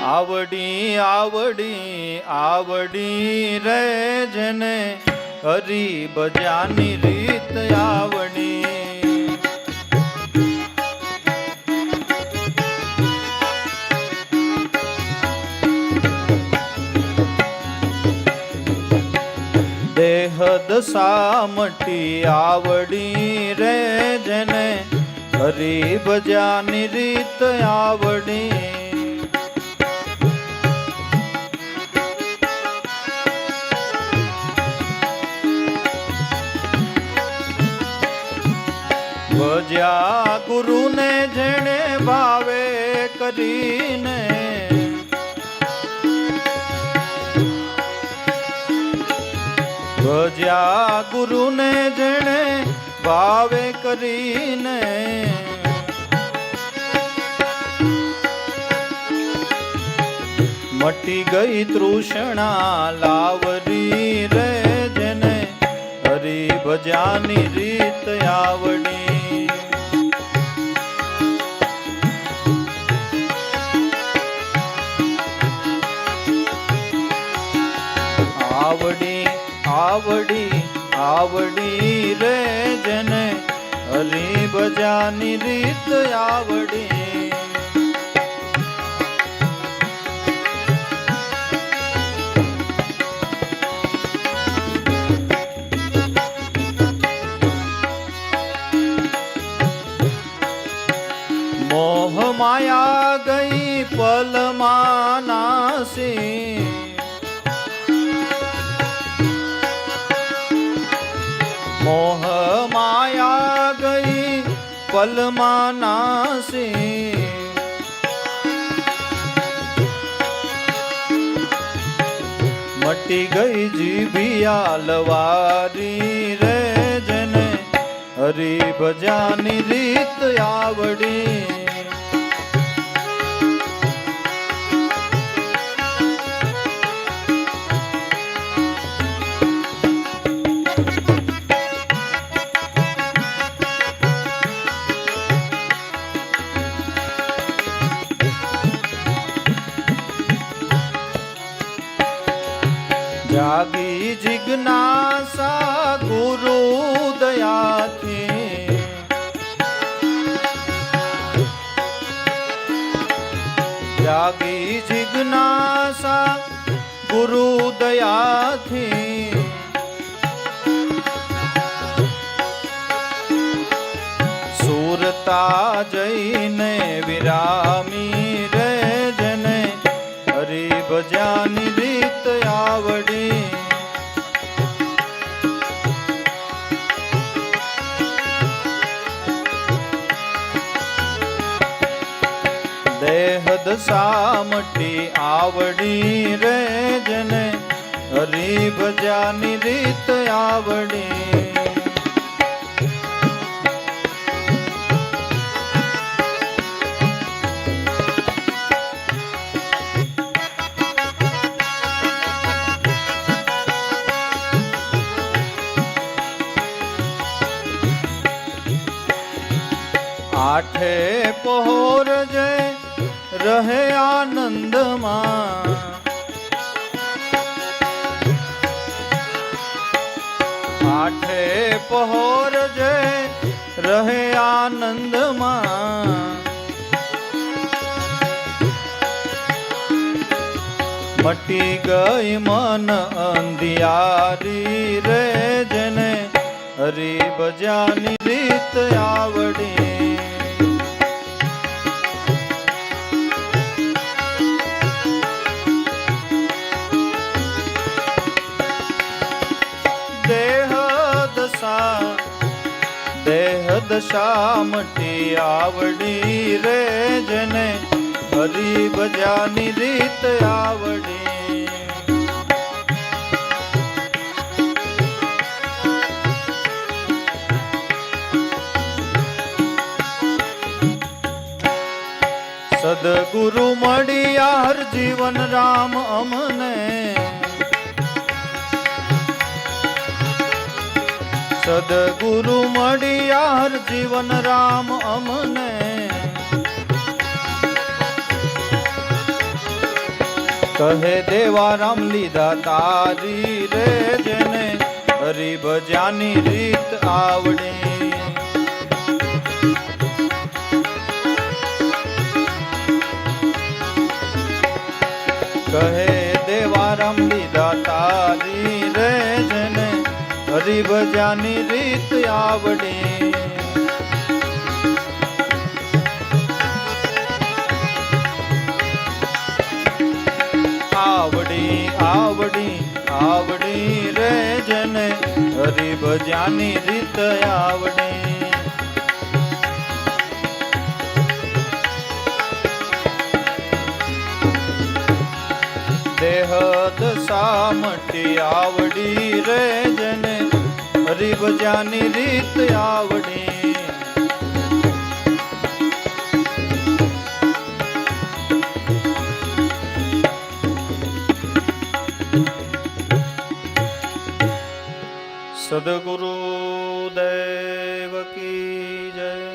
આવડી આવડી આવડી રે જેને હરી ભજાની રીત આવડી. દેહ દશા મટી આવડી રે જેને હરી ભજાની રીત આવડી. ભજ્યા ગુરુને જેણે ભાવે કરીને, ભજ્યા ગુરુને જેણે ભાવે કરીને, મટી ગઈ તૃષ્ણા લાવરી રે જેને હરી ભજાની રીત આવડી. આવડી આવડી આવડી રે જેને હરી ભજાની રીત આવડી. મોહ માયા ગઈ પલમાં નાસી, મોહ માયા ગઈ પલમાં નાસી. મટી ગઈ જીભિયા લવારી રે જેને હરી ભજાની રીત આવડી. જાગી જિજ્ઞાસા ગુરુ દયાથી, જાગી જિજ્ઞાસા ગુરુ દયાથી, સુરતા જઈને વિરામી રે જને હરિ ભજ્યાની રીત આવડી. દેહ દશા મટી આવડી રે જને હરિ ભજ્યાની રીત આવડી. આઠે પહોર જય રહે આનંદમાં, આઠે પહોર જય રહે આનંદમાં, મટી ગઈ મન અંધિયારી રે જને હરિ ભજ્યાની રીત આવડી. દેહ દશા મટી આવડી રે જને હરિ ભજ્યાની રીત આવડી. સદગુરુ મળ્યા હર જીવન રામ અમને, સદગુરુ મળ્યા હર જીવન રામ અમને, કહે દેવા રામ લીધા તારી રે જેને હરિ ભજ્યાની રીત આવડી. કહે દેવા રામ લીધા તારી રે જેને હરિ ભજ્યાની રીત આવડી. આવડી આવડી આવડી રે જને હરિ ભજ્યાની રીત આવડી. દેહ દશા મટી આવડી રે જને હરિ ભજ્યાની રીત આવડી. સદગુરુ દેવ કી જય.